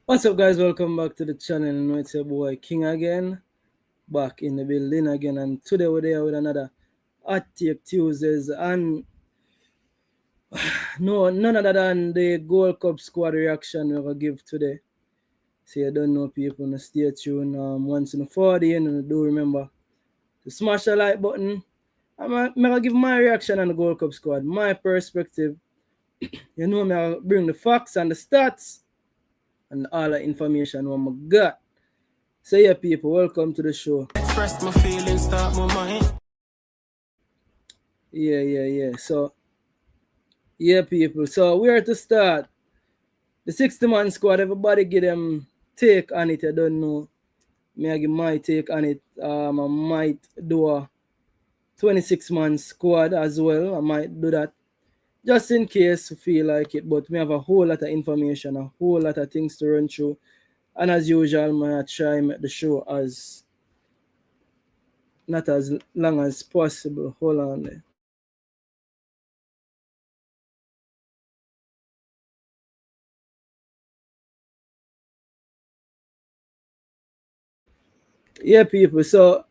What's up, guys? Welcome back to the channel. You know, it's your boy King again, back in the building again. And today we're there with another Hot Take Tuesdays. And no, none other than the Gold Cup squad reaction we're going to give today. So you don't know, people, no stay tuned. Once in the 40, and do remember to smash the like button. I'm going to give my reaction on the Gold Cup squad, my perspective. You know, me bring the facts and the stats and all the information what I got. So yeah, people, welcome to the show. Express my feelings, start my mind. Yeah. So yeah, people. So where to start? The 60-man squad. Everybody get them take on it. I don't know. Me I give my take on it. I might do a 26-man squad as well. I might do that just in case you feel like it. But we have a whole lot of information, a whole lot of things to run through. And as usual, I try make the show as not as long as possible. Hold on there. Yeah, people. So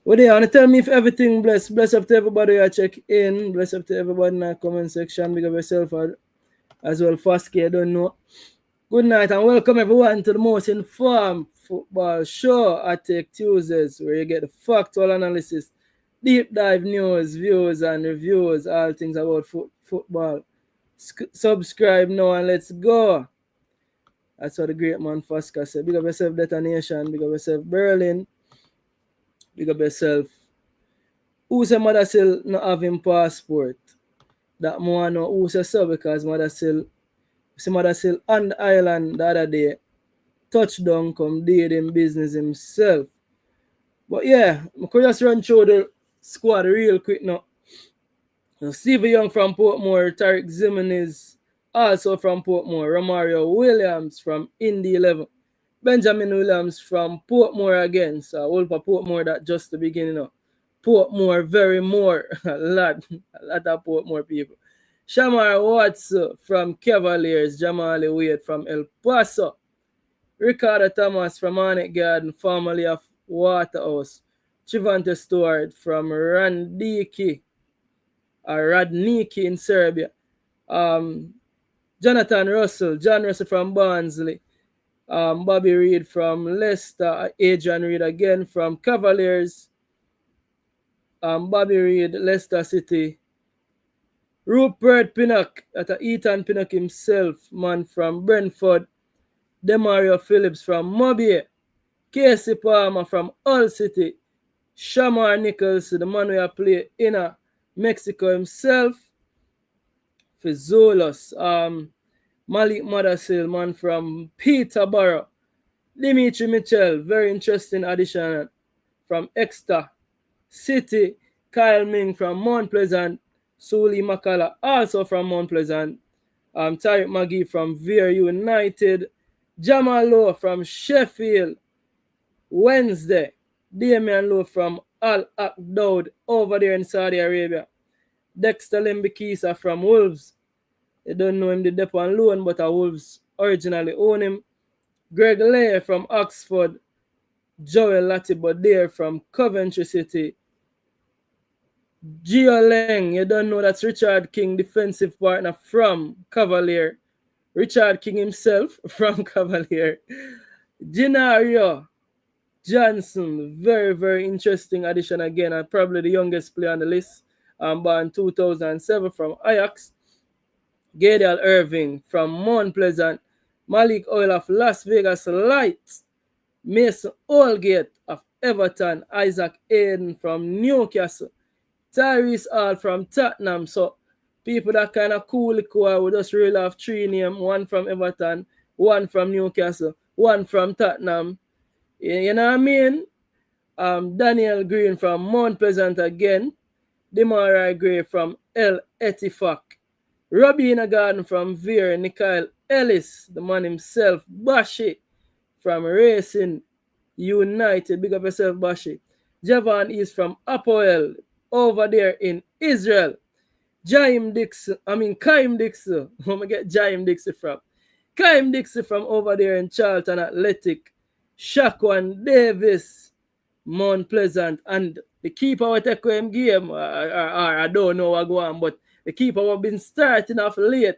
what do you want to tell me if everything blessed? Bless up to everybody who check in. Bless up to everybody in the comment section. Big up yourself as well. Fast I don't know. Good night and welcome everyone to the most informed football show at Take Tuesdays, where you get the factual analysis, deep dive news, views and reviews, all things about football. Subscribe now and let's go. That's what the great man Fasca said. Big up yourself, Detonation. Big up yourself, Berlin. Big up yourself. Who say Mothersille not having passport? That more know who say so because Mothersille on the island the other day. Touchdown come did him business himself. But yeah, I could just run through the squad real quick now. Stevie Young from Portmore, Tariq Zimenez also from Portmore, Romario Williams from Indy 11, Benjamin Williams from Portmore again. So I will for Portmore that just the beginning of Portmore, very more, a lot of Portmore people. Shamar Watts from Cavaliers, Jamali Wade from El Paso, Ricardo Thomas from Hornet Garden, formerly of Waterhouse, Chivante Stewart from Radniki in Serbia, Jonathan Russell, John Russell from Barnsley, Bobby Reed from Leicester, Adrian Reed again from Cavaliers, Bobby Reed, Leicester City, Rupert Pinnock, that's Ethan Pinnock himself, man from Brentford, Demario Phillips from Mobile, Casey Palmer from Hull City, Shamar Nichols, the man who play in Mexico himself, Fizulos, Malik Mothersille, man from Peterborough, Dimitri Mitchell, very interesting addition from Exeter City, Kyle Ming from Mount Pleasant, Suli Makala also from Mount Pleasant, Tariq McGee from Veer United, Jamal Lowe from Sheffield Wednesday, Damian Lowe from Al Akdoud over there in Saudi Arabia, Dexter Lembikisa from Wolves. You don't know him, the depth on loan, but Wolves originally own him. Greg Lair from Oxford, Joel Latibodere from Coventry City, Gio Leng, you don't know that's Richard King, defensive partner from Cavalier. Richard King himself from Cavalier. Jinario Johnson, very interesting addition again, and probably the youngest player on the list. Born 2007 from Ajax. Gadiel Irving from Mount Pleasant. Malik Oil of Las Vegas Light. Mason Holgate of Everton. Isaac Aiden from Newcastle. Tyrese Hall from Tottenham. So people that kind of cool, we just really have three names. One from Everton, one from Newcastle, one from Tottenham. You know what I mean? Daniel Green from Mount Pleasant again. Demarai Gray from El Etifak. Robina Garden from Veer. Nikhil Ellis, the man himself. Bashi from Racing United. Big up yourself, Bashi. Javan is from Apoel over there in Israel. Kaim Dixon. Where I get Jaim Dixon from? Kyle Dixie from over there in Charlton Athletic, Shaquan Davis, Mount Pleasant, and the keeper will take him game, or I don't know what go on, but the keeper will been starting off late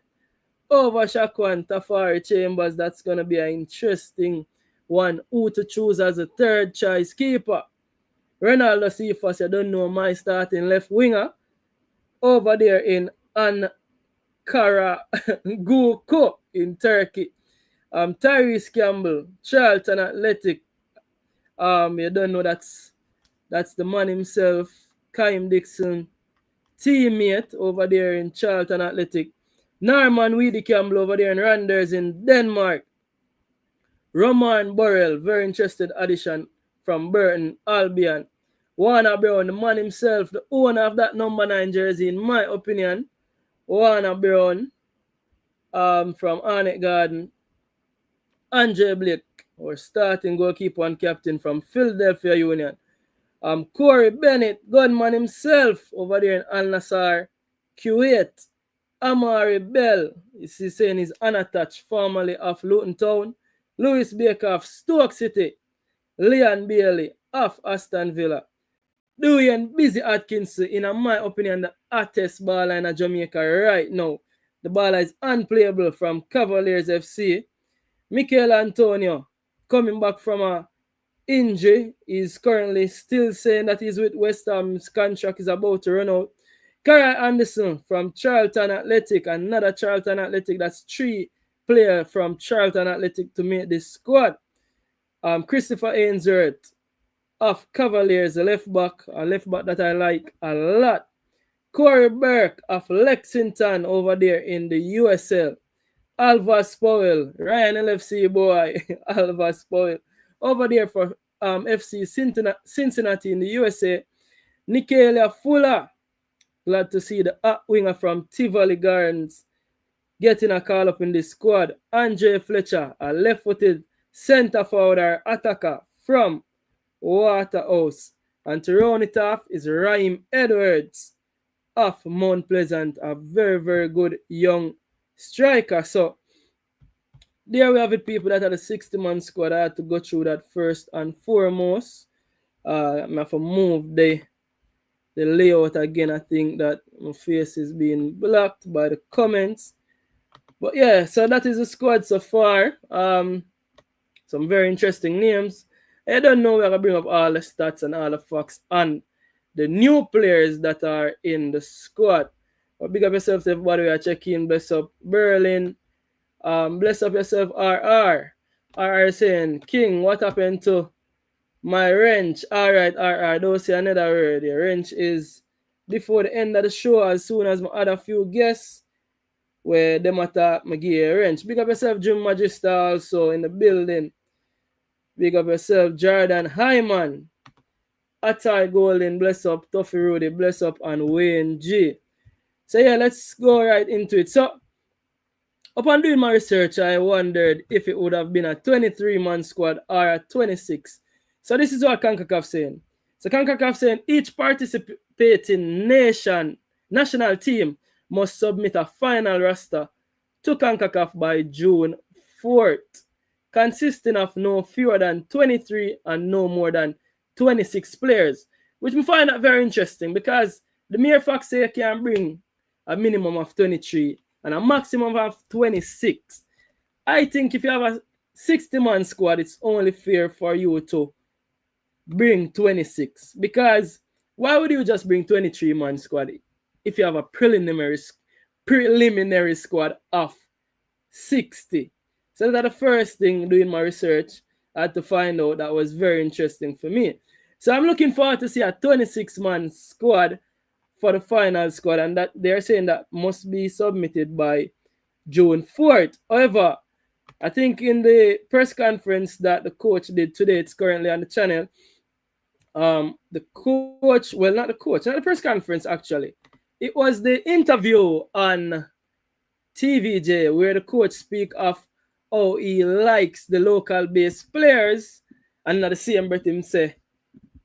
over Shaquan Tafari Chambers. That's going to be an interesting one. Who to choose as a third choice keeper? Ronaldo Cephas, you don't know my starting left winger over there in Ankara Guko in Turkey. Tyreece Campbell, Charlton Athletic. You don't know that's the man himself, Kyle Dixon, teammate over there in Charlton Athletic. Norman Weedy Campbell over there in Randers in Denmark. Roman Burl, very interested addition from Burton Albion. Warner Brown, the man himself, the owner of that number 9 jersey, in my opinion. Warner Brown from Arnett Garden. Andre Blake, our starting goalkeeper and captain from Philadelphia Union. Corey Bennett, gunman himself over there in Al Nassr, Kuwait. Amari Bell, he's saying he's unattached, formerly of Luton Town. Lewis Baker of Stoke City. Leon Bailey of Aston Villa. Dwayne Busy Atkinson, in my opinion, the hottest baller in Jamaica right now. The baller is unplayable from Cavaliers FC. Mikel Antonio, coming back from a injury, is currently still saying that he's with West Ham's contract is about to run out. Kara Anderson from Charlton Athletic, another Charlton Athletic. That's 3 players from Charlton Athletic to make this squad. Christopher Ainsworth of Cavaliers, a left back that I like a lot. Corey Burke of Lexington over there in the USL. Alvas Powell, Ryan LFC boy, Alvas Powell over there for FC Cincinnati in the USA. Nicalia Fuller, glad to see the winger from Tivoli Gardens getting a call up in this squad. Andre Fletcher, a left-footed centre forward or attacker from Waterhouse. And to round it off is Raheem Edwards of Mount Pleasant, a very, very good young striker. So there we have it, people. That are the 60-man squad. I had to go through that first and foremost. I have to move the layout again. I think that my face is being blocked by the comments. But yeah, so that is the squad so far. Some very interesting names. I don't know, we're going to bring up all the stats and all the facts and the new players that are in the squad. But big up yourself to everybody we are checking. Bless up Berlin. Bless up yourself RR. RR saying, King, what happened to my wrench? Alright, RR, don't say another word. The wrench is before the end of the show, as soon as I add a few guests where them attack me give a wrench. Big up yourself, Jim Magister, also in the building. Big up yourself, Jordan Hyman. Atai Golden, bless up. Tuffy Rudy, bless up. And Wayne G. So yeah, let's go right into it. So, upon doing my research, I wondered if it would have been a 23-man squad or a 26. So this is what CONCACAF saying. So CONCACAF saying each participating national team must submit a final roster to CONCACAF by June 4th. Consisting of no fewer than 23 and no more than 26 players, which we find that very interesting because the mere fact say you can bring a minimum of 23 and a maximum of 26. I think if you have a 60-man squad, it's only fair for you to bring 26, because why would you just bring 23-man squad if you have a preliminary squad of 60? So that's the first thing doing my research I had to find out that was very interesting for me. So I'm looking forward to see a 26-man squad for the final squad, and that they're saying that must be submitted by June 4th. However, I think in the press conference that the coach did today, it's currently on the channel, not the press conference actually. It was the interview on TVJ where the coach speak of how he likes the local-based players, and at the same breath him say,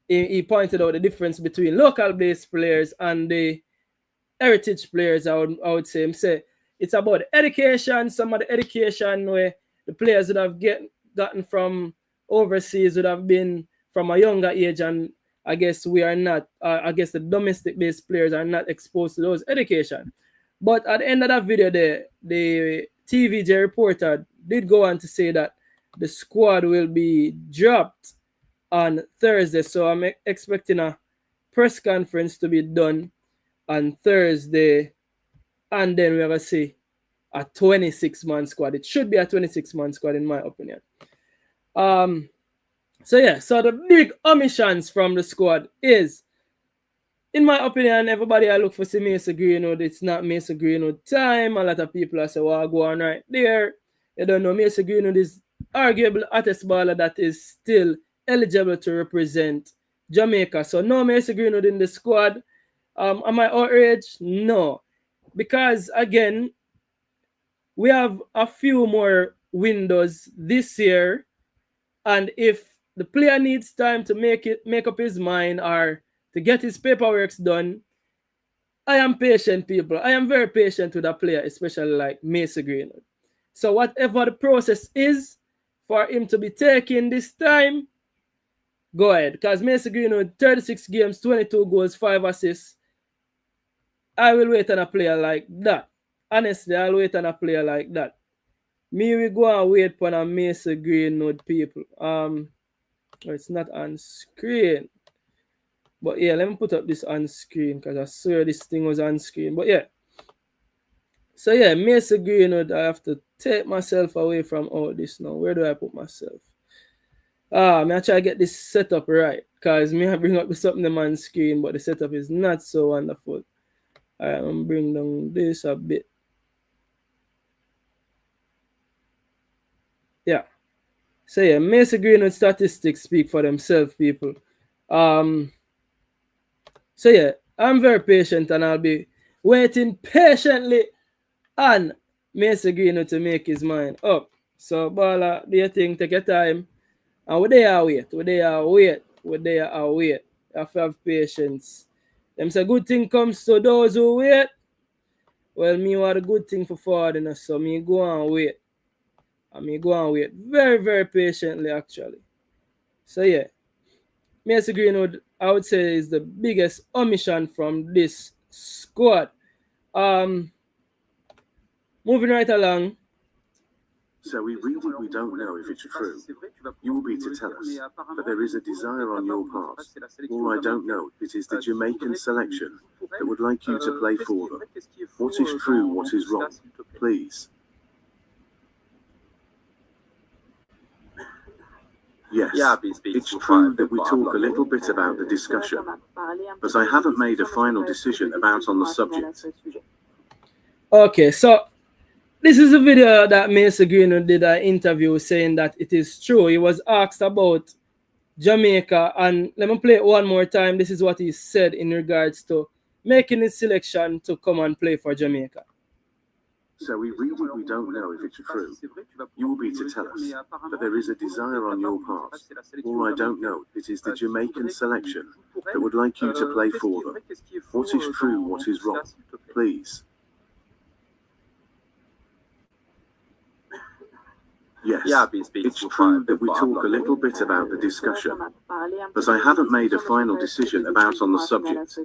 he pointed out the difference between local-based players and the heritage players. I would say him say it's about education. Some of the education where the players would have gotten from overseas would have been from a younger age, and I guess we are not. I guess the domestic-based players are not exposed to those education. But at the end of that video, the TVJ reporter did go on to say that the squad will be dropped on Thursday. So I'm expecting a press conference to be done on Thursday, and then we're going to see a 26-man squad. It should be a 26-man squad, in my opinion. So the big omissions from the squad is, in my opinion, everybody I look for see Mesa Greenwood. It's not Mesa Greenwood time. A lot of people are saying, well, go on right there. You don't know, Mesa Greenwood is arguably hottest baller that is still eligible to represent Jamaica. So no Mesa Greenwood in the squad. Am I outraged? No. Because, again, we have a few more windows this year. And if the player needs time to make up his mind or to get his paperwork done, I am patient, people. I am very patient with a player, especially like Mesa Greenwood. So whatever the process is for him to be taking this time, go ahead. Because Mesa Greenwood, 36 games, 22 goals, 5 assists. I will wait on a player like that. Honestly, I'll wait on a player like that. Me, we go and wait for a Mesa Greenwood, people. It's not on screen. But yeah, let me put up this on screen because I swear this thing was on screen. But yeah. So yeah, Mesa Greenwood, I have to take myself away from all this now. Where do I put myself? I'm try to get this setup right. Because me I bring up something on screen, but the setup is not so wonderful. Alright, I'm gonna bring down this a bit. Yeah. So yeah, Mesa Greenwood statistics speak for themselves, people. So yeah, I'm very patient and I'll be waiting patiently on Mesa Greenwood to make his mind up. So Bala, do your thing, take your time. And we there wait. You have to have patience. Them say good thing comes to those who wait. Well, me want a good thing for forward, so me go and wait. And me go and wait very, very patiently, actually. So yeah, Mesa Greenwood, I would say, is the biggest omission from this squad. Moving right along. So we read it, we don't know if it's true. You will be to tell us, but there is a desire on your part. All I don't know, it is the Jamaican selection that would like you to play for them. What is true, what is wrong? Please. Yes, it's true that we talk a little bit about the discussion, but I haven't made a final decision about on the subject. Okay, so this is a video that Mesa Greenwood did an interview saying that it is true. He was asked about Jamaica, and let me play it one more time. This is what he said in regards to making his selection to come and play for Jamaica. So we read it, we don't know if it's true. You will be to tell us, but there is a desire on your part. All I don't know, it is the Jamaican selection that would like you to play for them. What is true, what is wrong? Please. Yes, it's true that we talk a little bit about the discussion, but I haven't made a final decision about on the subject.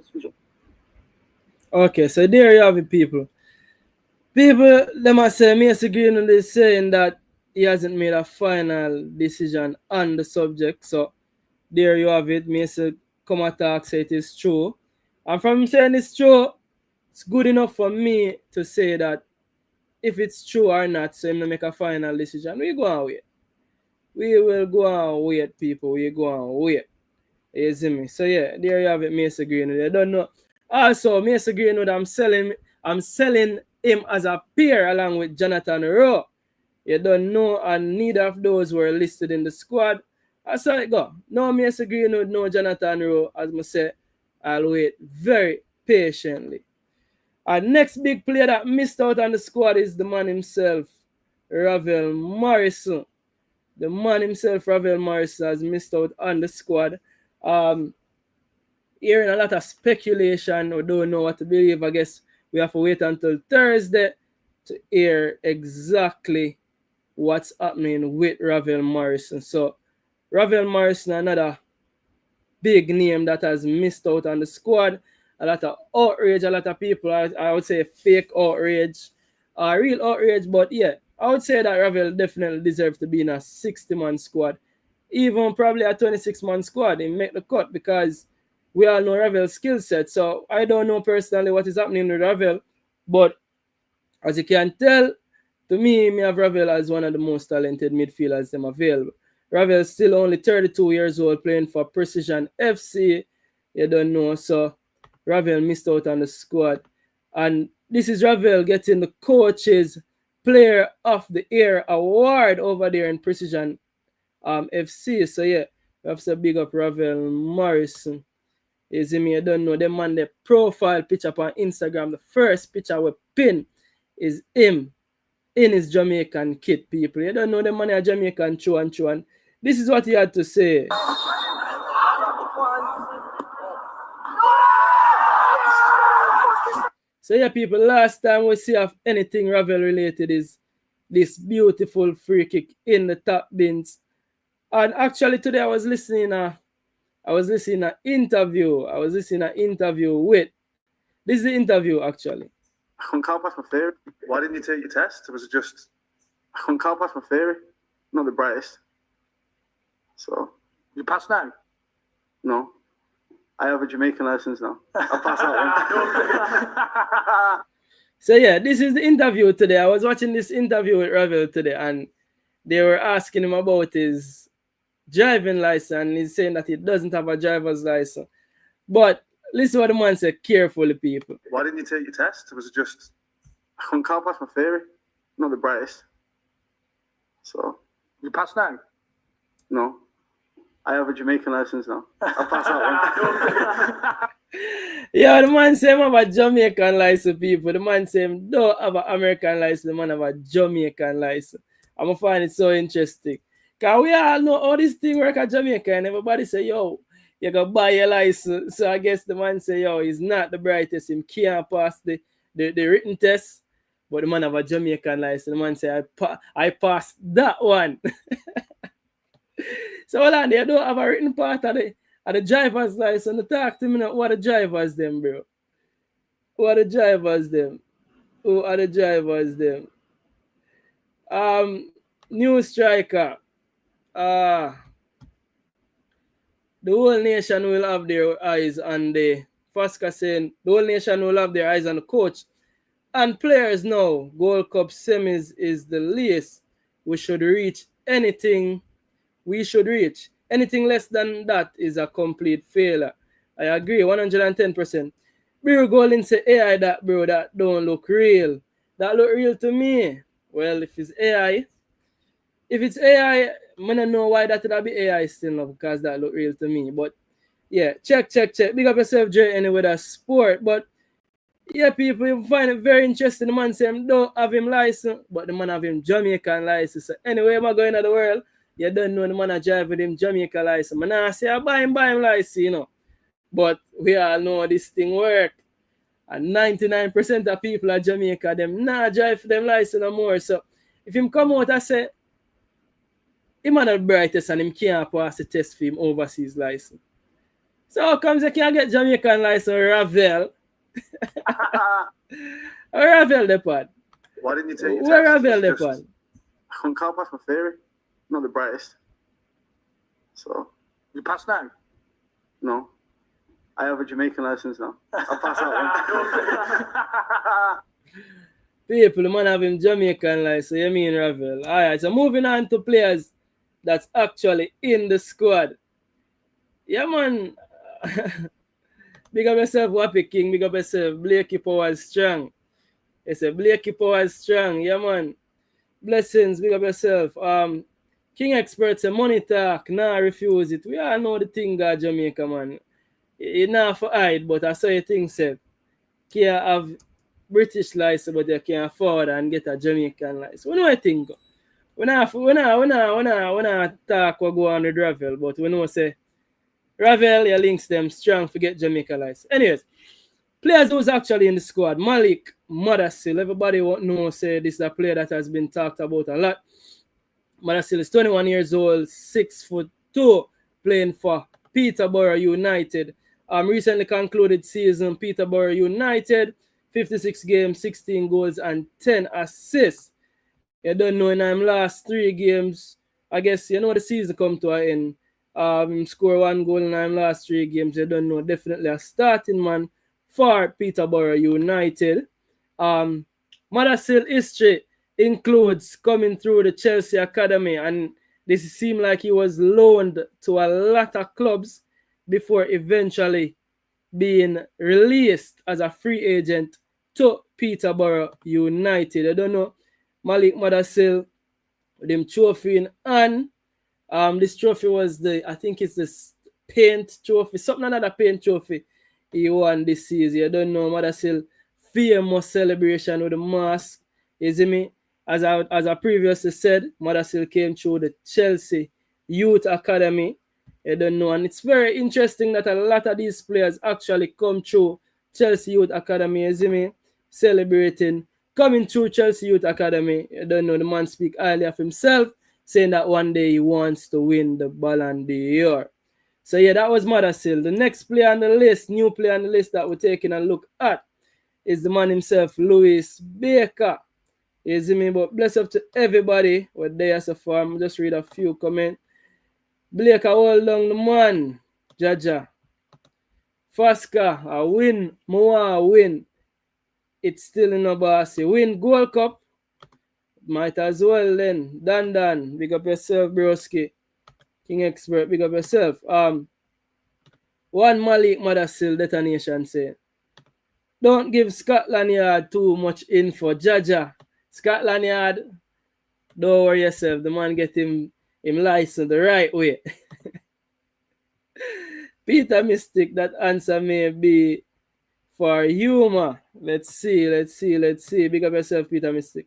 Okay, so there you have it, people. People, let me say, Mesa Greenwood is saying that he hasn't made a final decision on the subject. So there you have it. Mesa come attack, say it is true. And from saying it's true, it's good enough for me to say that if it's true or not, so him to make a final decision, we go and wait. We will go and wait, people. We go and wait. You see me? So yeah, there you have it, Mesa Greenwood. I don't know. Also, Mesa Greenwood, I'm selling him as a pair along with Jonathan Rowe. You don't know, and neither of those were listed in the squad. I saw it go. No Mesa Greenwood, no Jonathan Rowe. As I say, I'll wait very patiently. Our next big player that missed out on the squad is the man himself, Ravel Morrison. The man himself, Ravel Morrison, has missed out on the squad. Hearing a lot of speculation. We don't know what to believe. I guess we have to wait until Thursday to hear exactly what's happening with Ravel Morrison. So Ravel Morrison, another big name that has missed out on the squad. A lot of outrage, a lot of people, I would say fake outrage, real outrage. But yeah, I would say that Ravel definitely deserves to be in a 60-man squad. Even probably a 26-man squad, he make the cut because we all know Ravel's skill set. So I don't know personally what is happening with Ravel, but as you can tell, to me have Ravel as one of the most talented midfielders them available. Ravel is still only 32 years old, playing for Precision FC. You don't know, so Ravel missed out on the squad. And this is Ravel getting the coach's Player of the Year award over there in Precision FC. So yeah, we have to big up Ravel Morrison. Is him, you don't know, the man, the profile picture on Instagram, the first picture we pin is him in his Jamaican kit, people. You don't know the man a Jamaican true and this is what he had to say. So yeah, people, last time we see of anything Ravel related is this beautiful free kick in the top bins. And actually today I was listening to an interview. With this is the interview actually. I couldn't call past my theory. Why didn't you take your test? Was it just I couldn't call past my theory? Not the brightest. So you passed now? No. I have a Jamaican license now. I'll pass that one. So yeah, this is the interview today. I was watching this interview with Ravel today, and they were asking him about his driving license, and he's saying that he doesn't have a driver's license. But listen what the man said carefully, people. Why didn't you take your test? Was it just I couldn't call past my theory? Not the brightest. So you passed now? No. I have a Jamaican license now. I'll pass that one. Yeah, the man say him have a Jamaican license, people. The man say him don't have an American license. The man have a Jamaican license. I'm gonna find it so interesting. Because we all know how this thing work at Jamaica, and everybody say, yo, you gotta buy your license. So I guess the man say, yo, he's not the brightest. He can't pass the written test. But the man have a Jamaican license. The man say, I passed that one. So hold on, they don't have a written part of the driver's license. Talk to me now. Who are the drivers them, bro? Who are the drivers them? New striker. The whole nation will have their eyes on the Fasca saying the whole nation will have their eyes on the coach. And players now, Gold Cup semis is the least we should reach anything. Anything less than that is a complete failure. I agree, 110%. Bro, Golden say AI that, bro, that don't look real. That look real to me. Well, if it's AI, I don't know why that would be AI still now, because that look real to me. But yeah, check. Big up yourself, Jay, anyway, that's sport. But yeah, people, you find it very interesting. The man say him don't have him license, but the man have him Jamaican license. So anyway, am I going to the world? You don't know the man a drive with him Jamaica license. Man, I say I buy him license, you know. But we all know how this thing work. And 99% of people at Jamaica, them not drive for them license no more. So if him come out and say, him not the brightest and him can't pass the test for him overseas license. So how comes you can't get Jamaican license Ravel? Ravel the pod. Why didn't you take your test? Where Ravel the pod? I couldn't call past my theory. Not the brightest. So you passed now? No. I have a Jamaican license now. I'll pass that one. People, the man have him Jamaican license. You mean Ravel? Alright, so moving on to players that's actually in the squad. Yeah, man. Big up yourself, Wappy King. Big up yourself. Blakey Powers strong. It's a Blakey Powers strong. Yeah, man. Blessings. Big up yourself. King experts say money talk. Nah, refuse it. We all know the thing got Jamaica, man. It's not for hide, but I saw you think said. Can't have British license, but you can afford and get a Jamaican license. We know I think. We not talk what go on with Ravel, but we know say Ravel, your links them strong to get Jamaica license. Anyways, players who's actually in the squad. Malik Mothersille. Everybody won't know, say this is a player that has been talked about a lot. Mothersille is 21 years old, 6'2", playing for Peterborough United. Recently concluded season, Peterborough United, 56 games, 16 goals, and 10 assists. You don't know in them last 3 games. I guess you know the season come to an end. Score 1 goal in them last 3 games. You don't know. Definitely a starting man for Peterborough United. Mothersille history includes coming through the Chelsea Academy, and this seemed like he was loaned to a lot of clubs before eventually being released as a free agent to Peterborough United. I don't know. Malik Mothersille with him trophy in hand. This trophy was I think it's this paint trophy, something another paint trophy he won this season. I don't know. Mothersille famous celebration with the mask. You see me? As I previously said, Mothersille came through the Chelsea Youth Academy. I don't know. And it's very interesting that a lot of these players actually come through Chelsea Youth Academy. You see me? Celebrating. Coming through Chelsea Youth Academy. I don't know. The man speak highly of himself, saying that one day he wants to win the Ballon d'Or. So yeah, that was Mothersille. The next player on the list, new player on the list that we're taking a look at, is the man himself, Lewis Baker. You see me? But bless up to everybody with there so far. I'm just read a few comments. Baker, hold on the man. Jaja. Faska, I win. Moa, win. It's still in a boss. You win Gold Cup. Might as well then. Dan, big up yourself, broski. King Expert, big up yourself. One Malik Mothersille detonation say, don't give Scotland Yard too much info. Jaja. Scotland Yard, don't worry yourself. The man get him license the right way. Peter Mystic, that answer may be for humor. Let's see. Big up yourself, Peter Mystic.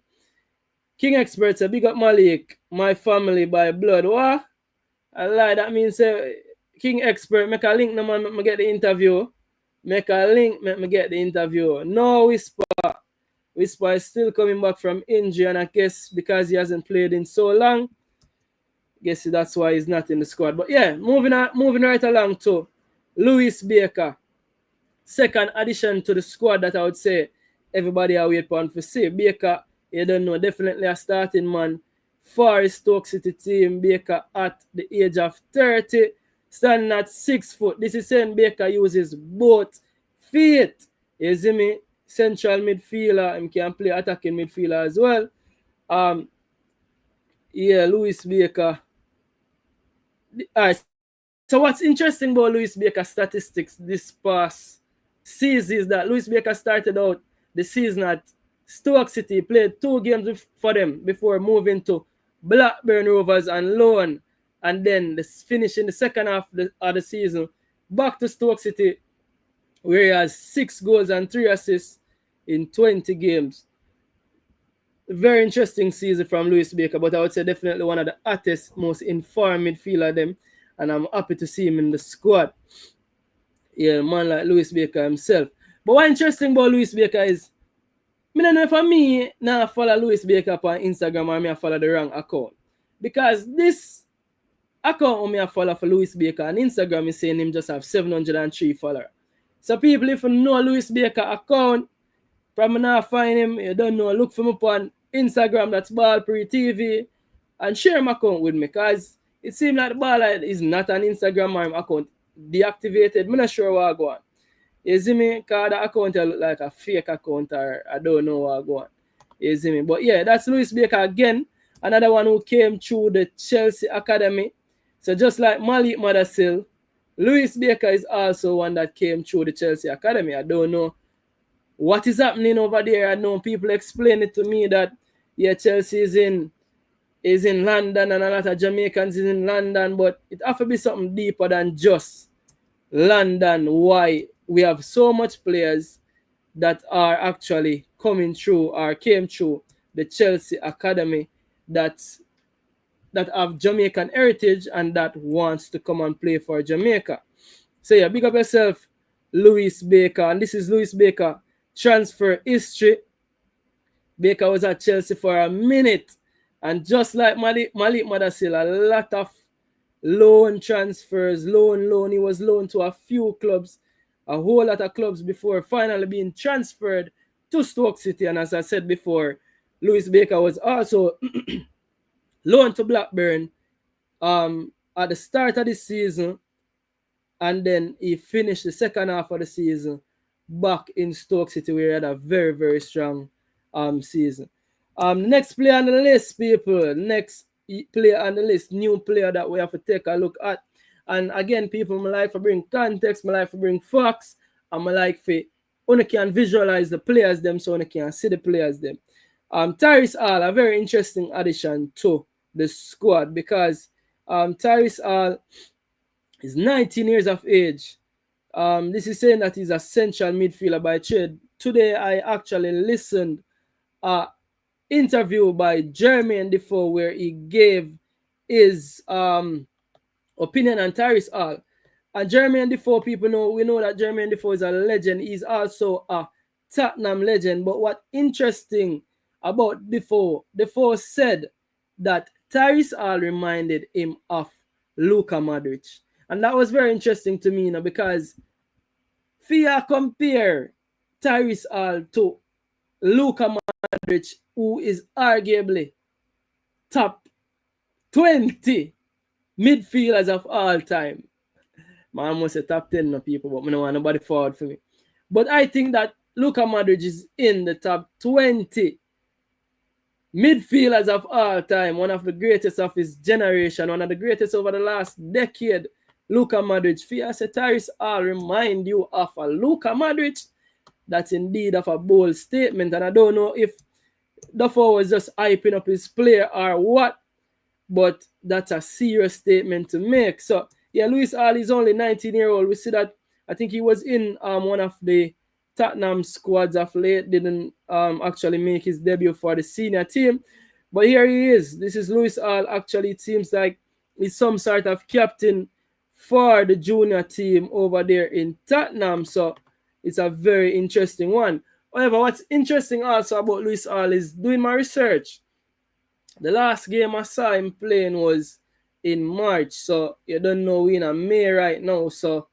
King Expert say, big up Malik, my family by blood. What? I lie. That means King Expert, make a link, no man, make me get the interview. Make a link, make me get the interview. No Whisper. Whisper is still coming back from injury, and I guess because he hasn't played in so long, I guess that's why he's not in the squad. But yeah, moving right along to Lewis Baker. Second addition to the squad that I would say everybody are waiting for to see. Baker, you don't know, definitely a starting man for his Stoke City team. Baker at the age of 30, standing at 6 foot. This is saying Baker uses both feet. You see me? Central midfielder, and can play attacking midfielder as well. Yeah, Lewis Baker. Alright. So what's interesting about Lewis Baker's statistics this past season is that Lewis Baker started out the season at Stoke City, played 2 games for them before moving to Blackburn Rovers and loan, and then finishing the second half of the season back to Stoke City, where he has 6 goals and 3 assists in 20 games. Very interesting season from Lewis Baker, but I would say definitely one of the hottest, most informed midfielder them, and I'm happy to see him in the squad. Yeah, man like Lewis Baker himself. But what interesting about Lewis Baker is, I don't know if me now follow Lewis Baker on Instagram or me follow the wrong account. Because this account me follow for Lewis Baker on Instagram is saying him just have 703 followers. So people, if you know Lewis Baker account, probably not find him, you don't know, look for me on Instagram, that's Ball Pree TV, and share my account with me, because it seems like the Ball is not an Instagram or account deactivated. I'm not sure what I go on. You see me? Because the account look like a fake account, or I don't know what I go on. You see me? But yeah, that's Lewis Baker again, another one who came through the Chelsea Academy. So just like Malik Mothersille, Lewis Baker is also one that came through the Chelsea Academy. I don't know what is happening over there. I know people explain it to me that, yeah, Chelsea is in London and a lot of Jamaicans is in London, but it has to be something deeper than just London. Why we have so much players that are actually coming through or came through the Chelsea Academy that have Jamaican heritage and that wants to come and play for Jamaica. So yeah, big up yourself, Lewis Baker. And this is Lewis Baker transfer history. Baker was at Chelsea for a minute. And just like Malik Mothersille, a lot of loan transfers, loan. He was loaned to a few clubs, a whole lot of clubs before finally being transferred to Stoke City. And as I said before, Lewis Baker was also loaned to Blackburn at the start of the season. And then he finished the second half of the season back in Stoke City, where he had a very, very strong season. Next player on the list, people. Next player on the list, new player that we have to take a look at. And again, people, my life to bring context, my life to bring facts, and my life for only can visualize the players them, so only can see the players them. Tyreece Hall, a very interesting addition to the squad, because Tyreece Hall is 19 years of age. This is saying that he's a central midfielder by trade. Today, I actually listened interview by Jermaine Defoe where he gave his opinion on Tyrese Hall. And Jermaine Defoe, we know that Jermaine Defoe is a legend. He's also a Tottenham legend. But what interesting about Defoe said that Tyrese Hall reminded him of Luka Modric. And that was very interesting to me, because if you compare Tyrese Hall to Luka Modric, who is arguably top 20 midfielders of all time. I almost say top 10 no people, but I don't want nobody forward for me. But I think that Luka Modric is in the top 20 midfielders of all time, one of the greatest of his generation, one of the greatest over the last decade. Luka Modric. Fear say Tyrese Hall remind you of a Luka Modric. That's indeed of a bold statement, and I don't know if Defoe was just hyping up his player or what, but that's a serious statement to make. So yeah, Lewis Hall is only 19-year-old. We see that I think he was in one of the Tottenham squads of late, didn't actually make his debut for the senior team, but here he is. This is Lewis Hall. Actually, it seems like he's some sort of captain for the junior team over there in Tottenham, so it's a very interesting one. However, what's interesting also about Lewis Hall is doing my research. The last game I saw him playing was in March, so you don't know we're in May right now, so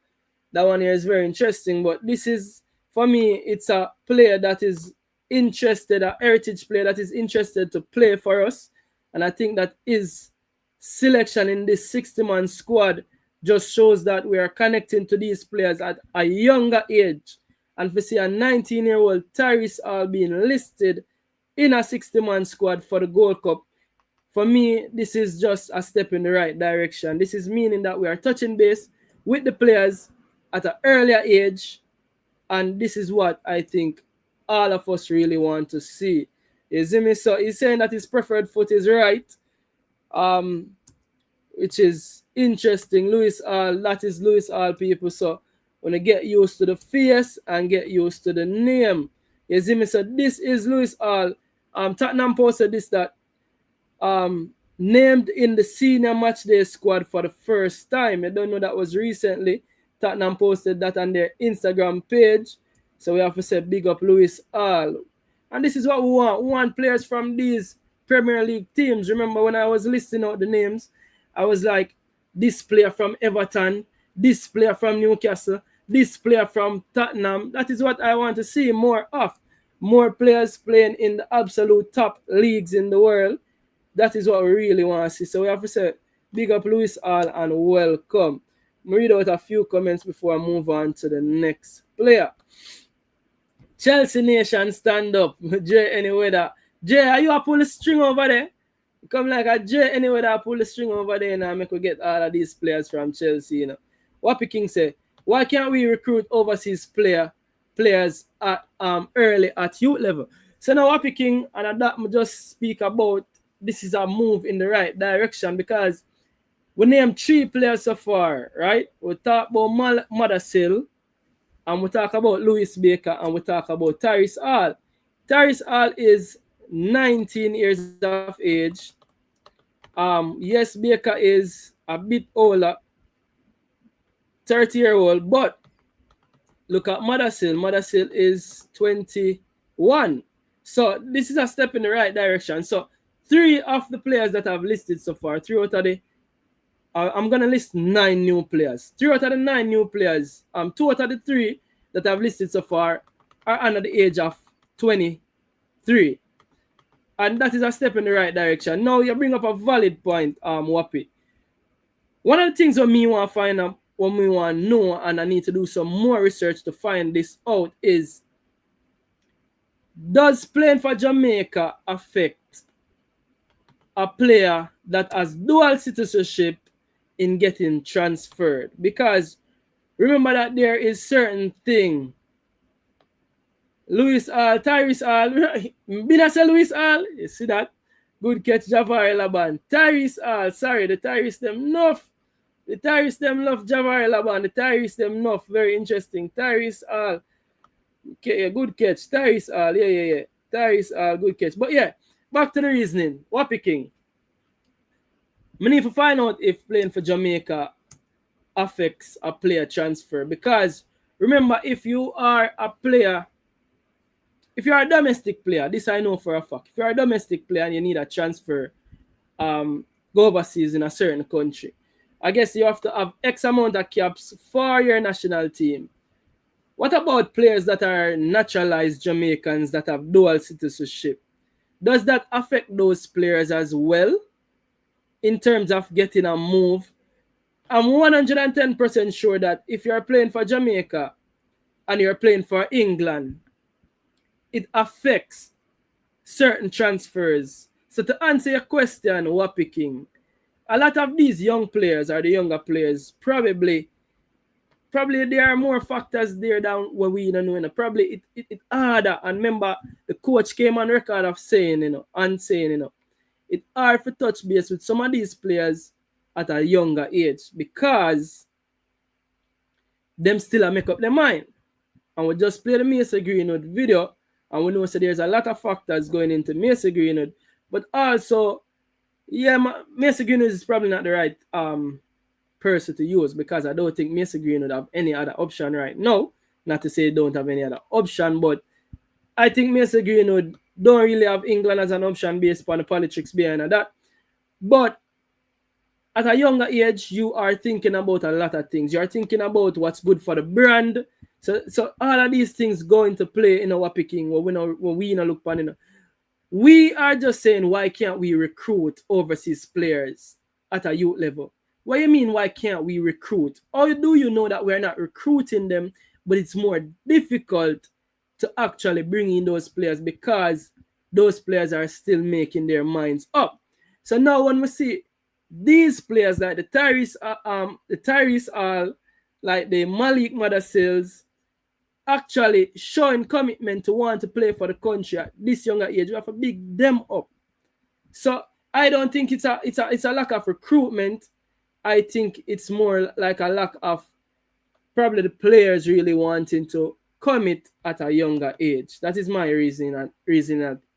that one here is very interesting. But this is, for me, it's a player that is interested, a heritage player that is interested to play for us, and I think that his selection in this 60-man squad just shows that we are connecting to these players at a younger age. And we see a 19-year-old Tyrese Hall being listed in a 60-man squad for the Gold Cup. For me, this is just a step in the right direction. This is meaning that we are touching base with the players at an earlier age. And this is what I think all of us really want to see. You see me? So he's saying that his preferred foot is right, which is interesting. Lewis Hall, that is Lewis Hall, people. So when you get used to the face and get used to the name. You see me? So this is Lewis Hall. Tottenham posted this, that named in the senior matchday squad for the first time. I don't know, that was recently. Tottenham posted that on their Instagram page. So we have to say big up Lewis Hall. And this is what we want. We want players from these Premier League teams. Remember when I was listing out the names, I was like, this player from Everton, this player from Newcastle, this player from Tottenham. That is what I want to see more of. More players playing in the absolute top leagues in the world. That is what we really want to see. So we have to say big up Lewis Hall and welcome. I'll read out a few comments before I move on to the next player. Chelsea Nation, stand up. Jay, anyway, that. Jay, are you a pull the string over there? Come like a Jay, anyway, that pull the string over there and I make we get all of these players from Chelsea, you know. Wappy King say, why can't we recruit overseas players at early at youth level? So now Wappy King, and that I just speak about, this is a move in the right direction, because we named 3 players so far, right? We talk about Malik Mothersille, and we talk about Lewis Baker, and we talk about Tyrese Hall. Tyrese Hall is 19 years of age. Yes, Baker is a bit older, 30-year-old, but look at Mothersille. Mothersille is 21. So this is a step in the right direction. So 3 of the players that I've listed so far, 3 out of the I'm gonna list 9 new players. 3 out of the 9 new players, 2 out of the 3 that I've listed so far are under the age of 23. And that is a step in the right direction. Now you bring up a valid point, Wappy. One of the things that me want to find out, what me want to know, and I need to do some more research to find this out is, does playing for Jamaica affect a player that has dual citizenship in getting transferred? Because remember that there is certain thing. Louis Hall, Tyrese Hall, Bina say Louis Hall, you see that? Good catch, Javarie Laban. Tyrese Hall, sorry, the Tyrese them enough. The Tyrese them love Javarie Laban. The Tyrese them enough. Very interesting. Tyrese Hall. Okay, yeah, good catch. Tyrese Hall, yeah. Tyrese Hall, good catch. But yeah, back to the reasoning. Wappy King. I need to find out if playing for Jamaica affects a player transfer. Because remember, if you are a player, if you are a domestic player, this I know for a fact. If you are a domestic player and you need a transfer, go overseas in a certain country, I guess you have to have X amount of caps for your national team. What about players that are naturalized Jamaicans that have dual citizenship? Does that affect those players as well in terms of getting a move? I'm 110% sure that if you're playing for Jamaica and you're playing for England, it affects certain transfers. So to answer your question, Wappy King, a lot of these young players or the younger players, probably there are more factors there than what we don't know. Probably it harder. And remember, the coach came on record of saying, it's hard to touch base with some of these players at a younger age because them still make up their mind. And we just play the Mesa Greenwood video, and we know so there's a lot of factors going into Mesa Greenwood. But also, yeah, Mesa Greenwood is probably not the right person to use because I don't think Mesa Greenwood have any other option right now. Not to say they don't have any other option, but I think Mesa Greenwood don't really have England as an option based upon the politics behind that. But at a younger age, you are thinking about a lot of things. You are thinking about what's good for the brand. So all of these things go into play in our picking. What we look upon. We are just saying, why can't we recruit overseas players at a youth level? What do you mean, why can't we recruit? Or do you know that we're not recruiting them, but it's more difficult to actually bring in those players because those players are still making their minds up. So now when we see these players like the Tyrese Hall, like the Malik Mothersilles, actually showing commitment to want to play for the country at this younger age, we have to big them up. So I don't think it's a lack of recruitment. I think it's more like a lack of probably the players really wanting to commit at a younger age. That is my reason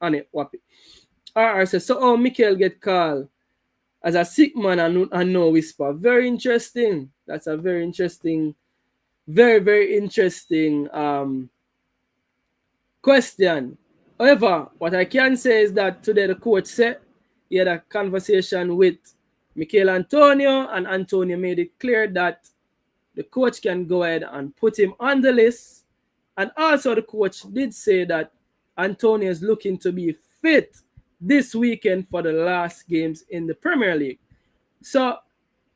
on it, Wappy. Alright, so Mikel get called as a sick man and no whisper. Very interesting. That's a very interesting, very, very interesting question. However, what I can say is that today the coach said he had a conversation with Mikel Antonio, and Antonio made it clear that the coach can go ahead and put him on the list. And also the coach did say that Antonio is looking to be fit this weekend for the last games in the Premier League. So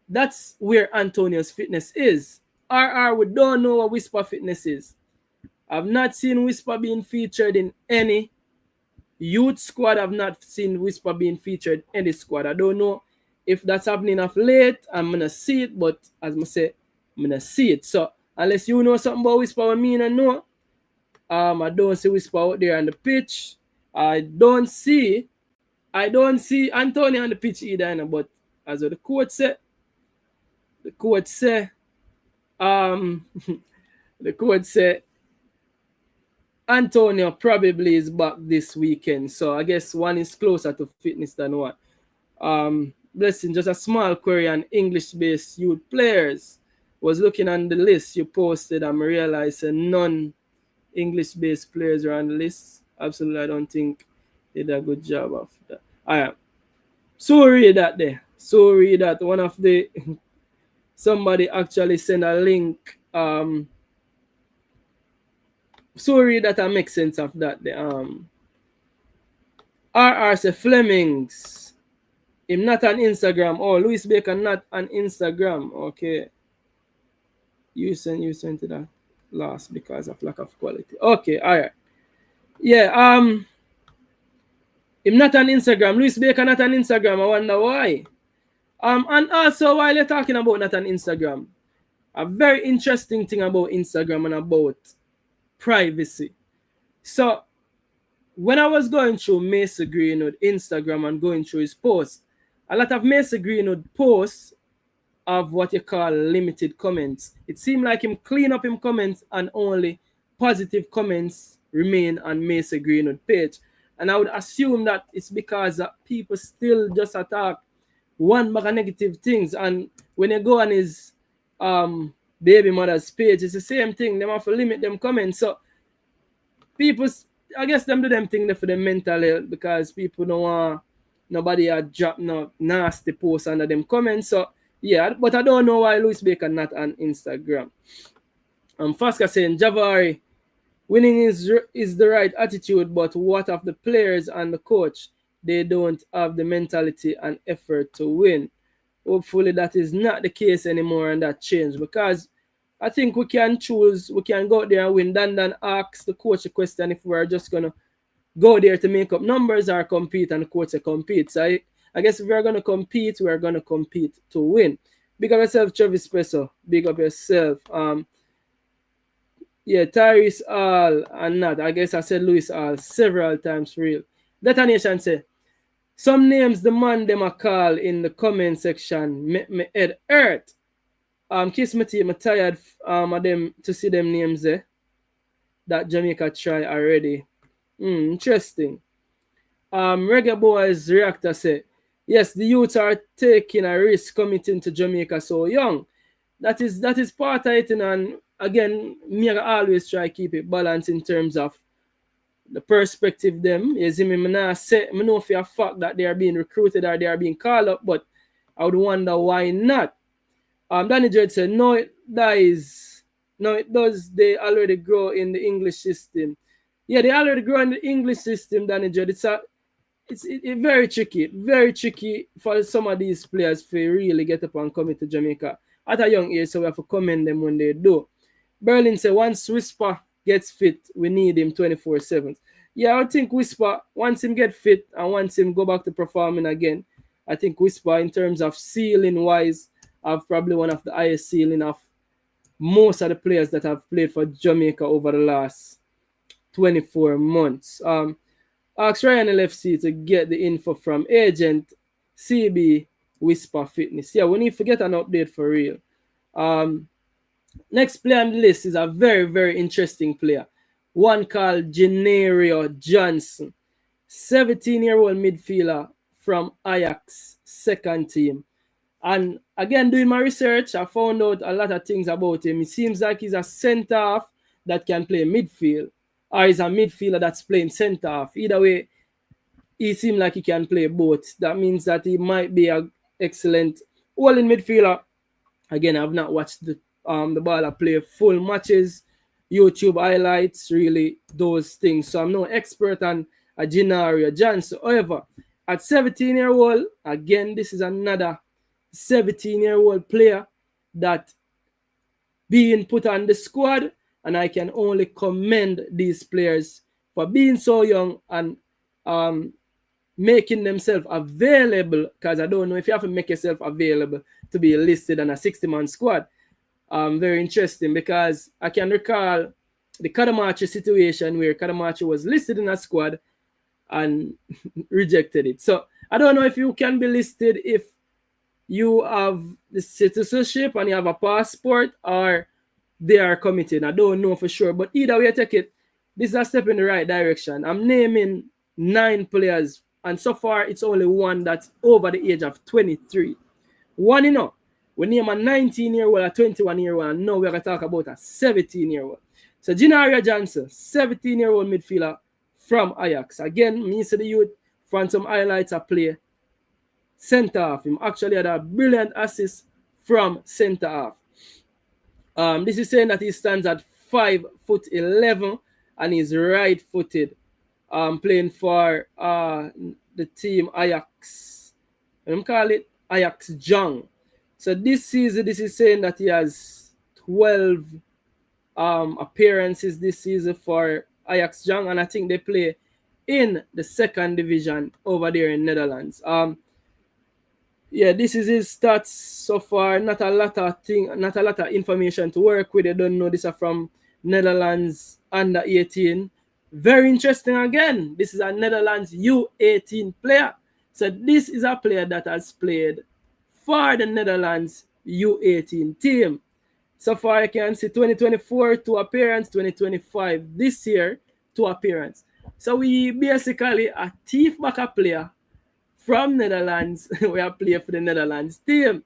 that's where Antonio's fitness is. We don't know what Whisper fitness is. I've not seen Whisper being featured in any youth squad. I've not seen Whisper being featured in any squad. I don't know if that's happening of late. I'm going to see it, but as I say, I'm going to see it. So unless you know something about Whisper with me and know, I don't see Whisper out there on the pitch. I don't see Antonio on the pitch either, but as the coach said, the coach said Antonio probably is back this weekend. So I guess one is closer to fitness than one. Blessing, just a small query on English-based youth players. Was looking on the list you posted and realized non-English-based players are on the list. Absolutely, I don't think they did a good job of that. Alright. So read that there. So read that one of the somebody actually sent a link. So read that and make sense of that. The RR say Flemings. Him not on Instagram. Oh, Louis Baker not on Instagram. Okay. You sent to that last because of lack of quality. Okay, alright. Yeah, him not on Instagram. Louis Baker not on Instagram. I wonder why. And also while you're talking about not on Instagram, a very interesting thing about Instagram and about privacy. So when I was going through Mason Greenwood Instagram and going through his posts, a lot of Mason Greenwood posts of what you call limited comments. It seemed like him clean up him comments and only positive comments remain on Mason Greenwood page. And I would assume that it's because people still just attack one bag of negative things. And when you go on his baby mother's page, it's the same thing. They have to limit them comments. So people, I guess them do them thing for the mental health because people don't want nobody drop no nasty posts under them comments. So yeah, but I don't know why Louis Baker not on Instagram. Fasca saying Javari, winning is the right attitude, but what of the players and the coach? They don't have the mentality and effort to win. Hopefully that is not the case anymore and that change, because I think we can choose, we can go out there and win than ask the coach a question if we're just going to go there to make up numbers or compete and the coach to compete. So I guess if we're going to compete, we're going to compete to win. Big up yourself, Travis Peso. Big up yourself. Yeah, Tyrese Hall and not. I guess I said Louis Hall several times for real. Detonation say, some names the man them a call in the comment section make me head hurt. Kiss me team, I'm tired of them to see them names there. That Jamaica try already. Interesting. Reggae Boyz reactor say, yes, the youths are taking a risk committing to Jamaica so young. That is part of it, and again, me always try to keep it balanced in terms of the perspective them. You see me, I know for a fact that they are being recruited or they are being called up, but I would wonder why not. Danny Jed said, no, it does. They already grow in the English system. Yeah, they already grow in the English system, Danny Jed. It's very tricky for some of these players to really get up and come to Jamaica at a young age, so we have to commend them when they do. Berlin said, once Whisper gets fit, we need him 24/7. Yeah, I think Whisper, once him get fit and once him go back to performing again, I think Whisper, in terms of ceiling-wise, have probably one of the highest ceiling of most of the players that have played for Jamaica over the last 24 months. Ask Ryan LFC to get the info from agent CB Whisper Fitness. Yeah, we need to get an update for real. Next player on the list is a very, very interesting player. One called Jinario Johnson, 17-year-old midfielder from Ajax second team. And again, doing my research, I found out a lot of things about him. It seems like he's a centre-half that can play midfield, or he's a midfielder that's playing centre-half. Either way, he seems like he can play both. That means that he might be an excellent all-in midfielder. Again, I've not watched the baller play full matches, YouTube highlights, really those things. So I'm no expert on a Jinario Johnson. However, at 17-year-old, again, this is another 17-year-old player that being put on the squad, and I can only commend these players for being so young and making themselves available, because I don't know if you have to make yourself available to be listed on a 60-man squad. Very interesting, because I can recall the Kadamachi situation where Kadamachi was listed in a squad and rejected it. So I don't know if you can be listed if you have the citizenship and you have a passport, or they are committed. I don't know for sure, but either way I take it, this is a step in the right direction. I'm naming 9 players, and so far it's only one that's over the age of 23. One, we name a 19-year-old, a 21-year-old, and now we're going to talk about a 17-year-old. So Jinario Johnson, 17-year-old midfielder from Ajax. Again, me see the youth from some highlights I play centre half. Him actually had a brilliant assist from centre half. This is saying that he stands at 5'11" and he's right-footed. Playing for the team Ajax. I'm call it Ajax Jong. So this season, this is saying that he has 12 appearances this season for Ajax Jong, and I think they play in the second division over there in Netherlands. Yeah, this is his stats so far. Not a lot of information to work with. I don't know. This are from Netherlands under 18. Very interesting again. This is a Netherlands U18 player. So this is a player that has played for the Netherlands U18 team. So far, I can see 2024 2 appearance, 2025 this year 2 appearance. So we basically a thief backup player from Netherlands. We are playing for the Netherlands team.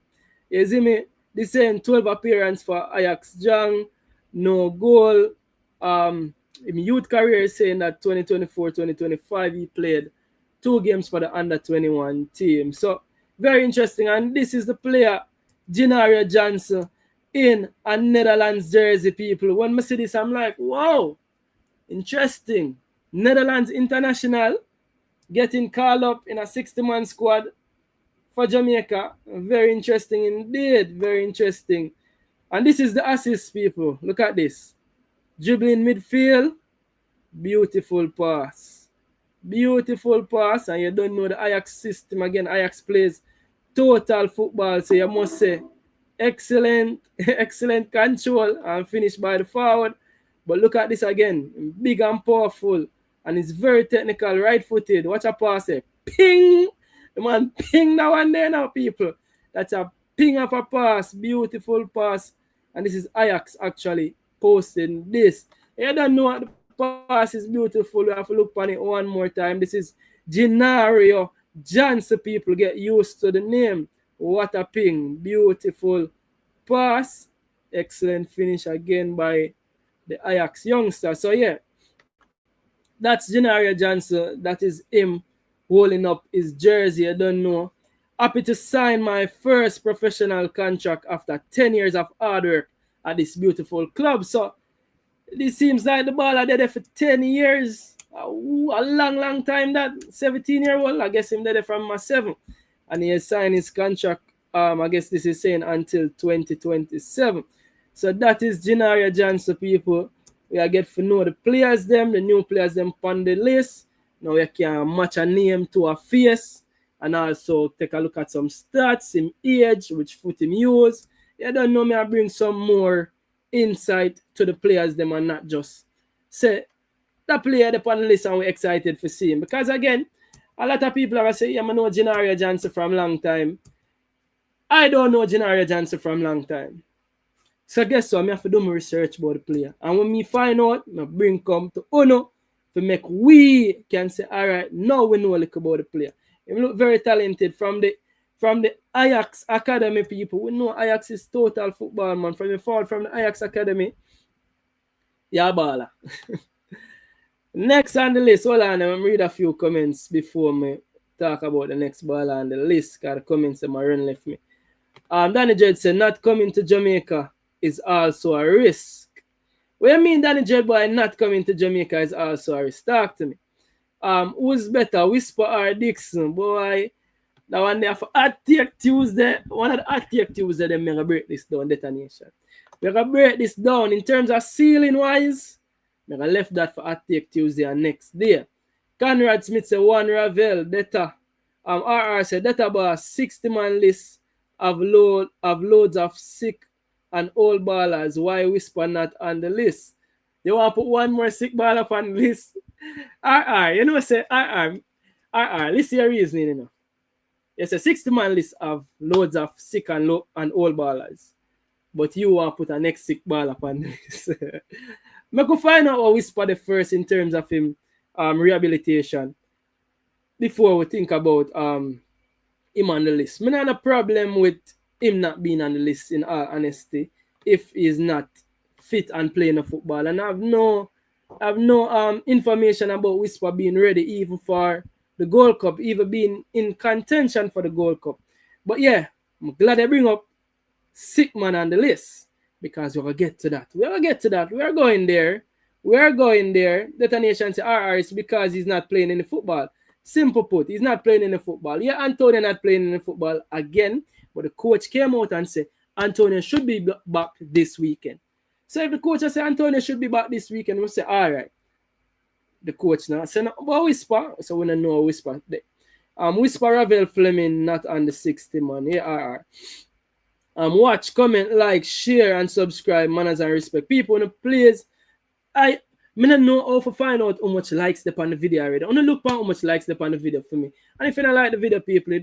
You see me? This saying 12 appearance for Ajax Jong, no goal. In youth career is saying that 2024-2025 he played 2 games for the under-21 team. So very interesting. And this is the player Jinario Johnson in a Netherlands jersey, people. When I see this, I'm like, wow, interesting. Netherlands international getting called up in a 60-man squad for Jamaica. Very interesting indeed. Very interesting. And this is the assist, people. Look at this. Dribbling midfield. Beautiful pass. Beautiful pass. And you don't know the Ajax system again. Ajax plays total football. So you must say excellent control and finish by the forward. But look at this again. Big and powerful. And it's very technical, right-footed. Watch a pass there. Ping! The man ping now and there now, people. That's a ping of a pass. Beautiful pass. And this is Ajax actually posting this. You don't know what the pass is beautiful. We have to look on it one more time. This is Jinario Johnson, people. Get used to the name. What a ping. Beautiful pass. Excellent finish again by the Ajax youngster. So, yeah. That's Jinario Johnson. That is him holding up his jersey. I don't know. Happy to sign my first professional contract after 10 years of hard work at this beautiful club. So, this seems like the ball are there for 10 years. A long time that. 17-year-old. I guess him there from my 7. And he has signed his contract, I guess this is saying until 2027. So, that is Jinario Johnson, people. We are get to know the players them, the new players them on the list. Now we can match a name to a face and also take a look at some stats, him age, which foot him use. You don't know me, I bring some more insight to the players them and not just say that player upon the list and we're excited for seeing. Because again, a lot of people are saying, yeah, I know Jinario Johnson from long time. I don't know Jinario Johnson from long time. So guess what? I have to do my research about the player. And when me find out, I bring come to Uno to make we can say, all right, now we know a little about the player. He look very talented from the Ajax Academy, people. We know Ajax is total football, man. From the fall from the Ajax Academy, yeah, baller. Next on the list, hold on, I'm read a few comments before me talk about the next baller on the list, because the comments that my run left me. Danny Jed said, not coming to Jamaica is also a risk. What do you mean Danny Jed boy not coming to Jamaica is also a risk? Talk to me. Who's better, Whisper or Dixon? Boy, that one there for Hot Take Tuesday. One of the Hot Take Tuesday, then we're going to break this down, detonation. We're going to break this down in terms of ceiling wise. We're going to left that for Hot Take Tuesday and next day. Conrad Smith said, one Ravel, data. RR said, data about 60-man list of loads of sick and old ballers. Why Whisper not on the list? You want to put one more sick baller on the list? RR, you know, say RR, listen your reasoning, you know. It's a 60-man list of loads of sick and old ballers. But you want to put a next sick baller on the list. I could find out how Whisper the first in terms of him rehabilitation before we think about him on the list. I don't have a problem with him not being on the list, in all honesty, if he's not fit and playing a football. And I have no have no information about Whisper being ready even for the Gold Cup, even being in contention for the Gold Cup. But yeah, I'm glad I bring up Sick Man on the list because we're gonna get to that. We're gonna get to that. We are going there. We are going there. Detonation say RR is because he's not playing in the football. Simple put, he's not playing in the football. Yeah, Antonio not playing in the football again, but the coach came out and said Antonio should be back this weekend. So if the coach say Antonio should be back this weekend, we'll say, all right. The coach now say, no, but Whisper. So we don't know Whisper. Whisper Ravel Fleming not on the 60 man. Yeah, RR. Watch, comment, like, share, and subscribe. Manners and respect. People in the please. I don't know how to find out how much likes they on the video already. I want to look for how much likes they on the video for me. And if you don't like the video, people,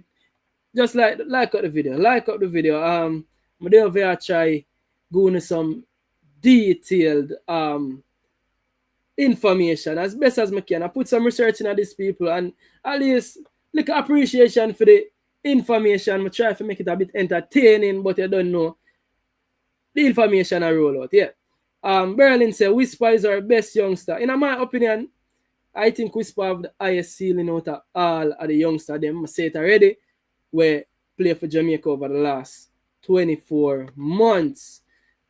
just like up the video. Like up the video. I'm there try going to some detailed information as best as I can. I put some research into these people and at least like appreciation for the information. I try to make it a bit entertaining, but you don't know the information I roll out. Yeah. Berlin said Whisper is our best youngster. In my opinion, I think Whisper have the highest ceiling out of all of the youngster. Them I say it already. We play for Jamaica over the last 24 months.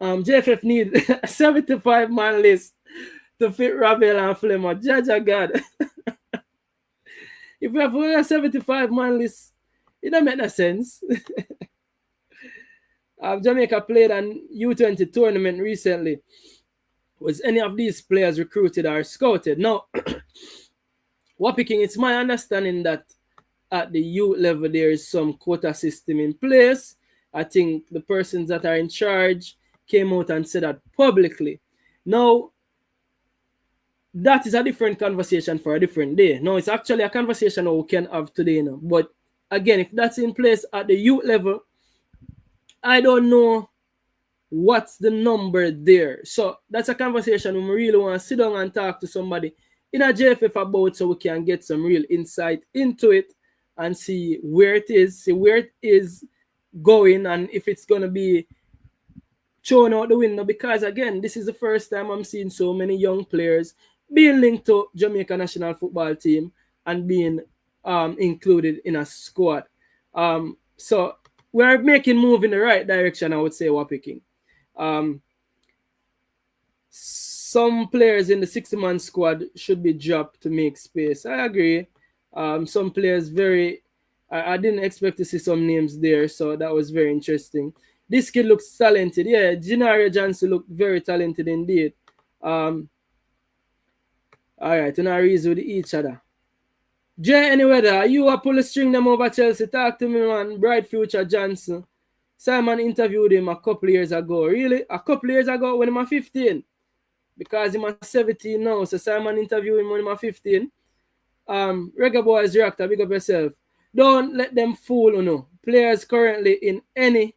JFF need a 75 man list to fit Ravel and Flemmer. Jaja God. If we have a 75 man list, it don't make no sense. Jamaica played an U20 tournament recently. Was any of these players recruited or scouted? No. What picking? It's my understanding that at the youth level there is some quota system in place. I think the persons that are in charge came out and said that publicly. Now, that is a different conversation for a different day. No, it's actually a conversation we can have today now. But again, if that's in place at the youth level, I don't know what's the number there. So that's a conversation we really want to sit down and talk to somebody in a JFF about so we can get some real insight into it and see where it is going and if it's going to be thrown out the window. Because again, this is the first time I'm seeing so many young players being linked to Jamaica national football team and being included in a squad. So we're making move in the right direction, I would say, we're picking. Some players in the 60-man squad should be dropped to make space. I agree. Some players I didn't expect to see some names there, so that was very interesting. This kid looks talented. Yeah, Jinario Johnson looked very talented indeed. All right, and I reason with each other. Jay, anyway, you are pull a string them over Chelsea. Talk to me, man. Bright future Johnson. Simon interviewed him a couple years ago. Really? A couple years ago when he was 15. Because he was 17 now. So Simon interviewed him when he was 15. Reggae Boys reactor, big up yourself. Don't let them fool you know. Players currently in any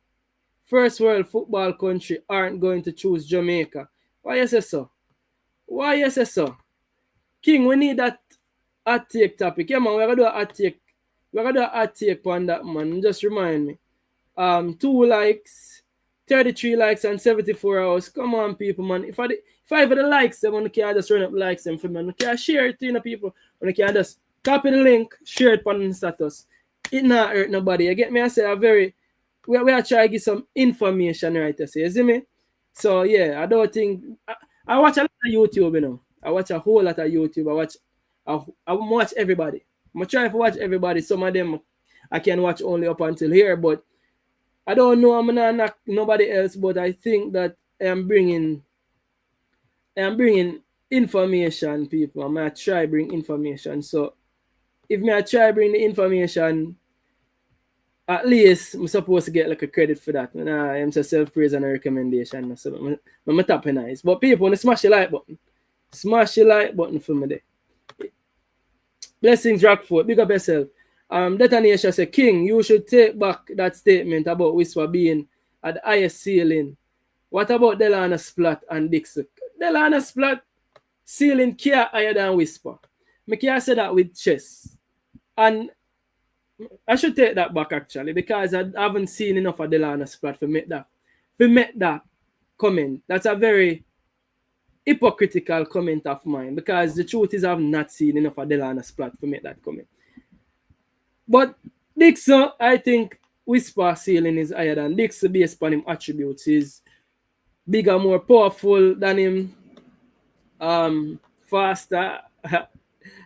first world football country aren't going to choose Jamaica. Why you say so? Why you say so? King, we need that hot take topic. Yeah, man, we're gonna do a hot take. We're gonna do a hot take on that, man. Just remind me. 2 likes, 33 likes, and 74 hours. Come on, people, man. If I have the likes, then you can just run up likes them for me. You can share it to you know, people. You can just copy the link, share it on the status. It not hurt nobody. You get me? I say we are trying to get some information right there. You see me? So yeah, I don't think I watch a lot of YouTube, you know. I watch a whole lot of YouTube. I watch everybody. I'm trying to watch everybody. Some of them I can watch only up until here, but I don't know. I'm not knock nobody else, but I think that I'm bringing information, people. I'm gonna try bring information. So if I try bring the information, at least I'm supposed to get like a credit for that. I'm just self-praise and a recommendation. So I'm tapping nice. But people, when smash the like button. Smash the like button for me there. Blessings, Rockford. Big up yourself. Detonation say, King, you should take back that statement about Whisper being at the highest ceiling. What about Delana Splat and Dixon? Delana Splat ceiling care higher than Whisper. I can't say that with chess. And I should take that back actually because I haven't seen enough of Delana Splat to make that comment. That's a very hypocritical comment of mine, because the truth is I've not seen enough of Delana Splat to make that comment. But Dixon, I think Whisper ceiling is higher than Dixon based upon him attributes. He's bigger, more powerful than him, faster.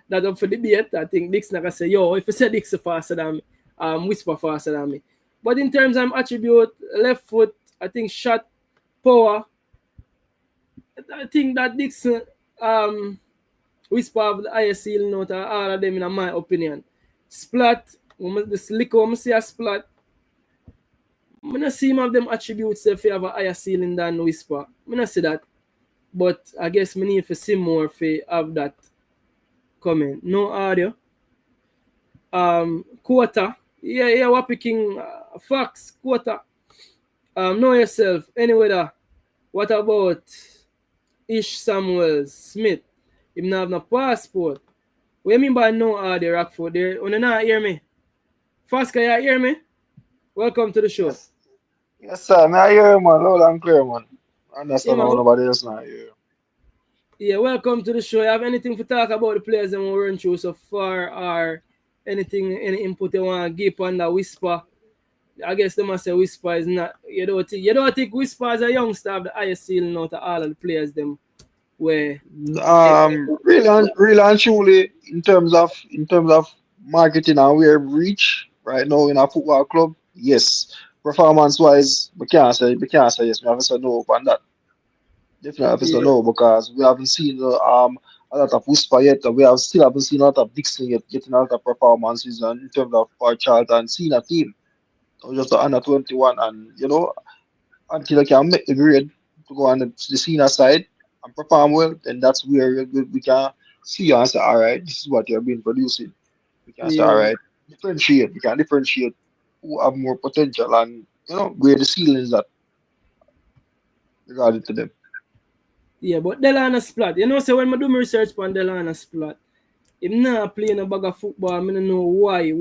That up for debate. I think Dixon can say, yo, if you say Dixon faster than me, Whisper faster than me. But in terms of attribute, left foot, I think shot, power, I think that Dixon Whisper have the highest ceiling out of all of them in my opinion. Splat, this liquor, I see a splat. I don't see him have them attributes if you have a higher ceiling than Whisper. I don't see that. But I guess I need to see more if you have that comment. No audio. Quarter. Yeah, we're picking facts. Quarter. Know yourself. Anyway, what about Ish Samuels Smith? Him not have no passport. What you mean by no audio, Rockford? There, you not hear me? Fast, can you hear me? Welcome to the show. Yes, sir. May I hear you, man? Loud and clear, man. I understand Yeah, how man. nobody else not hear you. Yeah, welcome to the show. You have anything to talk about the players that we run through so far, or anything, any input you want to give on the Whisper? I guess they must say Whisper is not. You don't think Whisper as a youngster have the highest ceiling out of all of the players them where Really and truly, in terms of marketing and where we reach right now in a football club, yes. Performance wise, we can't say yes. We have to say no on that. Definitely have to say yeah, no because we haven't seen a lot of Whisper yet. Still haven't seen a lot of Dixon yet getting a lot of performances and in terms of our Charlton senior team. Or just the under 21, and until I can make the grade to go on the senior side and perform well, then that's where we can see and say, all right, this is what you've been producing. We can say, all yeah, right, differentiate. We can differentiate who have more potential and where the ceilings at regarding to them. yeah. But Delana Splat, so when I do my research on Delana Splat, him not playing a bag of football, I don't know why.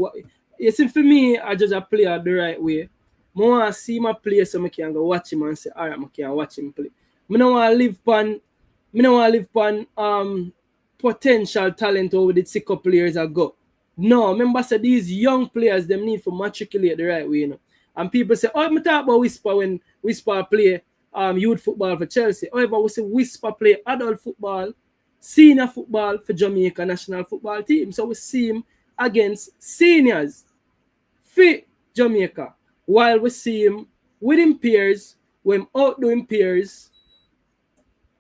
You see, for me, I just a player the right way. I want to see my play so I can go watch him and say, all right, I can watch him play. I don't want to live on potential talent over the 6 couple years ago. No, remember say these young players them need to matriculate the right way, And people say, oh, I talk about Whisper when Whisper play youth football for Chelsea. However, we say Whisper play adult football, senior football for Jamaica national football team. So we see him against seniors for Jamaica, while we see him with him peers, when outdoing peers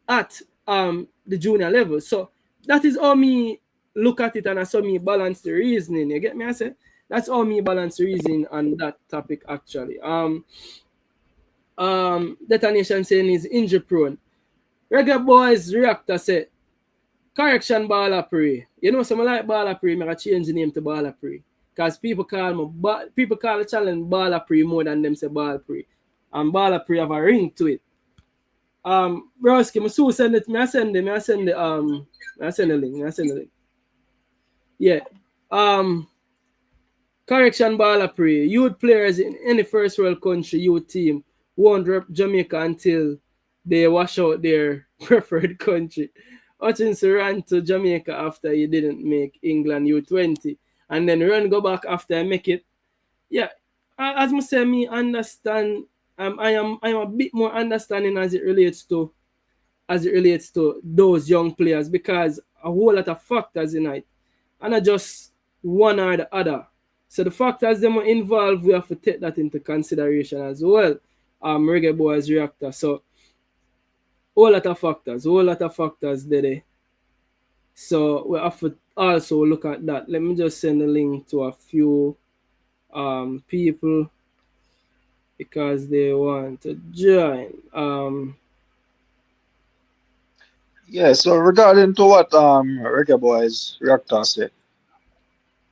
at the junior level. So that is how me look at it, and that's how me balance the reasoning. You get me? I say that's how me balance the reasoning on that topic actually. Detonation saying is injury prone. Reggae Boyz reactor say correction Ball Pree. Some like Ball Pree, I change the name to Ball Pree. Because people call the challenge Ball Pree more than them say Ball Pree. And Ball Pree have a ring to it. Broski, I so send it. I send the link. Yeah. Correction Ball Pree. Youth players in any first world country youth team won't rep Jamaica until they wash out their preferred country. Hutchinson ran to Jamaica after he didn't make England U20, and then go back after I make it. Yeah, as I say, me understand. I am a bit more understanding as it relates to those young players, because a whole lot of factors in it, and not just one or the other. So the factors them are involved, we have to take that into consideration as well. Reggae Boyz reactor. So whole lot of factors there. So we have to also look at that. Let me just send a link to a few people because they want to join. Yeah, so regarding to what Reggae Boyz reactor said,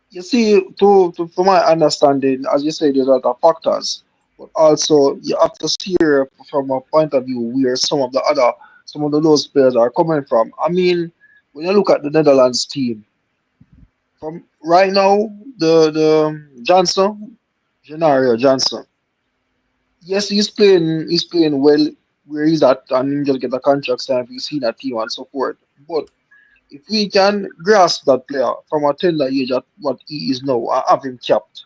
you see, from my understanding, as you say, there's a lot of factors, but also you have to see it from a point of view where some of those players are coming from. I mean, when you look at the Netherlands team, from right now, the Jinario Johnson, yes, he's playing well, where he's at and he just get a contract signed for the senior team and so forth. But if we can grasp that player from a tender age at what he is now and have him capped,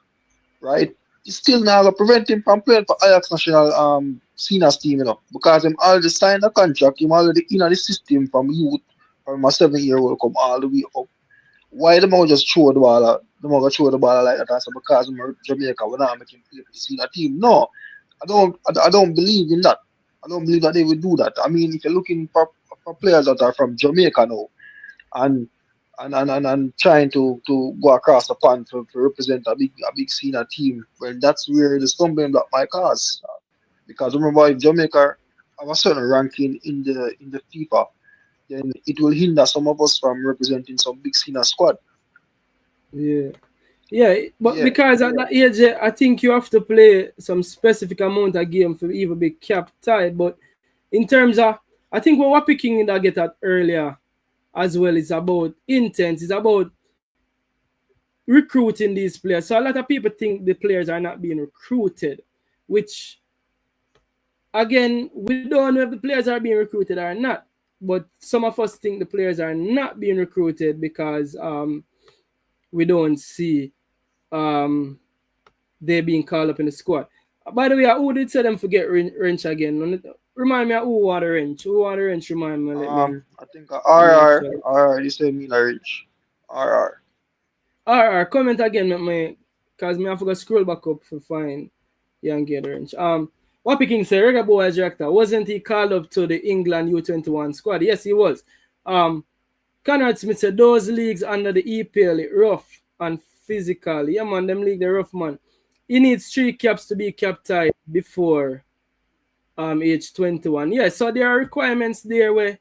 right? It's still not gonna prevent him from playing for Ajax national seniors team, because him already signed a contract, him already in the system from youth, from a 7-year-old come all the way up. Why them all just throw the ball out? Them all throw the ball like that and say because I'm Jamaica, we're not making play for the senior team. No, I don't believe in that. I don't believe that they will do that. I mean, if you're looking for players that are from Jamaica now and trying to go across the pond to represent a big senior team, well, that's where the stumbling block might cause. Because remember, if Jamaica have a certain ranking in the FIFA, then it will hinder some of us from representing some big senior squad. Yeah, but because at that age, I think you have to play some specific amount of game for even be capped tied. But in terms of, I think what we're picking in that get at earlier as well is about intent, it's about recruiting these players. So a lot of people think the players are not being recruited, which again, we don't know if the players are being recruited or not. But some of us think the players are not being recruited because we don't see they being called up in the squad. By the way, who did say them forget wrench again? Remind me of who won the wrench. Who won the wrench? Remind me. I think RR. You say me wrench. RR. Comment again, me, because me I forgot to scroll back up to find and get the wrench. What picking say Reggae Boyz director, wasn't he called up to the England U21 squad? Yes, he was. Conrad Smith said those leagues under the EPL it rough and physical. Yeah, man, them league the rough, man. He needs 3 caps to be capped before age 21. Yeah, so there are requirements there where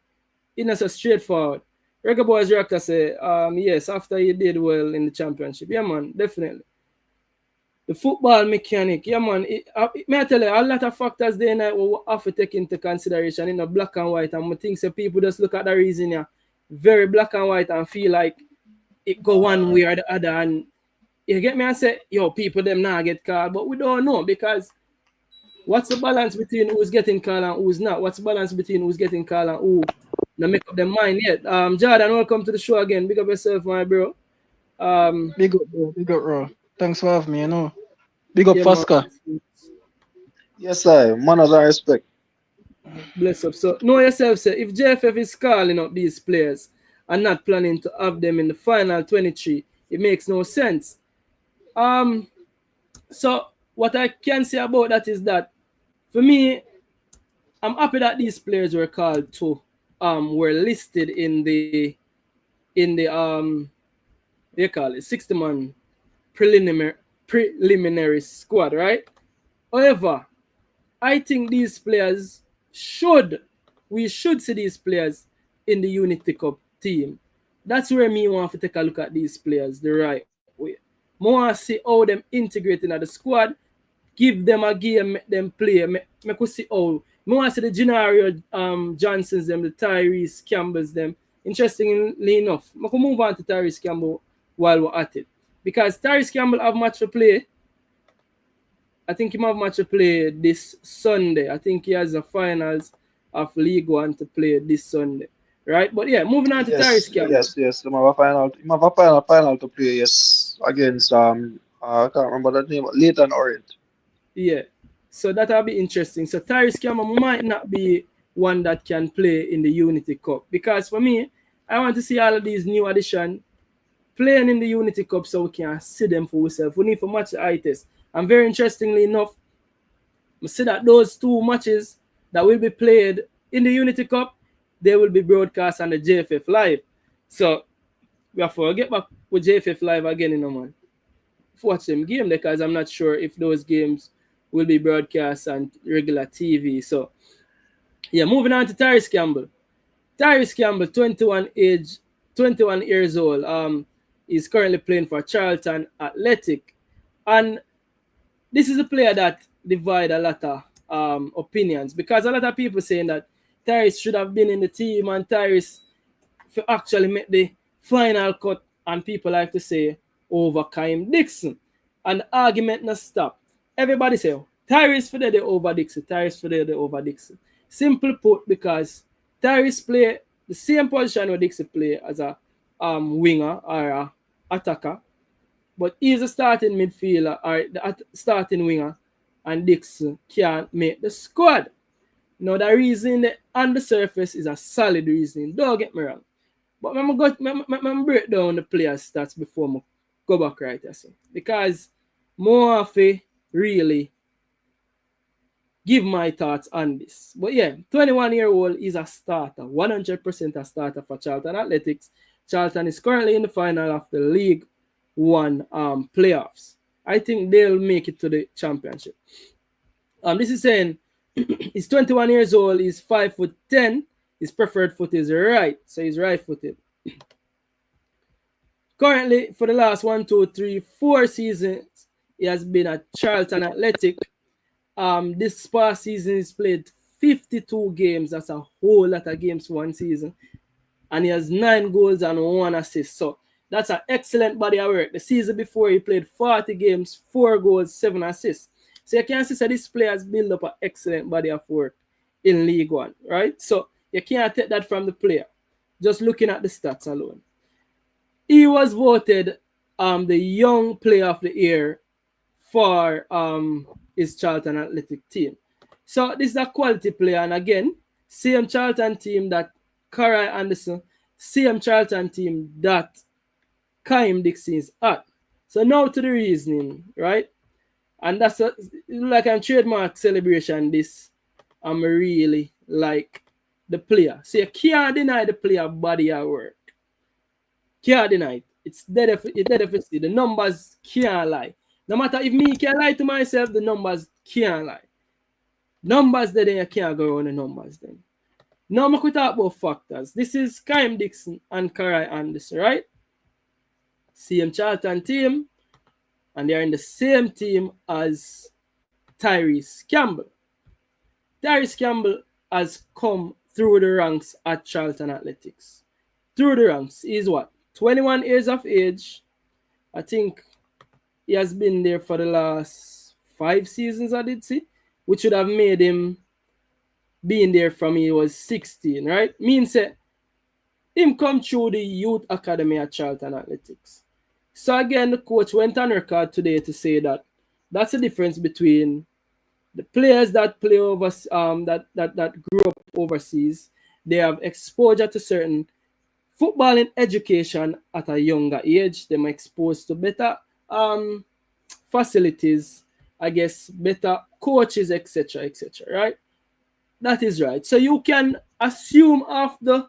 it's not so straightforward. Reggae Boyz director say, yes, after he did well in the championship. Yeah, man, definitely. The football mechanic, yeah, man. May I tell you, a lot of factors there now we have to take into consideration in the black and white. And I think so people just look at the reason, yeah, very black and white and feel like it go one way or the other. And you get me and say, yo, people them now get called, but we don't know because what's the balance between who's getting called and who's not? What's the balance between who's getting called and who not make up their mind yet? Jordan, welcome to the show again. Big up yourself, my bro. Big up, bro. Big up, bro. Thanks for having me, Big up, Fasca. Yes, sir. Manners and respect. Bless up. So, know yourself, sir. If JFF is calling up these players and not planning to have them in the final 23, it makes no sense. So, what I can say about that is that, for me, I'm happy that these players were called to, were listed in the they call it 60-man preliminary squad, right? However, I think these players we should see these players in the Unity Cup team. That's where me want to take a look at these players the right way. More see how them integrate into the squad, give them a game, make them play. Me could see how more see the Jinario Johnsons, them, the Tyreece Campbells, them. Interestingly enough, I can move on to Tyreece Campbell while we're at it. Because Tyreece Campbell have match to play. I think he have match to play this Sunday. I think he has the finals of League One to play this Sunday. Right? But yeah, moving on to Tyreece Campbell. Yes. He have a final to play, yes, against I can't remember that name, Leighton Orient. Yeah. So that'll be interesting. So Tyreece Campbell might not be one that can play in the Unity Cup. Because for me, I want to see all of these new additions playing in the Unity Cup so we can see them for ourselves. We need to match the eye test. And very interestingly enough, we see that those 2 matches that will be played in the Unity Cup, they will be broadcast on the JFF Live. So we have to get back with JFF Live again, man. Watch them game because I'm not sure if those games will be broadcast on regular TV. So yeah, moving on to Tyreece Campbell. Tyreece Campbell, 21 years old. Is currently playing for Charlton Athletic. And this is a player that divide a lot of opinions because a lot of people saying that Tyreece should have been in the team and Tyreece actually make the final cut, and people like to say over Kaim Dixon. And the argument not stop. Everybody say Tyreece for the over Dixon, Tyreece for the over Dixon. Simple put, because Tyrese play the same position where Dixie play as a winger or a attacker, but he's a starting midfielder or the starting winger, and Dixie can't make the squad. Now, the reason on the surface is a solid reason. Don't get me wrong. But I'm break down the player stats before I go back right here. So. Because more of a really give my thoughts on this. But yeah, 21-year-old is a starter, 100% a starter for Charlton Athletics. Charlton is currently in the final of the League One playoffs. I think they'll make it to the championship. This is saying he's 21 years old, he's 5'10". His preferred foot is right, so he's right-footed. Currently, for the last 1, 2, 3, 4 seasons, he has been at Charlton Athletic. This past season, he's played 52 games. That's a whole lot of games for one season. And he has 9 goals and 1 assist. So that's an excellent body of work. The season before, he played 40 games, 4 goals, 7 assists. So you can see that this player has built up an excellent body of work in League One, right? So you can't take that from the player, just looking at the stats alone. He was voted the Young Player of the Year for his Charlton Athletic team. So this is a quality player, and again, same Charlton team that Caray Anderson, same Charlton team that Kaim Dixon is at. So now to the reasoning, right? And that's like a trademark celebration. This I'm really like the player. So you can't deny the player body at work. Can't deny it. It's dead if the numbers can't lie. No matter if me can lie to myself, the numbers can't lie. Numbers then you can't go around the numbers then. Now we could talk about factors. This is Kaim Dixon and Caray Anderson, right? Same Charlton team, and they are in the same team as Tyreece Campbell. Tyreece Campbell has come through the ranks at Charlton Athletics. Through the ranks. He's what? 21 years of age. I think he has been there for the last 5 seasons, I did see, which would have made him being there from he was 16, right? Means him come through the youth academy at Charlton Athletics. So again, the coach went on record today to say that that's the difference between the players that play over that grew up overseas. They have exposure to certain footballing education at a younger age. They're exposed to better facilities, I guess, better coaches, etc., right? That is right. So you can assume off the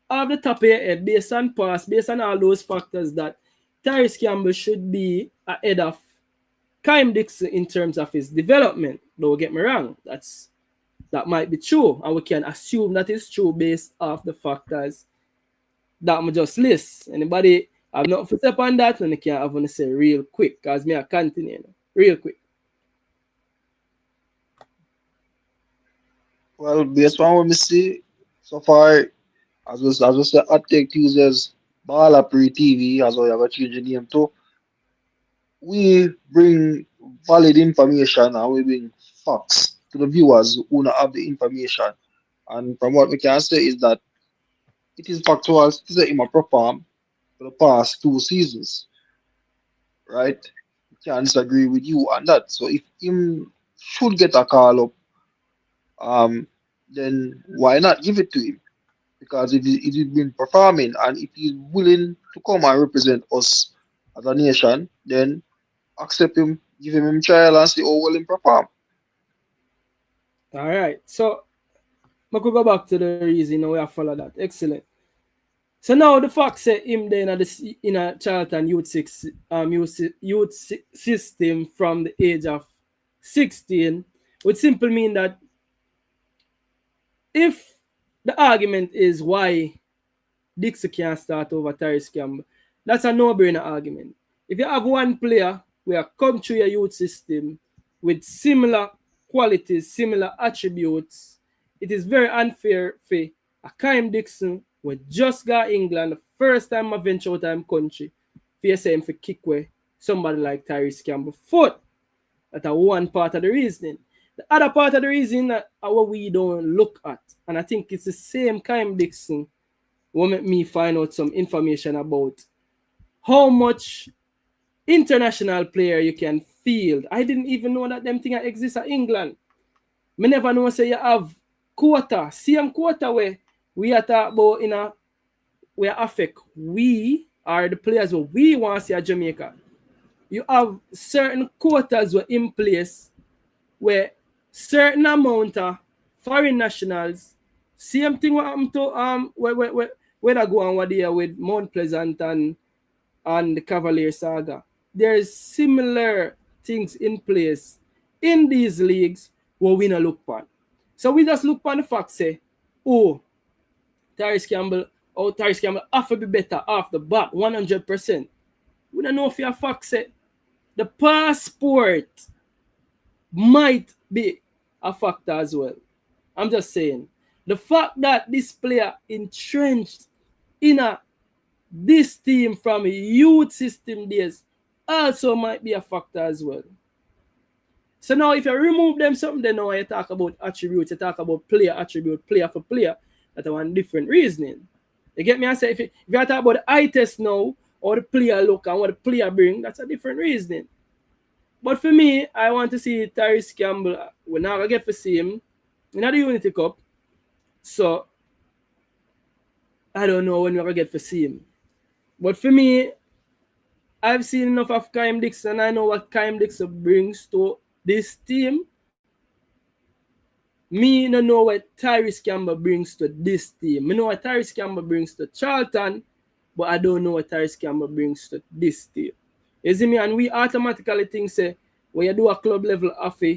top of your head, based on past, based on all those factors, that Tyreece Campbell should be ahead of Kaim Dixon in terms of his development. Don't get me wrong. That might be true, and we can assume that is true based off the factors that I just list. Anybody have not to step on that, and I can have to say real quick, because me I continue real quick. Well, based on what we see so far, as we said, I take Tuesdayz Pree TV, as well, you have a change the name too. We bring valid information and we bring facts to the viewers who don't have the information. And from what we can say is that it is factual to say him a perform for the past 2 seasons. Right? We can't disagree with you on that. So if him should get a call up, then why not give it to him? Because if he's been performing and if he's willing to come and represent us as a nation, then accept him, give him a trial and see how well he perform. All right. So I could go back to the reason we have followed that. Excellent. So now the fact say him then in a Charlton youth system from the age of 16 would simply mean that if the argument is why Dixie can't start over Tyreece Campbell, that's a no-brainer argument. If you have one player who come through your youth system with similar qualities, similar attributes, it is very unfair for a Kaim Dixon who just got England the first time I venture out of country for you say him for kick away somebody like Tyreece Campbell foot. That's one part of the reasoning. The other part of the reason that what we don't look at, and I think it's the same Kyle Dixon, will make me find out some information about how much international player you can field. I didn't even know that them thing exists in England. Me never know say you have quota, same quota where we are talk about in a where affect we are the players where we want to see at Jamaica. You have certain quotas were in place where certain amount of foreign nationals, same thing what happened to where I go on what they with Mount Pleasant and the Cavalier Saga. There's similar things in place in these leagues where we not look upon. So we just look upon the fact say, Tyreece Campbell have to be better off the bat 100%. We don't know if your fact say the passport might be a factor as well. I'm just saying. The fact that this player entrenched in this team from youth system days also might be a factor as well. So now if you remove them something, then now you talk about attributes, you talk about player attribute, player for player, that's one different reasoning. You get me? I say if you talk about the eye test now, or the player look and what the player bring, that's a different reasoning. But for me, I want to see Tyreece Campbell. We're not going to get to see him in the Unity Cup. So, I don't know when we're going to get to see him. But for me, I've seen enough of Kyle Dixon. I know what Kyle Dixon brings to this team. Me don't know what Tyreece Campbell brings to this team. I know what Tyreece Campbell brings to Charlton, but I don't know what Tyreece Campbell brings to this team. You see me? And we automatically think, say, when you do a club level offer,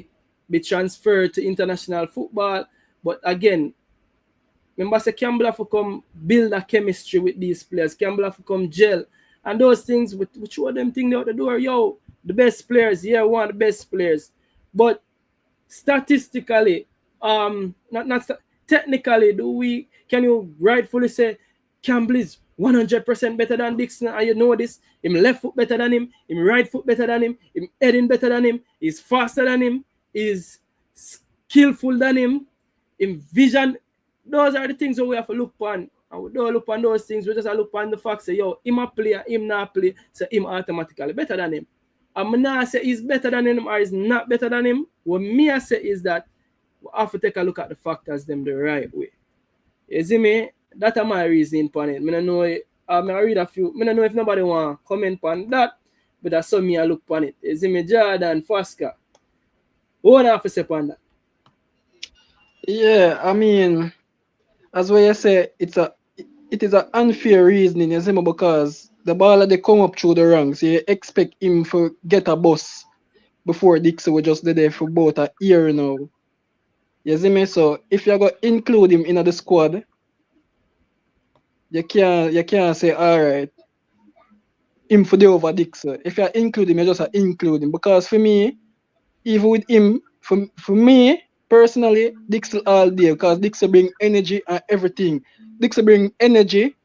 be transferred to international football. But again, remember, say Campbell have to come build a chemistry with these players. Campbell have to come gel. And those things, which one of them things out the door, yo, the best players, yeah, one of the best players. But statistically, technically, can you rightfully say Campbell is 100% better than Dixon? And you know this, him left foot better than him right foot better than him heading better than him, he's faster than him, he's skillful than him vision. Those are the things that we have to look upon. And we don't look on those things, we just look on the fact say, yo, him a player, him not play, so him automatically better than him. I'm not say he's better than him or he's not better than him. What me I say is that we have to take a look at the factors them the right way. You see me? That's my reasoning on it. I don't know. I read a few. I don't know if nobody want to comment on that, but that's how me I look on it. You see me, Jordan, Fasca. What have to say on that? Yeah, I mean, as what you say, it is an unfair reasoning, you see me, because the ball they come up through the ranks, you expect him to get a bus before Dixon was just there for about a year now. You see me? So if you're going to include him in the squad, you can't say, all right, him for the over Dixon. If you include him, you just include him. Because for me, even with him, for me, personally, Dixon all day, because Dixon bring energy and everything. Dixon bring energy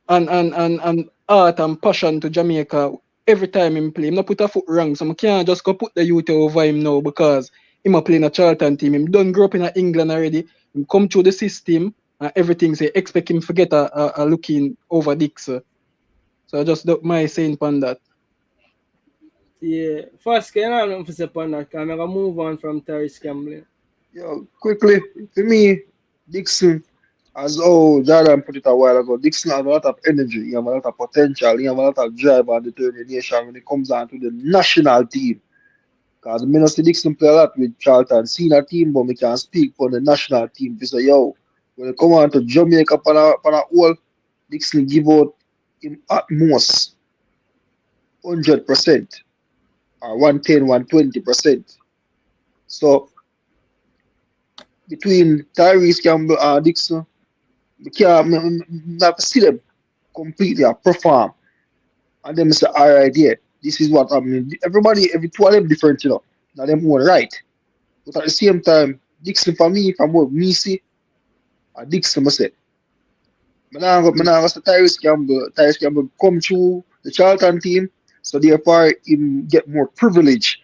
and art and passion to Jamaica every time him play. Him not put a foot wrong, so I can't just go put the youth over him now because him a playing a Charlton team. Him done grow up in England already. Him come through the system and everything. So expect him to get a looking over Dixon. So I just my saying on that. Yeah, first, can I know for say on that? Can I move on from Tyreece Campbell? Yo, quickly, for me, Dixon, as Jordan put it a while ago, Dixon has a lot of energy, he has a lot of potential, he has a lot of drive and determination when it comes down to the national team. Because I see Dixon play a lot with Charlton, senior team, but we can speak for the national team. We say, yo, when it come on to Jamaica on a whole, Dixon give out him at most 100% or 110, 120%. So, between Tyreece Campbell and Dixon, we can't not see them completely perform. And then say, all right, yeah, this is what I mean. Everybody, every two of them different, you know. Now them one right. But at the same time, Dixon for me, from what me see, Dixon must say. But now I say Tyreece Campbell come through the Charlton team, so therefore him get more privilege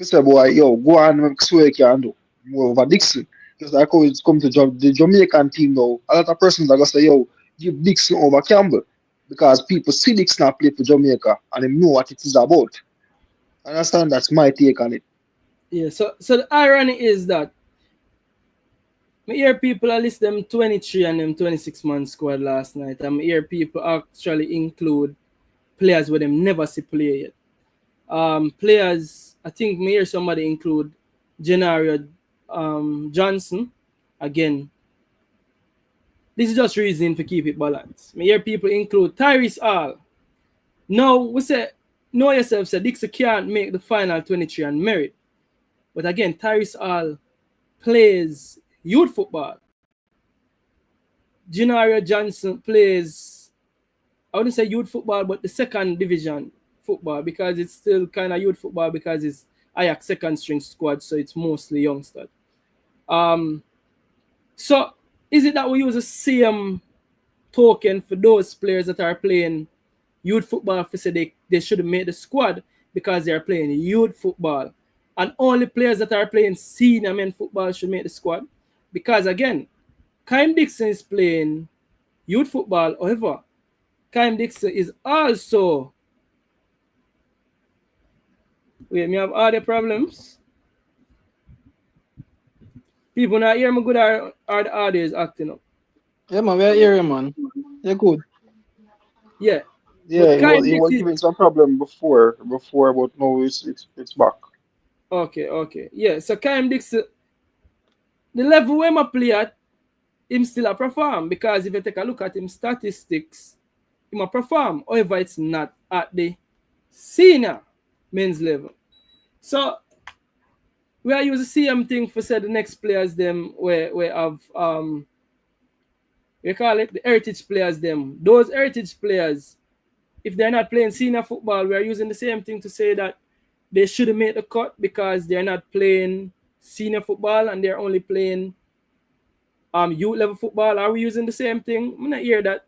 He said, boy, yo, go on and see what you can do. More over Dixon. Just like how it's come to the Jamaican team now. A lot of persons are going to say, yo, give Dixon over Campbell. Because people see Dixon not play for Jamaica and they know what it is about. I understand that's my take on it. Yeah, so the irony is that I hear people are list them 23 and them 26-man squad last night. I hear people actually include players where them never see play yet. Players, I think me hear somebody include Jinario Johnson. Again, this is just reason to keep it balanced. Me hear people include Tyrese Hall. Now, we say, know yourself, say Dixon can't make the final 23 and merit. But again, Tyrese Hall plays youth football. Jinario Johnson plays, I wouldn't say youth football, but the second division football, because it's still kind of youth football because it's Ajax second string squad, so it's mostly youngsters. So is it that we use the same token for those players that are playing youth football for say they should make the squad because they are playing youth football, and only players that are playing senior men football should make the squad? Because again, Kyle Dixon is playing youth football. However, Kyle Dixon is also, wait, me have audio problems. People not hear me good, or the audio is acting up? Yeah, man, we're here, man. You're good. Yeah. Yeah, But he was giving some problem before, but now it's back. Okay. Yeah, so Kyle Dixon, the level where I play at, him still a perform, because if you take a look at him statistics, him a perform. However, it's not at the senior men's level. So we are using the same thing for say the next players them where have we call it the heritage players them. Those heritage players, if they're not playing senior football, we are using the same thing to say that they shouldn't make the cut because they're not playing senior football and they're only playing youth level football. Are we using the same thing? I'm not hear that.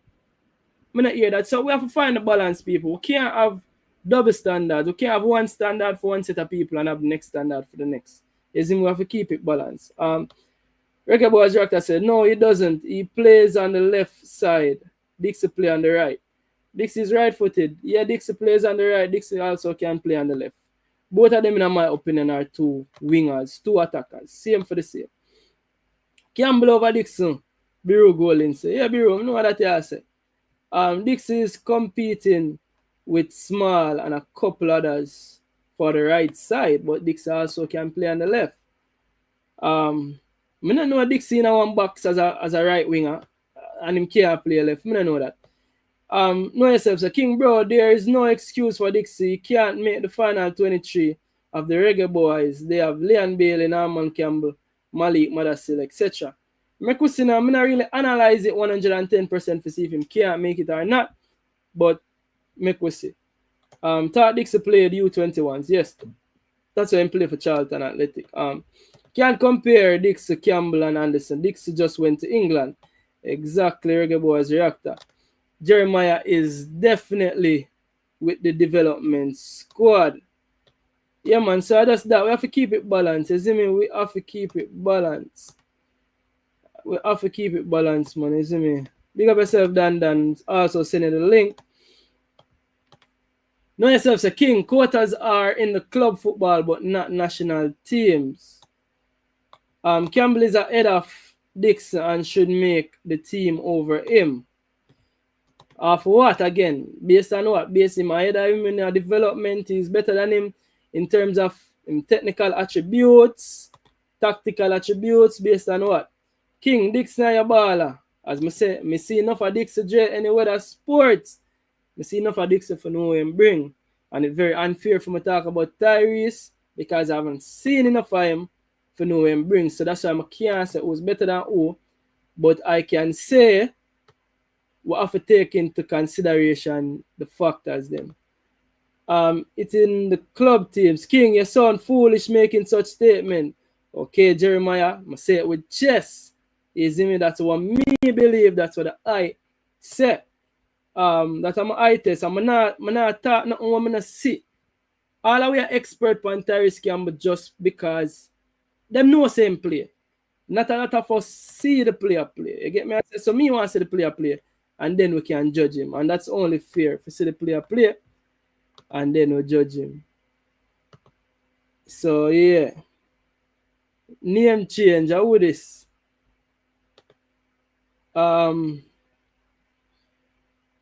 So we have to find a balance, people. We can't have double standards. We can't have one standard for one set of people and have the next standard for the next. We have to keep it balanced. Reggae Boyz director said, no, he doesn't. He plays on the left side. Dixie play on the right. Dixie is right-footed. Yeah, Dixie plays on the right. Dixie also can play on the left. Both of them, in my opinion, are two wingers, two attackers. Same for the same. Campbell over Dixon. Biru Golin say, yeah, Biru, I know what that say. Dixie is competing with Small and a couple others for the right side, but Dixie also can play on the left. I don't know Dixie in one box as a right winger, and him can't play left. I don't know that. Know yourself, so King Bro, there is no excuse for Dixie. He can't make the final 23 of the Reggae Boyz. They have Leon Bailey, Norman Campbell, Malik Mothersille, etc. I'm not really analyze it 110% to see if him can't make it or not, but make we see. Thought Dixie played U21s, yes. That's why he played for Charlton Athletic. Can't compare Dixie, Campbell, and Anderson. Dixie just went to England. Exactly, Reggae Boyz reactor. Jeremiah is definitely with the development squad. Yeah, man, so that's that. We have to keep it balanced. You see me? We have to keep it balanced. We have to keep it balanced, man. You see me? Big up yourself, Dan. Also sending the link. Know yourself, say King. Quotas are in the club football, but not national teams. Campbell is ahead of Dixon and should make the team over him. For what again? Based on what? Based him ahead of him in development, he's better than him in terms of technical attributes, tactical attributes, based on what? King, Dixon your baller. As I say, I see enough of Dixon anywhere that sports. I see enough of Dixon for know him bring. And it's very unfair for me to talk about Tyreece because I haven't seen enough of him for know him bring. So that's why I can't say who's better than who. But I can say we have to take into consideration the factors then. It's in the club teams. King, you sound foolish making such statement. Okay, Jeremiah, I say it with chest. Is me that's what me believe, that's what I say. That I'm I test. I'm not talk nothing what I'm not see. all of we are expert on Tyreece Campbell just because them know same play. Not a lot of us see the player play. You get me? So me want to see the player play, and then we can judge him. And that's only fair. If we see the player play, and then we judge him. So yeah. Name change. How would this? On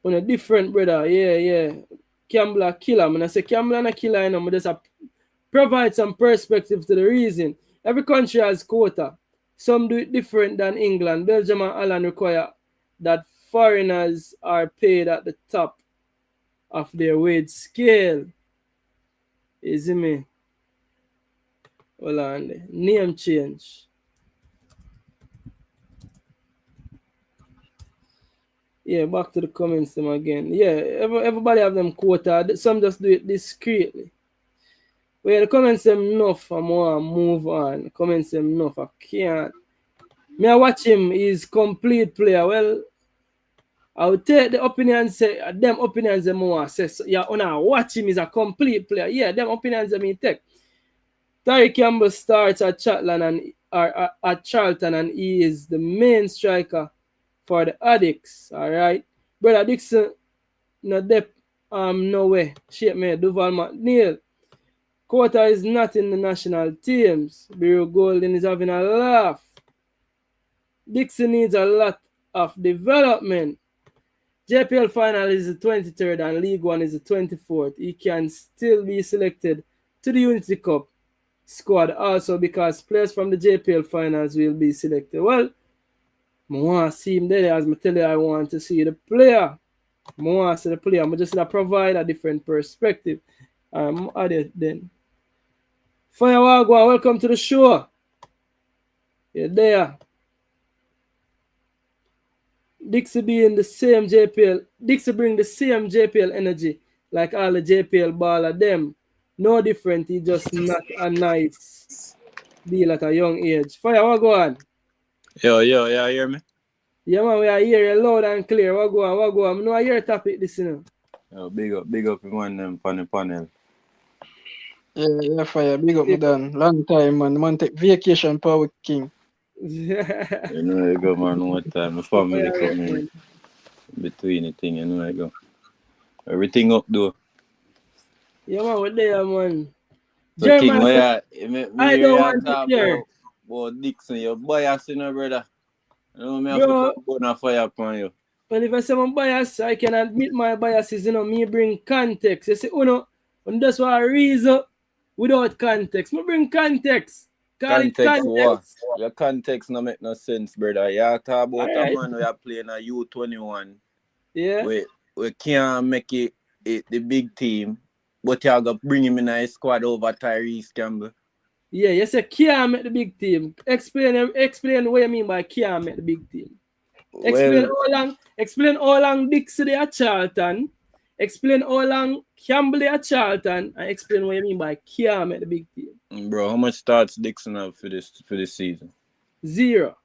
a different brother. Yeah. Campbell a killer. When I say Campbell and a killer, you know, I just provide some perspective to the reason. Every country has quota. Some do it different than England. Belgium and Ireland require that foreigners are paid at the top of their wage scale. You see me? Hold on there. Name change. Yeah, back to the comments them again. Yeah, everybody have them quota. Some just do it discreetly. Well, the comments them enough. I'm going to move on. The comments them enough. I can't. Me I watch him. He's complete player. Well, I would take the opinions. Say them opinions them more. Say so, yeah, when I watch him, he's a complete player. Yeah, them opinions them he take. Tyreece Campbell starts at Charlton and he is the main striker for the Addicts. All right, brother Dixon, no depth, no way. Shape me, Duval McNeil. Quota is not in the national teams. Burl Golden is having a laugh. Dixon needs a lot of development. JPL final is the 23rd and League One is the 24th. He can still be selected to the Unity Cup squad also because players from the JPL finals will be selected. Well, I want to see him there. As I tell you, I want to see the player. I want to see the player. I'm just going to provide a different perspective. I'm added then. Firewagwa, welcome to the show. You're there. Dixie being the same JPL. Dixie bring the same JPL energy like all the JPL baller them. No different. He just not a nice deal at a young age. Fire, what go on? Yo, you hear me? Yeah, man, we are here loud and clear. What go on? I know I hear topic this, you know. Yo, big up everyone them on the panel. Yeah, fire. Big up, man. Long time, man. Man take vacation, Power King. You know I go, man, one time. My family come in between the thing, you know I go. Everything up, though. Yeah, man, we're there, man. So, German, King, I don't want to hear. About Dixon, your bias, you know, brother. You know, me have Bro, to put a fire upon you. well, if I say I'm biased, I can admit my biases, you know, me bring context. You see, you know, and that's why I reason without context. Me bring context. Context what? Your context no make no sense, brother. You talk about Alright. a man we are playing a U21. Yeah. We can't make it the big team, but you got bring him in a squad over Tyreece Campbell. Yeah, you say can't make the big team. Explain what you mean by can't make the big team. Explain how long Dixie they at Charlton. Explain how long Campbell they at Charlton, and explain what you mean by can't make the big team. Bro, how much starts Dixon have for this season? 0.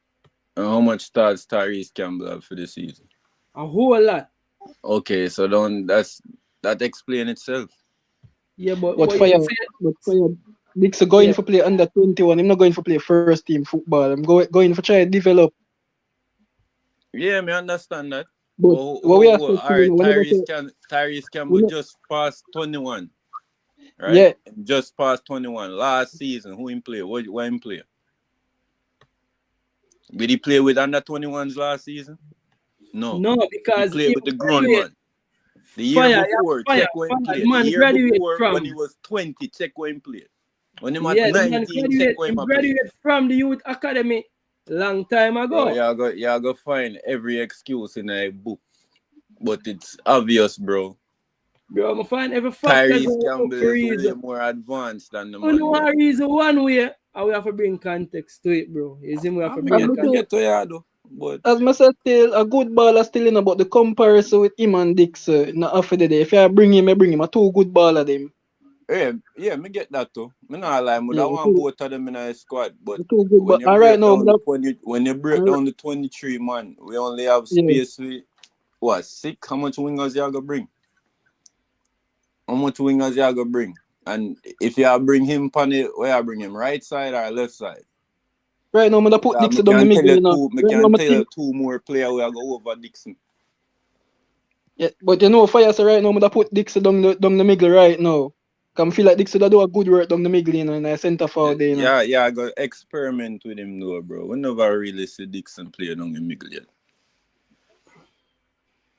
And how much starts Tyreece Campbell have for this season? A whole lot. Okay, so that explain itself. Yeah, but fire, Dixie going for play under 21. I'm not going for play first team football. I'm going for try to develop. Yeah, me understand that. But what we have to Tyreece Campbell just passed 21. Right? Yeah. Just past 21. Last season, who him play? What him play? Did he play with under 21s last season? No. No, because he played with the grown one. The year before, check when he played. The year before, when he was 20, check when he played. When he was 19, check when he played. Graduated from the youth academy long time ago. Bro, you go find every excuse in a book. But it's obvious, bro. Bro, I'm find every fact. Tyreece Campbell is way more advanced than the man. No reason one way, and we have to bring context to it, bro. We have to bring context to it, but as I said, still a good baller still in about the comparison with him and Dix. Not after the day. If I bring him a two good baller them. Yeah, me get that too. Me not lie, I want both of them in a squad, but when you break down the 23 man, we only have space with what 6? How much wingers you gonna bring? How much wingers you gonna bring? And if you bring him on it, where I bring him, right side or left side? Right now, I'm gonna put Dixon down the middle. You know. I can tell you two more players who are go over Dixon. Yeah, but you know, Fire say right now, I'm gonna put Dixon down the middle right now. Cause I feel like Dixon do a good work down the middle, you know, in the centre forward there, you know. Yeah, I got experiment with him though, bro. We never really see Dixon play down the middle yet.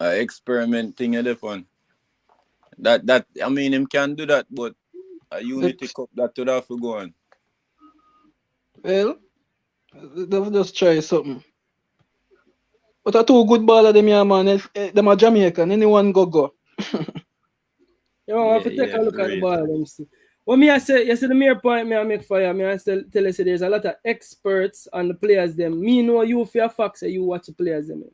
Experiment thing at the fun. That I mean, him can do that, but a Unity Cup that would have to go on. Well, they'll just try something. But a two good baller them here, man. Them are Jamaican. Anyone go. You have to take a look at the ball. Them see. What me I say, you see the mere point me I make for you. Me I tell you, say there's a lot of experts on the players them. Me know you for a fact say you watch the players them.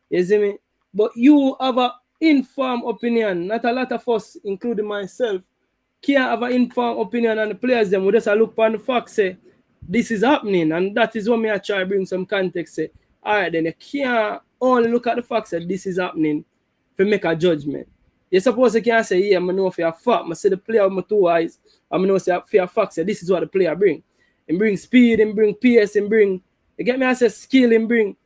You see me? But you have an informed opinion. Not a lot of us, including myself, can't have an informed opinion on the players them. We just look on the fact say this is happening, and that is what me I try to bring some context say. All right, then you can't only look at the fact that this is happening to make a judgment. You suppose you can't say, yeah, I know for a fact. I see the player with my two eyes. I know for a fact that this is what the player bring. He bring speed, he bring pace, he bring. You get me? I say skill, he bring.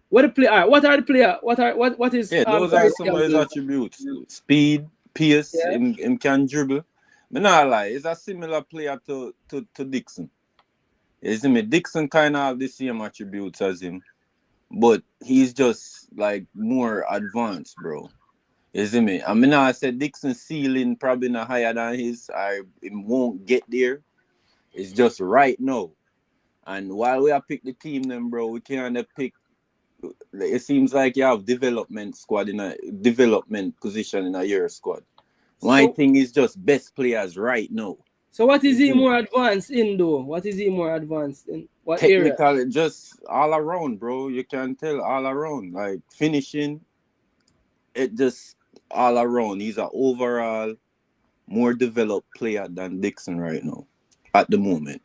What the player? Right, what are the player? What is? Yeah, those are some of his attributes. Speed, pace, him can dribble. But not lie, he's a similar player to Dixon. You see me? Dixon kind of have the same attributes as him. But he's just like more advanced, bro. You see me? I mean, I said Dixon's ceiling probably not higher than his. It won't get there. It's just right now. And while we are pick the team, then, bro, we can't pick. It seems like you have development squad in a development position in a year squad. My thing is just best players right now. So what is he more advanced in though? What is he more advanced in? What technical, area? just all around, bro. You can tell all around. Like finishing, it just all around. He's an overall more developed player than Dixon right now, at the moment.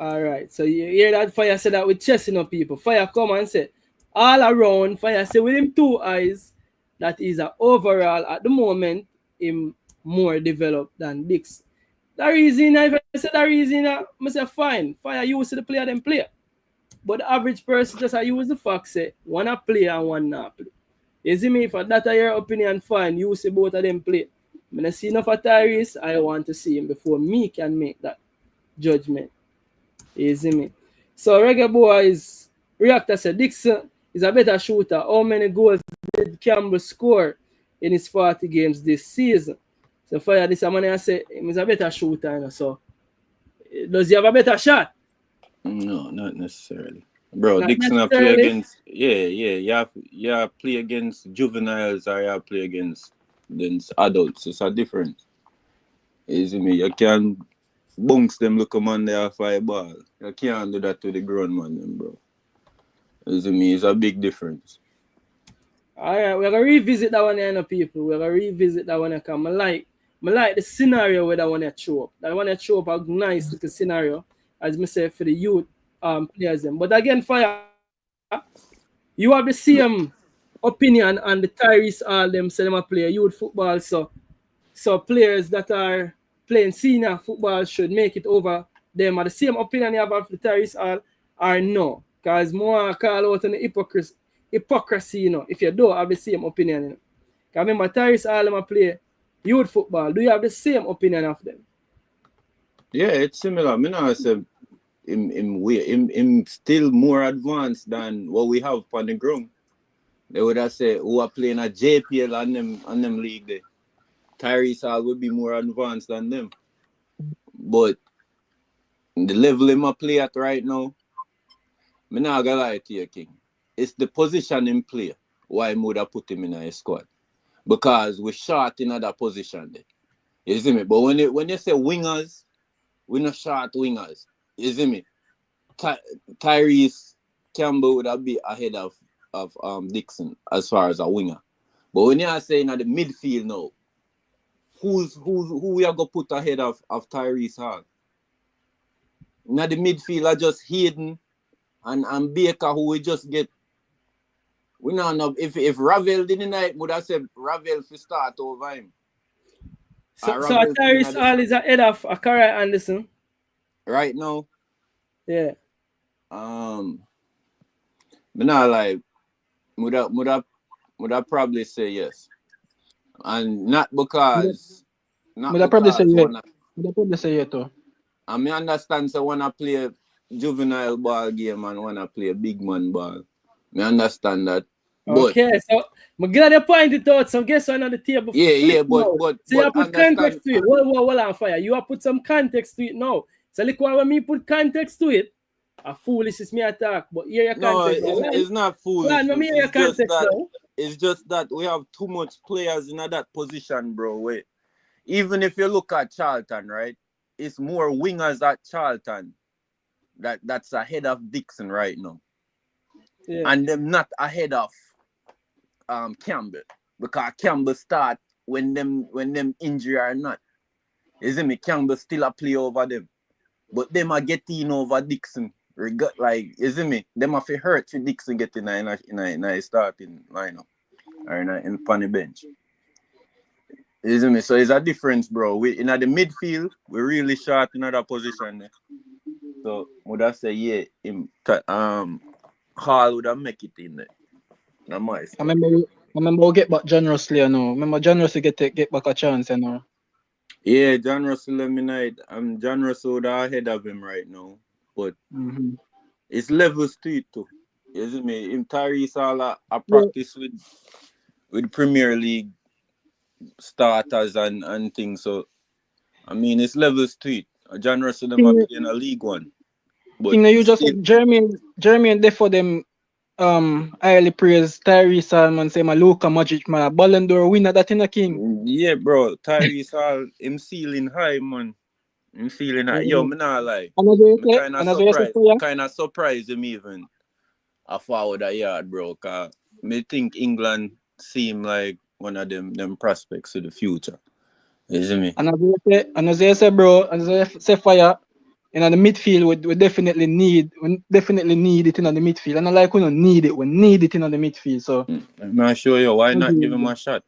All right. So you hear that Fire said that with chasing up people. Fire come and say all around. Fire say with him two eyes that is an overall at the moment him more developed than Dixon. The reason, if I say the reason, I say fine. Fire use the player then play. But the average person just use the fact say one a play and one not play. You see me? If that are your opinion, fine. You see both of them play. When I see enough of Tyrese, I want to see him before me can make that judgment. You see me? So Reggae Boys reactor said Dixon is a better shooter. How many goals did Campbell score in his 40 games this season? So Fire this man I say he's a better shooter, you know, so does he have a better shot? No, not necessarily. Bro, not Dixon necessarily. Play against you play against juveniles or you play against adults. It's a difference. You see me? You can bunks them look on there for a ball. You can't do that to the grown man them, bro. You see me? It's a big difference. Alright, we're gonna revisit that one here, people. We're gonna revisit that one come. I like the scenario where that one show up. That one show up a nice little scenario, as I say, for the youth players them. But again, Fire, you have the same opinion on the Tyrese Hall them say them play youth football. So players that are playing senior football should make it over them. Are the same opinion you have of the Tyrese Hall or no? Because more call out on the hypocrisy, you know, if you don't have the same opinion, you know. Because remember, Tyrese Hall play youth football. Do you have the same opinion of them? Yeah, it's similar. I mean, I said him still more advanced than what we have on the ground. They would have said who are playing a JPL on them league there. Tyrese Hall would be more advanced than them. But the level him play at right now, I'm not gonna lie to you, King. It's the position in play why I would have put him in a squad. Because we're short in other position there. You see me? But when you say wingers, we're not short wingers. You see me? Tyreece Campbell would have been ahead of Dixon as far as a winger. But when you're saying at the midfield now, who we are gonna put ahead of Tyrese Hall? Now the midfield are just Hayden and Baker, who we just get. We don't know if Ravel didn't like, would have said Ravel to start over him. So Tyrese Hall is ahead of Akari Anderson. Right now. Yeah. But not like would I probably say yes. And not because Would I probably say yeah. Would I probably say yeah too. I mean understand so when I play a juvenile ball game and when I play a big man ball. I understand that. Okay, so I'm glad you pointed out. So guess on the table. Yeah, but so you put context to it. Well, on fire. You have put some context to it now. So look when me put context to it. A foolish is me attack, but here your context. No, it's not foolish. It's just that we have too much players in that position, bro. Wait. Even if you look at Charlton, right? It's more wingers at Charlton that's ahead of Dixon right now. Yeah. And them not ahead of Campbell. Because Campbell start when them injury or not. You see me? Campbell still a play over them. But them are getting over Dixon. Like, you see me? Them have to hurt for Dixon getting in a starting lineup. Or in the bench. You see me? So it's a difference, bro. In the midfield, we're really short in that position there. So would I say yeah, Hall would have make it in there. Not my I remember we'll get back generously, you know. Remember generously get back a chance, you know. Yeah, John Russell eliminated. John Russell would ahead of him right now. But it's levels to it too. Isn't me? In Tyrese Hall I practice with Premier League starters and things. So I mean it's levels to it. John Russell them have been in a League One. But you just Jeremy and therefore them highly praise Tyrese Hall and say my Luka Magic, my Ballon d'Or winner that in a king. Yeah, bro. Tyrese Hall, him ceiling high, man. Him ceiling high. Yo, me not lie. Kind of surprised him even a forward a yard, bro. Cause me think England seem like one of them prospects of the future. You see me? And as I say, bro, as I say fire, in the midfield we definitely need it in the midfield. And I like we don't need it. We need it in the midfield. So I'm not sure you why not give him a shot.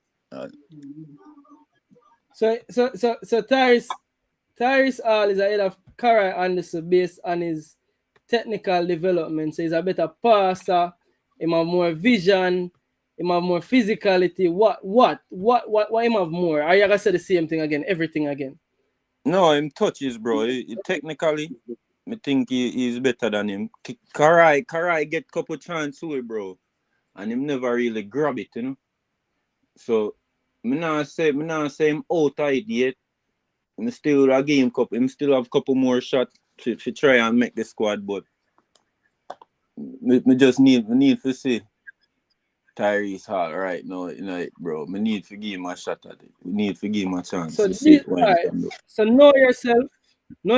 So Tyrese Hall is ahead of Kara Anderson based on his technical development. So he's a better passer, he have more vision, he have more physicality. What him have more? Are you gonna say the same thing again? Everything again? No, him touches, bro. Technically, I think he's better than him. Karai get couple chances to it, bro. And him never really grab it, you know. So me not say him out of it yet. Him still a game cup. Him still have couple more shots to try and make the squad, but me just need to see Tyrese Hall right now, you know, bro. Me need to give him a shot at it. We need to give him a chance. So know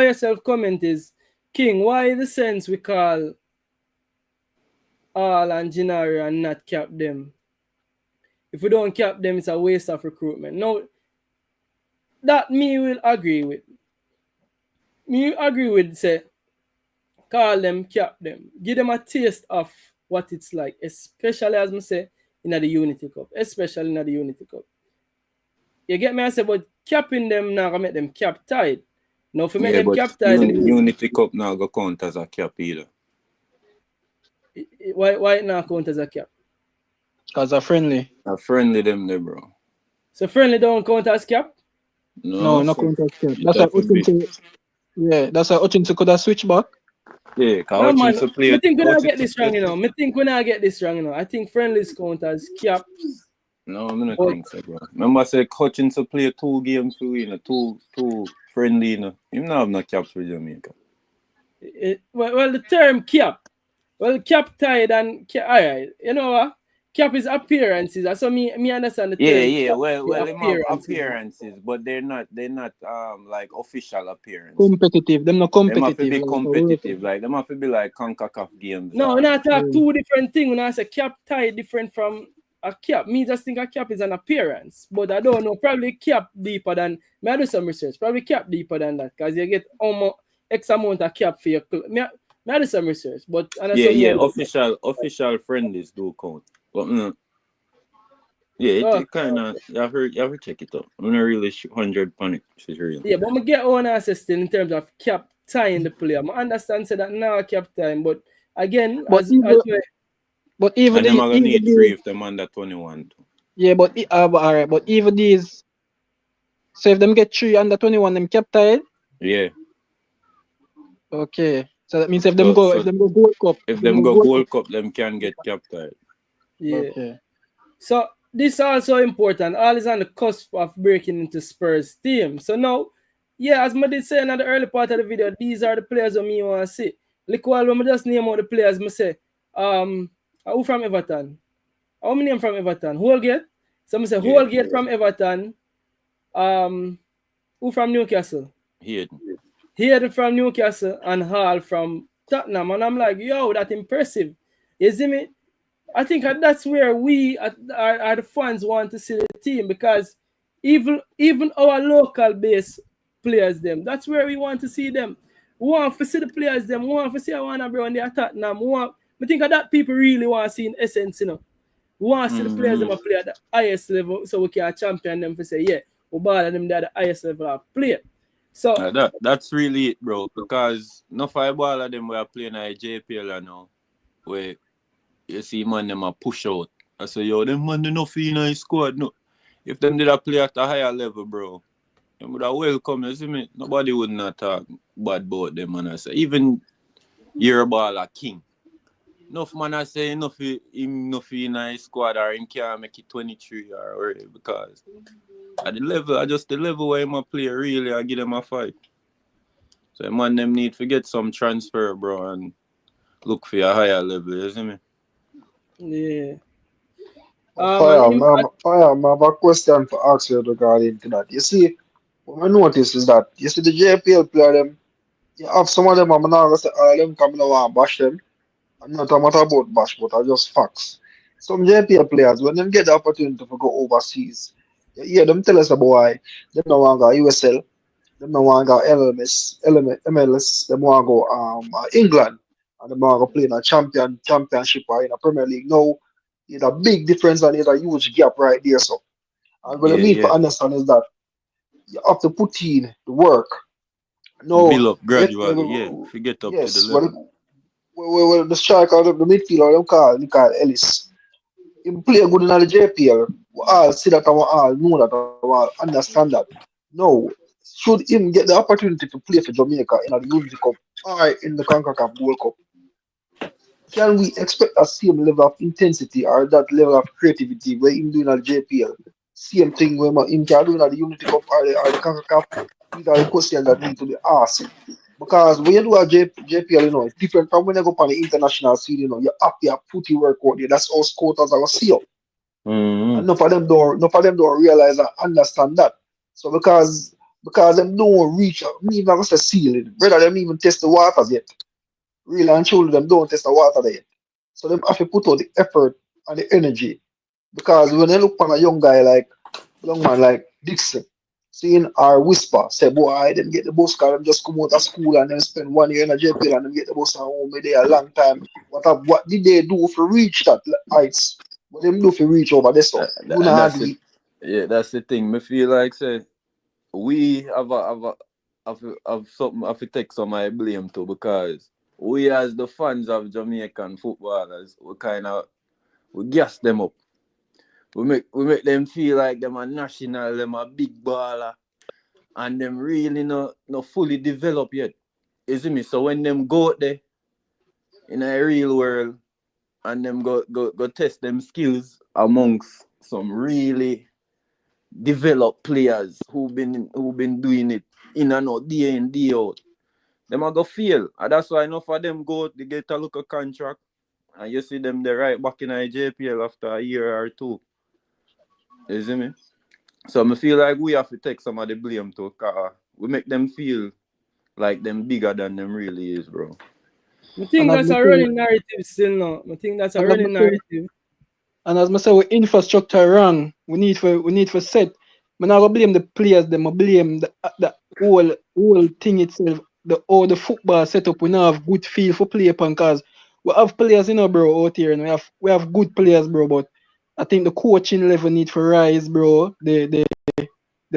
yourself comment is King, why the sense we call Hall and Jinario and not cap them? If we don't cap them, it's a waste of recruitment. No, that me will agree with. Me agree with say call them, cap them, give them a taste of what it's like, especially as I say in the Unity Cup, especially in the Unity Cup. You get me? I say, but capping them now gonna make them cap tied. Now for make them cap tied, Unity Cup now go count as a cap either. Why it not count as a cap? Because a friendly them there, bro. So friendly don't count as cap? No, not count as cap. That's what Hutchinson. Yeah, that's what Hutchinson could have switched back. Yeah, Hutchinson play. I think we're not get this wrong, you know. I think we're not get this wrong, you know. I think friendlies count as caps. No, I'm not think so, bro. Remember I said Hutchinson play 2 games to win, two friendly, you know. Him not have no caps for Jamaica. Well, the term cap. Well, cap tied and alright. You know what? Cap is appearances. So me understand the term. Yeah. Well, appearances, but they're not like official appearances. Competitive. Them not competitive. Them have to be competitive. Like them have to be like CONCACAF games. No, we not talk 2 different things. When I say cap tie different from a cap. Me just think a cap is an appearance. But I don't know. Probably cap deeper than I do some research. Probably cap deeper than that. Because you get almost X amount of cap for your club. I do some research. But official friendlies do count. But Yeah, Oh, it kind of you have to check it out. I'm not really 100 on it. It's real. yeah, but I get on assisting in terms of cap tying the player. I understand say that now cap time, but again, But as even we but even And them the are gonna even need the free if them under 21 too. yeah, but all right, but even these, so if them get 3 under 21, them kept tied. Yeah. Okay, so that means if So them go Gold Cup, if them go Gold Cup, them can get captured. yeah. Okay. So this is also important. All is on the cusp of breaking into Spurs team. So now, yeah, as I did say in the early part of the video, these are the players that me want to see. Look, while when I just name out the players, I say, who from Everton? How many name from Everton? Holgate. So I say Yeah. Holgate from Everton. Who from Newcastle? Hayden from Newcastle and Hall from Tottenham. And I'm like, yo, that's impressive. You see me? I think that's where we are the fans want to see the team, because even our local base players them, that's where we want to see them. We want to see the players them. We want to see Warner Brown there at Tottenham. I think that people really want to see in essence, you know. We want to see the players them play at the highest level so we can champion them for say, yeah, we bother them there at the highest level of play. So that's really it, bro. Because no fireball of them we are playing at JPL now, where you see man them a push out. I say, yo, them man they no feel in squad, no. If them did a play at a higher level, bro, them would have welcome, you see me? Nobody would not talk bad about them, man. I say, even Yerball a king. Enough man I say enough him no feel in a squad or him can't make it 23 or whatever, because at the level, just the level where him a play really I give them a fight. So man them need to get some transfer, bro, and look for a higher level, you see me? yeah. Fire, I have a question to ask you regarding to that. You see, what I notice is that you see the JPL player them, you have some of them, I'm not gonna say all of them coming around and bash them. I'm not talking about bash, but I just facts. Some JPL players, when they get the opportunity to go overseas, you hear them tell us about why they don't want to go USL, they don't want to go MLS, they want to go England, and they want to play in a championship or in a Premier League. Now, there's a big difference and there's a huge gap right there. So, and what I need to understand is that you have to put in the work. No, Build up gradually, to get up to the yes, level. well, the striker, the midfielder, them call Ellis. He play good in the JPL. We all see that, and we all know that, and we all understand that. No, should him get the opportunity to play for Jamaica in the Unity Cup or in the CONCACAF World Cup, can we expect a same level of intensity or that level of creativity where him doing at JPL? Same thing where him can do at the Unity Cup or the CONCACAF? These are the questions that need to be asked. Because when you do a JPL, you know, it's different from when you go on the international scene, you know, you have to put your work out there. That's how scouters are going to see you. And enough of them don't realize and understand that. So because them don't reach, me even say ceiling, brother, them even test the waters yet. Really and truly, them don't test the water there yet. So them have to put out the effort and the energy. Because when they look on a young man like Dixon, seeing our whisper, say, boy, them get the bus car, them just come out of school and then spend 1 year in a JPL and them get the bus and home there a long time. What did they do for reach that heights? What them do for reach over this stuff? You not agree? That's the thing. Me feel like say we have something have to take some of my blame too, because we as the fans of Jamaican footballers, we gas them up. We make them feel like them are national, them are big baller, and them really not fully developed yet. You see me? So when them go out there in a real world and them go test them skills amongst some really developed players who been doing it in and out, day in, day out, them are go fail. And that's why enough of them go, they get a look a contract, and you see them they right back in a JPL after a year or two. You see me? So I feel like we have to take some of the blame too, because we make them feel like them bigger than them really is, bro. I think that's a running narrative still now. I think that's a running narrative. And as I say, with infrastructure wrong, we need for set. I'm not gonna blame the players, them I blame the whole thing itself, all the football setup. We now have good feel for play upon, cause we have players, you know, bro, out here, and we have good players, bro, but I think the coaching level need for rise, bro. The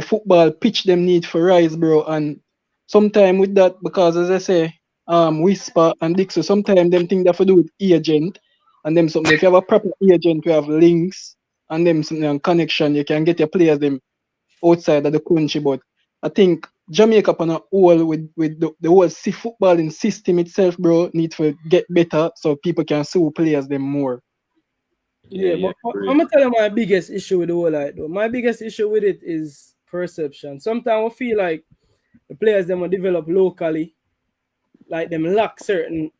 football pitch them need for rise, bro. And sometime with that, because as I say, Whisper and Dixon, sometimes them think they have to do with agent and them something. If you have a proper agent, you have links and them something and connection, you can get your players them outside of the country. But I think Jamaica on a whole with the whole footballing system itself, bro, need to get better so people can sue players them more. Yeah, but I'm gonna tell you my biggest issue with the whole though. My biggest issue with it is perception. Sometimes I feel like the players them will develop locally, like them lack certain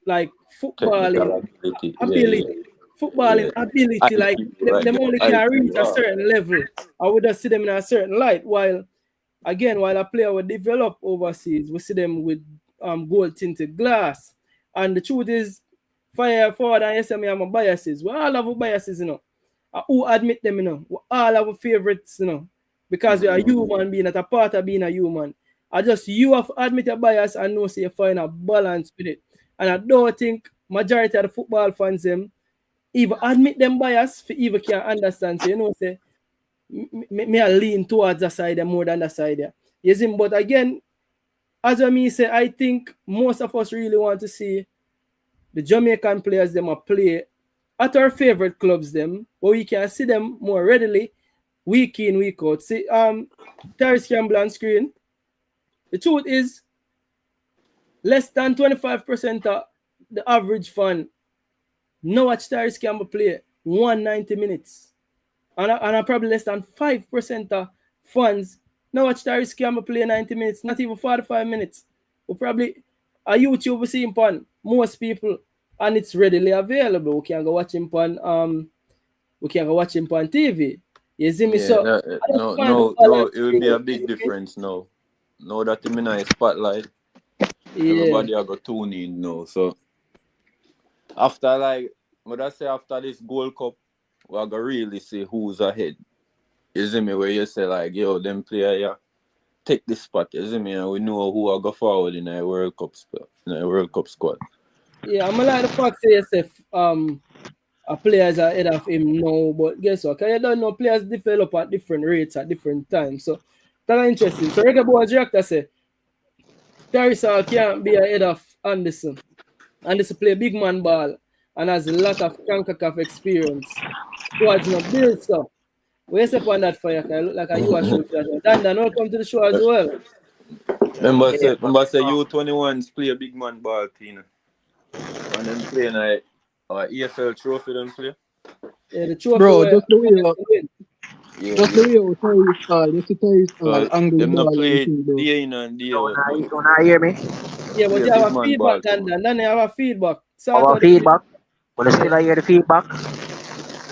like footballing ability. Footballing ability, like them only can reach a certain level. I would just see them in a certain light. While a player will develop overseas, we see them with gold tinted glass. And the truth is, fire forward and yes, I have my biases. We all have biases, you know. Who admit them, you know. We all have favorites, you know. Because we are human being, at a part of being a human. You have to admit your bias and know so you find a balance with it. And I don't think majority of the football fans them even admit them bias for even can understand. So you know, say me I lean towards the side more than the side there. You see, but again, as I mean say, I think most of us really want to see the Jamaican players them play at our favorite clubs them, where we can see them more readily week in, week out. See Tyreece Campbell on screen. The truth is less than 25% of the average fan now watch Tyreece Campbell play 190 minutes. And probably less than 5% of fans now watch Tyreece Campbell play 90 minutes, not even 45 minutes. We probably a YouTube we see him on most people, and it's readily available. We can go watch him on TV. You see me? Yeah, so no, it will be a big difference now. Now that I'm in a spotlight, everybody are going to tune in now. So after after this Gold Cup, we're going to really see who's ahead. You see me? Where you say like, yo, them player take this spot. You see me? And we know who are go forward in a World Cup squad. Yeah, I'm like the fact say yourself, players are ahead of him now, but guess what? Because you don't know players develop at different rates at different times. So that's interesting. So Reggae Boyz reactor say Tyrese Hall can't be ahead of Anderson. Anderson play big man ball and has a lot of CONCACAF experience. Squad's not built stuff. Where's up on that fire? I look like you are shooting. Dan, welcome to the show as well. Remember say U21s play a big man ball, Tina. And then playing a EFL trophy them play. Yeah, the trophy. Bro, just the way Tyreece Hall, just the Tyreece Hall angle. Them not play day in and day out. You wanna hear me? Yeah, but you have a feedback, Dan. Then you have a feedback. Our feedback. Wanna still hear the feedback?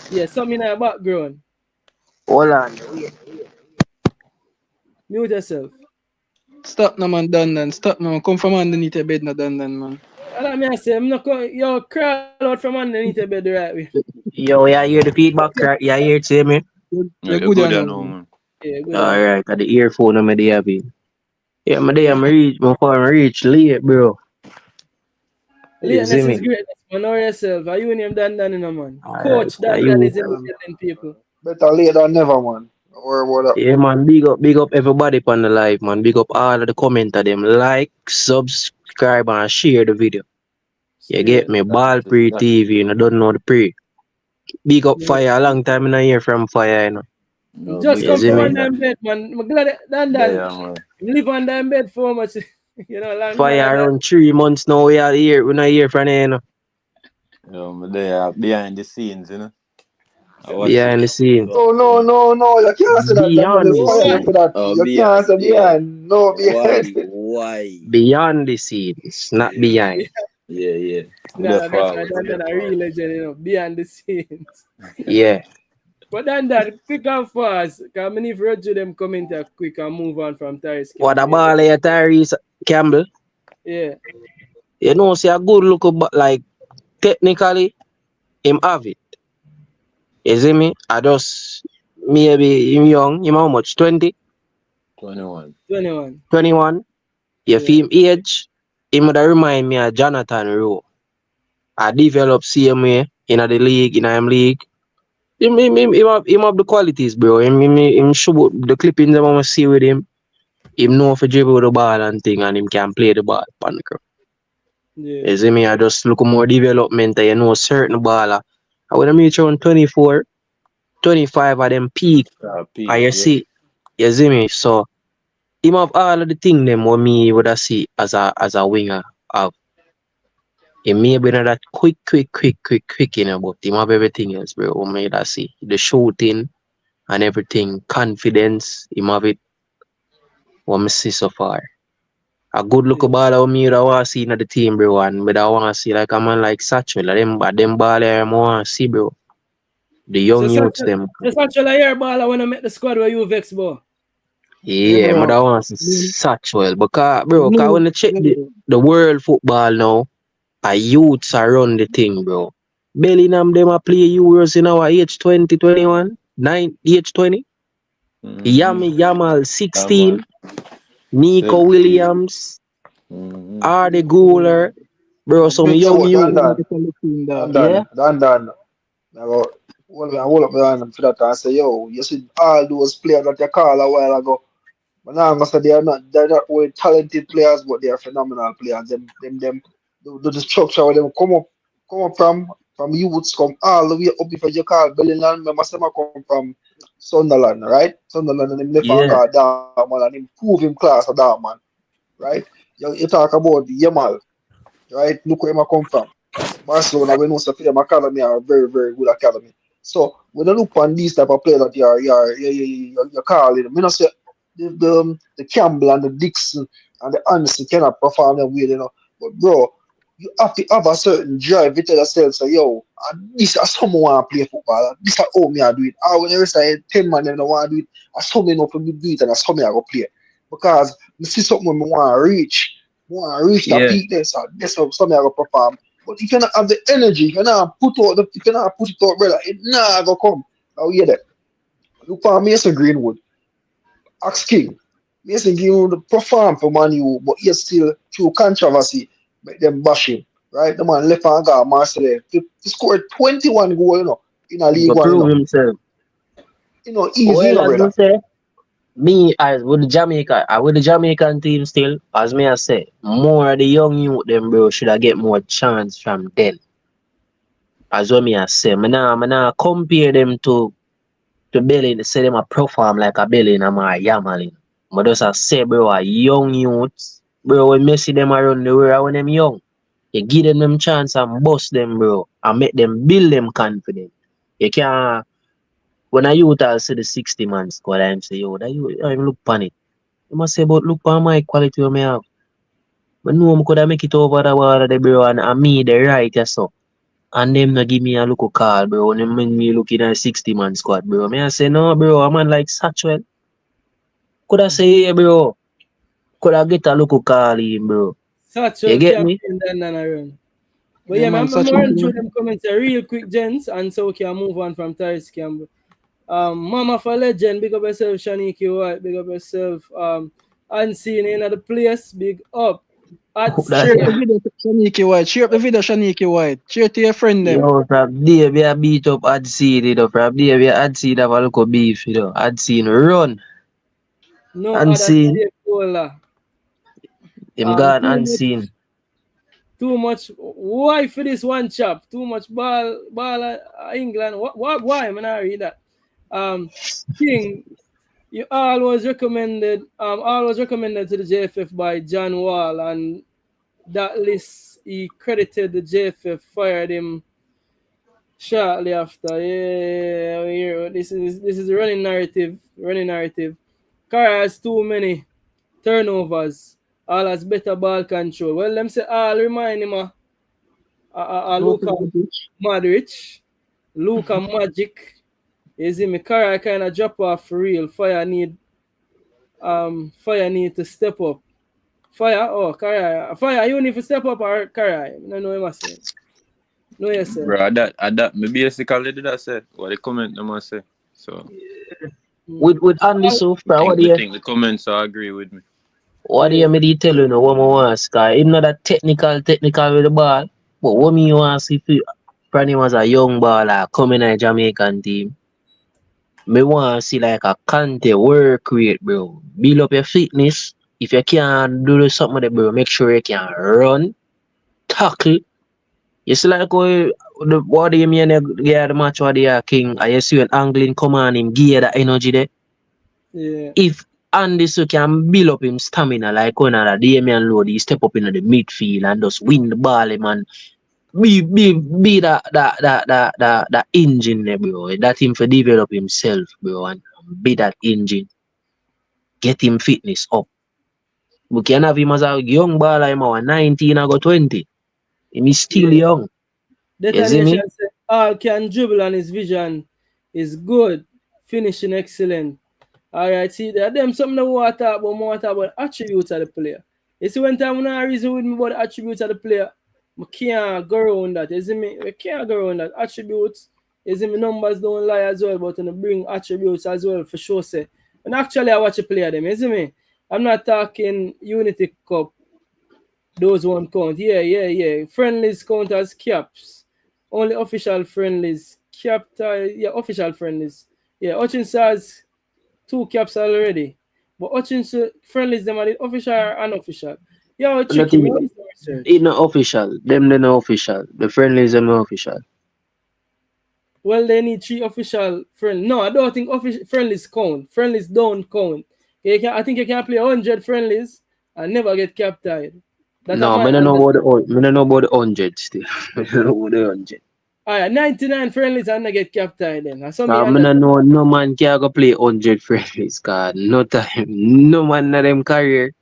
Yeah, something in the background. Hold on. Mute yourself. Stop now, man, Dan. Stop now. Come from underneath your bed now, Dan, man. I say, I'm not going. Yo, crawl out from underneath your bed the right way. Yo, yeah, hear the feedback? Yeah, hear it, see me? You're good now, man. Yeah, good. Alright, got the earphone on my day, yeah, my day, I'm reach late, bro. Lateness is greatness, man. Know yourself. Are you name Dan, man? Coach Dan is imitating people. Better late than never, man. Or what up? Yeah, man, big up everybody on the live, man. Big up all of the commenter them. Like, subscribe, and share the video. You get me? Ball Pree TV, you know, don't know the Pree. Big up Fire, a long time in a year from Fire, you know. Just come from on them bed, man. I'm glad Dan. Live on them bed for much, you know, long Fire around 3 months now, we are here. We're not here from there, you know. Yo, they are behind the scenes, you know. Behind the scenes. No. You can't say that. Beyond the scenes. You can't say behind. No, behind. Why? Beyond the scenes, not behind. Yeah. That's a real legend, you know, behind the scenes. Yeah. But then that quick and fast, because many of them comment here quick and move on from Tyreece. What about Tyreece Campbell? Yeah. You know, see a good look, but like technically, him have it. You see me? I just maybe him young. Him how much? 20? 21. 21. You feel him age? Him would remind me of Jonathan Rowe. I developed same way in the league, in the league. Him have the qualities, bro. Him show the clippings I want to see with him. Him know for dribble the ball and thing, and him can play the ball. Yeah. You see me? I just look more development. You know, certain baller. I when I reach around 24, 25 of them peak. Peak, And yeah. you see me? So him have all of the thing them what me would have see as a winger have. He may be not that quick, you know, but him have everything else, bro. What me that see. The shooting and everything, confidence, him have it. What me see so far. A good look baller what me that want to see in the team, bro, and me that want to see like a man like Satchel, them baller I want to see, bro. The young youths them. So Satchel a year baller when I make the squad where you vex, bro. Yeah, bro. me that want to see Satchel. Because, bro, cause when you check the world football now, a youths are run the thing, bro. Bellingham them a play Euros in our age 20, 21, age 20. Yamal 16, Nico Williams, Arde Gooler, bro. Some young youth. Dan. Hold up for that and say, yo, you see all those players that you called a while ago. But now I'm gonna say they're not only talented players, but they are phenomenal players. Them the structure where them come up from youths, come all the way up if you call Bellingham, remember some come from Sunderland, right? Sunderland and him left and call that man and improve him class of that man. Right? You talk about Yamal, right? Look where him come from. Barcelona, we know them academy are a very, very good academy. So when you look on these type of players that you're calling, I mean, say the Campbell and the Dixon and the Anderson cannot perform them way, you know. But bro, you have to have a certain drive. You tell yourself, say, yo, this is someone want to play football. This is how me I do it. When you say 10 man them don't want to do it, I saw me know for me do it and I saw me I go play. Because you see something when I want to reach. The peak there, so that's how something I go perform. But you cannot have the energy, you cannot put it out, brother. It nah go come. Oh yeah that. Look for Mason Greenwood. Ask King. Mason Greenwood perform for Man U, but he still through controversy make them bash him. Right? The man left and got Marseille. He scored 21 goals, you know, in a league one. Prove himself. You know, easy, brother. Me as with the Jamaican team still, as me I say, more of the young youth them bro should I get more chance from them. As what me I say, me nah compare them to Belly, say them a perform like a Belly and a Yamal. But just I say bro, a young youths, bro, when Messi them around the world when them young, you give them chance and bust them bro, and make them build them confidence. You can't. When a youth I'll say the 60 man squad, I'm say, yo, that you look on it. You must say, but look on my quality I have. But no, I could make it over the water, the bro, and me, the right, so. And them not give me a look call, bro. When them make me looking at 60 man squad, bro. I say, no, bro, a man like Satchel. Could I say, hey, bro? Could I get a look call in, bro? Satchel, you get me? But yeah, man, I'm running through them comments real quick, gents, and so we can move on from Tyreece Campbell. Mama for legend, big up yourself, Shaniki White, big up yourself, Unseen in the place, big up. Share the video, Shaniki White. Share the video, Shaniki White. Share to your friend them. Yo, from there we are beat up Unseen, you know. From there we are Unseen have a look of beef, you know. Unseen run. No Unseen. other Him gone Unseen. Too much. Why for this one chap? Too much ball England. Why? Man, I read that. King, you always recommended to the JFF by John Wall, and that list he credited the JFF, fired him shortly after. Yeah, this is a running narrative. Cara has too many turnovers. All has better ball control. Well, them say all remind him of Luka Modric, Luka Magic. You see me, Cara kind of drop off for real. Fire need to step up. Fire, you need to step up or Cara? I don't know what I'm saying. No, yes, sir. Bro, that me basically did that say. What the comment them must say. So with Andy Sufra, what do you think the comments agree with me? What do you me tell you know what I want to ask? Him not that technical with the ball, but what me want to see from him as a young baller coming in a Jamaican team, me want to see like a Kante work rate, bro. Build up your fitness. If you can't do something there, bro, make sure you can run, tackle. You see like what do you mean the match what they are king? I see when angling come on him gear that energy there. Yeah. If Andy so can build up him stamina like when the Damian Lord he step up into the midfield and just win the ball, man. Be that engine there, bro. That him for develop himself, bro, and be that engine. Get him fitness up. We can have him as a young baller, him our 19 or 20. Him is still young. You see me? Detonation said all can dribble and his vision is good. Finishing excellent. Alright, see there them something that we want to talk about, more talk about attributes of the player. You see when time when I reason with me about the attributes of the player, we can't go around that, you see me? We can't go around that. Attributes, you see me, numbers don't lie as well, but when bring attributes as well for sure say. And actually I watch a player them, you see me? I'm not talking Unity Cup. Those won't count. Yeah. Friendlies count as caps. Only official friendlies. Official friendlies. Yeah, Hutchinson has 2 caps already. But Hutchinson friendlies them are the official or unofficial. Yeah, tricky. It's not official. Them they not official. The friendlies are not official. Well, they need 3 official friendlies. No, I don't think friendlies count. Friendlies don't count. I think you can play 100 friendlies and never get cap tied. No, I don't know about the 100 still. I don't know about the 100. Alright, 99 friendlies and I get cap tied then. I don't know no man can go play 100 friendlies, cause no time. No man in them career.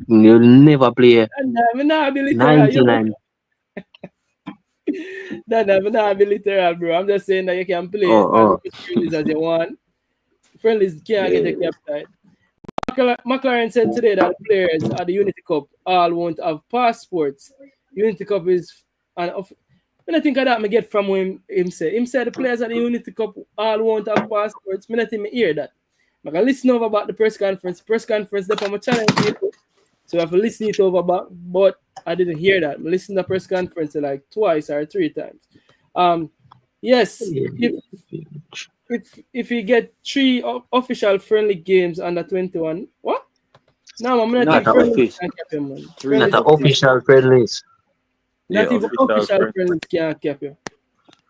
You'll never play 99. I'm not be literal, bro. I'm just saying that you can play as many friendlies as you want. Friendlies can't get a cap tied. McLaren said today that players at the Unity Cup all won't have passports. Unity Cup is when I think of that, I get from him say. Him said the players at the Unity Cup all won't have passports. I not even hear that. I can listen over about the press conference. Press conference there for my channel people. So I have to listen it over back, but I didn't hear that. I listened to the press conference like 2 or 3 times. Yes, if you get 3 official friendly games under 21, what? No, I'm not friendlies. Not the official friendlies. Not even official friendlies can't cap you.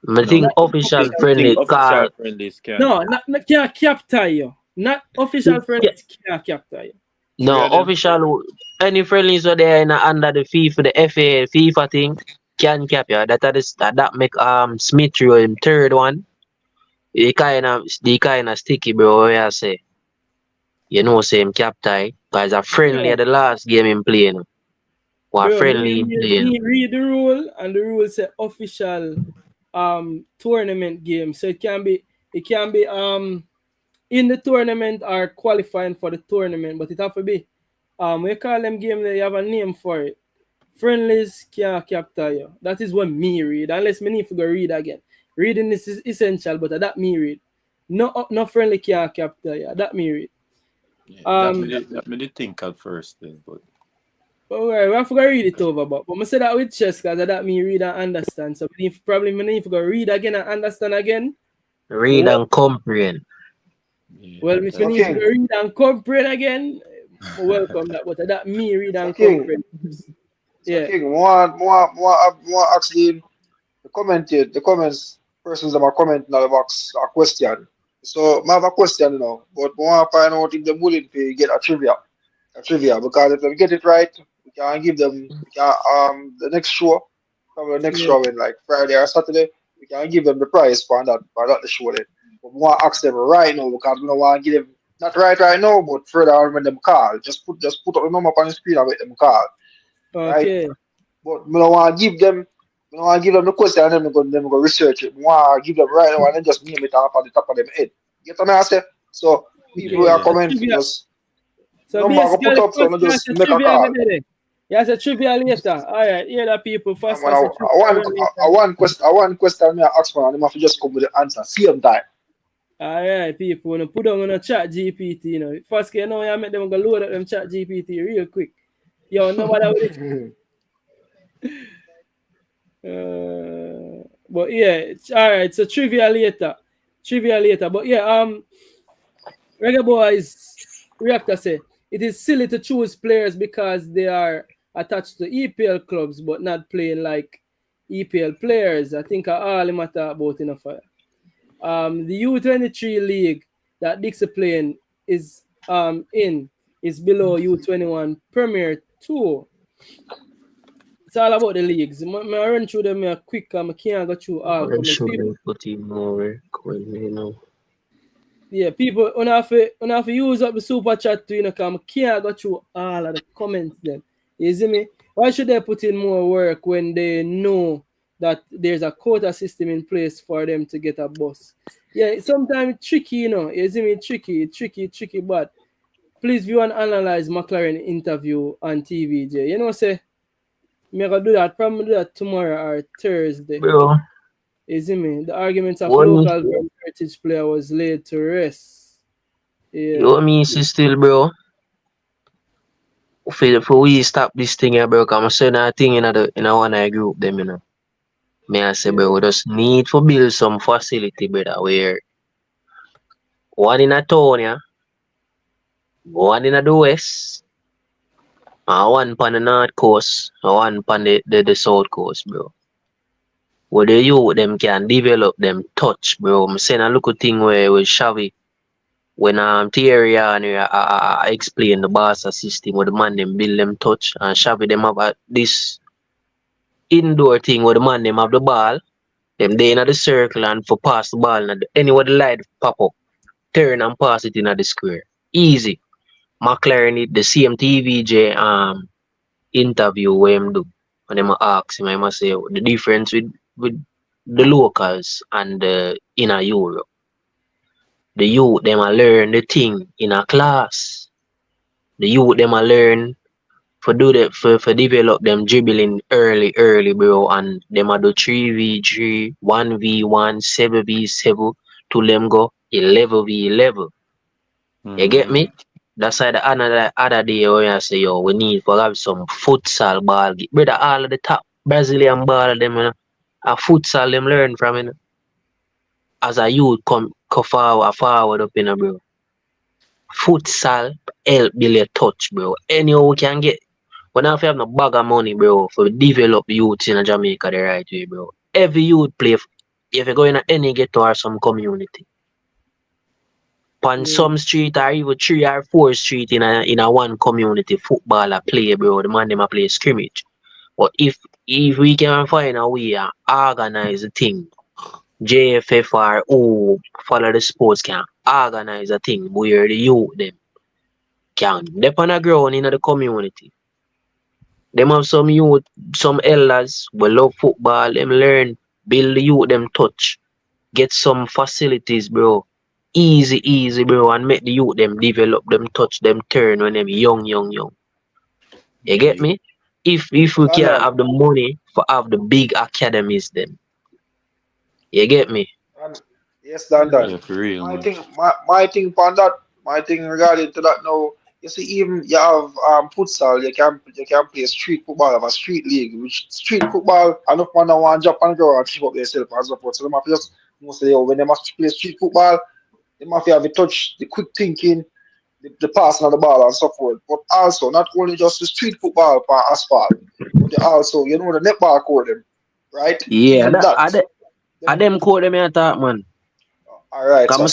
I think official friendlies can. No, not can't cap tie you. Not official friendlies can't cap tie you. No, official any friendlies were there under the FIFA, the FIFA thing can cap you. That make Smith him 3rd one. They kind of sticky, bro. What I say? You know, same cap tie because a friendly at the last game in playing. What friendly in playing? He read the rule and the rule say official tournament game. So it can be in the tournament or qualifying for the tournament, but it have to be we call them game they have a name for it. Friendlies can't capture you. That is what me read. Unless me need to go read again. Reading this is essential, but that me read. No friendly can't capture you. That me read. That made me think at first then, but alright, we have to go read it over, but I say that with chess because that me read and understand. So probably me need to go read again and understand again. Read and comprehend. Yeah. Well, if you need to read and comprehend again, welcome that. But that me read and comprehend. Yeah. King, more actually the comments persons that are commenting on the box a question. So I have a question now, but I want to find out if they're willing to get a trivia. Because if they get it right, we can give them the next show, probably the next show in like Friday or Saturday, we can give them the prize for that the show then. But we want to ask them right now because we don't want to give them not right now, but further on when them call. Just put up the number on the screen and let them call. Okay. Right? But we don't want to give them the question and then we go research it. We want to give them right now and then just name it off at the top of them head. You get what I say? So people are commenting just so basically, put up, so just make a call. Yes, a trivia later. Alright, hear that people first. I want question me ask for and I have to just come with the answer. Same time. Alright, people, when you put them on a chat GPT, you know. First you know you make them go load up them chat GPT real quick. Yo, nobody with it. But yeah, it's all right. So trivia later. But yeah, Reggae Boys reactor say it is silly to choose players because they are attached to EPL clubs but not playing like EPL players. I think all matter about enough. The U23 league that Dixie playing is in is below U21 Premier 2. It's all about the leagues. I run through them quick. I can't go through all I'm comments. sure they put in more you know. Yeah, people have to use up the super chat to because I can't go through all of the comments then. You see me? Why should they put in more work when they know that there's a quota system in place for them to get a bus? Yeah, sometimes it's tricky, You see me? Tricky, but please view and analyze McLaren interview on TVJ. Say, I'm gonna do that, probably do that tomorrow or Thursday. Bro, You see me? The arguments of what local heritage player was laid to rest. Yeah. you want me to still, bro? For we stop this thing here, bro, because I'm saying that thing in one of the group them, May I say, bro, we just need to build some facility, brother, where one in a town, yeah, one in the west, and one on the north coast, and one on the south coast, bro. Where the youth them can develop them touch, bro. I'm saying a little thing where with Xavi, when Thierry and I explain the Barca system where the man them build them touch, and Xavi them have this indoor thing where the man them have the ball, them they in the circle and for pass the ball and anywhere the light pop up, turn and pass it in the square. Easy. McLaren it the same TVJ interview where him do. And them ask him, I must say the difference with the locals and the inner Europe. The youth them a learn the thing in a class. The youth them a learn for develop them dribbling early, bro, and them a do 3v3, 1v1, 7v7 to them go 11v11. You get me? That's why the other day when I say, yo, we need to have some futsal ball. Brother, all of the top Brazilian ball them, a futsal them learn from, as a youth come forward up, bro. Futsal help build your touch, bro. Anyhow we can get. We don't have no bag of money, bro, for develop youths in Jamaica the right way, bro. Every youth play, if you go in any ghetto or some community. On some street or even 3 or 4 street in a one community, football a play, bro. The man them a play scrimmage. But if we can find a way and organize the thing, JFF or who follow the sports can organize a thing where the youth them can dep on the ground in the community. Them have some youth, some elders will love football, them learn, build the youth them touch, get some facilities, bro. Easy, bro, and make the youth them develop them touch them turn when them young. You get me? If we can have the money for have the big academies them. You get me? Yes, Dan. Yeah, for real. My thing on that, my thing regarding to that now, you see, even you have futsal, you can play street football, have a street league, which street football, enough man that want to jump and go and keep up themselves and so forth. So they have to just say, when they must play street football, they must have the touch, the quick thinking, the passing of the ball and so forth. But also, not only just the street football for asphalt, but they also, the netball court them, right? Yeah, I them court them here talk, man. All right, Go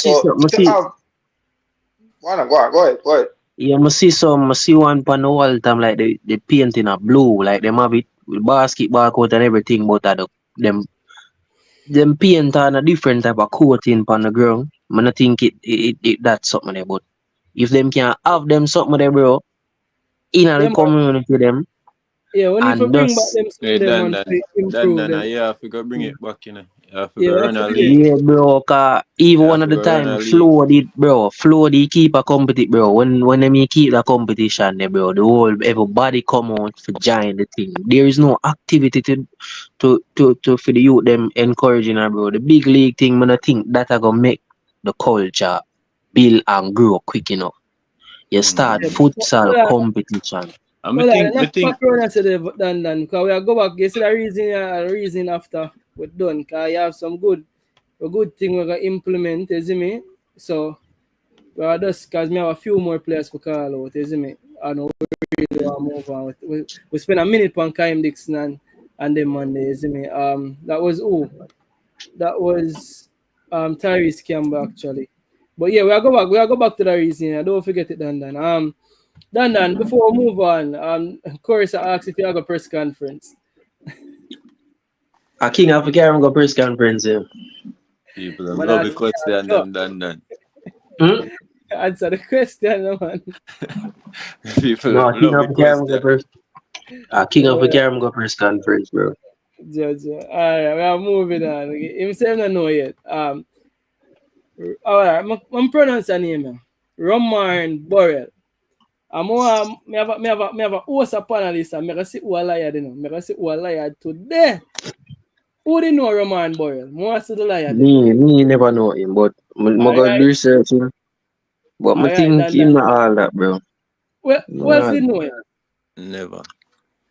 ahead. Yeah, I see one on the wall time like they painting a blue, like them have it with basketball court and everything, but them paint on a different type of coating on the ground. I don't think it that's something there, but if them can have them something there, bro, in the community them. Yeah, when if you bring back them Hey, Dan, yeah, I forgot bring it back, you know. Yeah, bro, cause even one of the time Flo did keep a competition, bro. When they keep the competition there, bro, everybody come out for join the thing. There is no activity to for the youth them encouraging, bro. The big league thing, man, I think that are gonna make the culture build and grow quick enough. You start futsal competition. I think because we are go back, you see the reason after we're done. Cause you have some a good thing we're gonna implement, you see me? So well, just because we have a few more players for call out, you see me? I know we really want to move on. We spent a minute on Kaim Dixon and them Monday, you see me? That was who? That was Tyreece Campbell actually. But yeah, we'll go back to the reason. Don't forget it, Dan. Dan, before we move on, of course I asked if you have a press conference. A king of the Caribbean go press conference. Yeah. People have But love the question then. Answer the question, man. People No, have king love of the the Caribbean go question. press. King of the Caribbean go press conference, bro. Judge. Alright, we are moving on. Him say I don't know yet. Alright, I'm pronouncing the name. Roman Burl. Me have a host a panelist and me gonna see who a liar, you know. Me gonna see who a liar today. Who do you know Roman Burl? More to the liar. Me never know him, but I go Alright. research him. But I think him not all that, bro. Well, who else did know him? Never.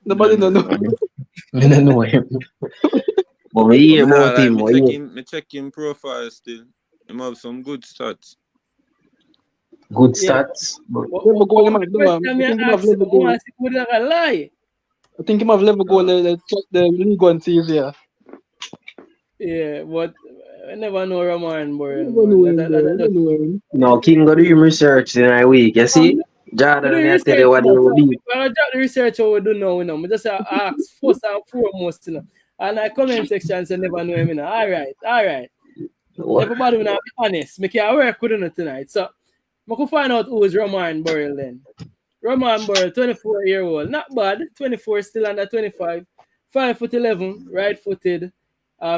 Nobody know. I don't know him. But we hear about him. Me check him profile still. Him have some good stats. Good stats. Level goal, I think him have level goal. The league one sees here. Yeah, but I never know Roman Burl. No, King go do him research in a week. You see? Jordan, I tell you what he will be. I drop the research how we do now, you know. I just ask first and foremost, you know. And I comment section say never know him, you know. All right. Everybody will be honest. Make you work with him tonight. So I can find out who is Roman Burl then. Roman Burl, 24-year-old. Not bad. 24 still under 25. 5'11", right-footed.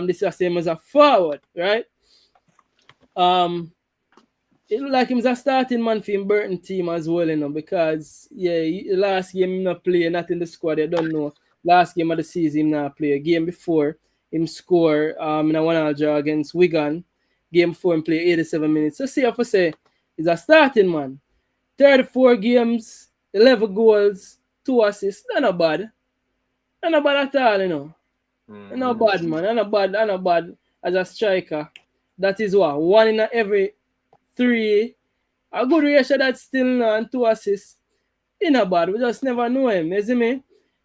This is the same as a forward, right? It look like he's a starting man for him Burton team as well, you know, because last game he not play, not in the squad. I don't know. Last game of the season he not play. Game before him score in a 1-1 draw against Wigan. Game 4 him play 87 minutes. So see if I say he's a starting man. 34 games, 11 goals, 2 assists. Not bad. Not bad at all, you know. Not bad, man. Not bad as a striker. That is what? 1 in every 3. A good ratio that's still and 2 assists. Not bad. We just never know him. You see me?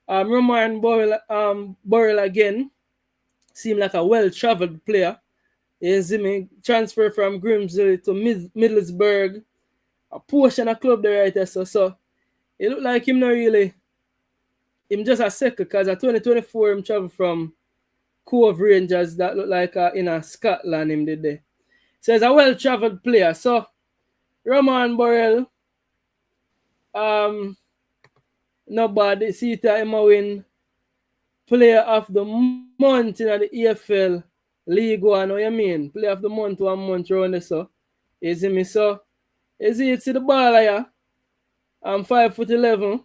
Roman Burl again. Seemed like a well-traveled player. You see me? Transfer from Grimsby to Middlesbrough. A portion of club there right there. So it look like him not really. Him just a second because at 2024 him travel from Cove Rangers that look like in Scotland him did there. So he's a well-traveled player. So Roman Burl, not bad. See it him a win player of the month in the EFL League One. What you mean? Player of the month 1 month around there. So you see me? So you see the ball here. I'm 5'11".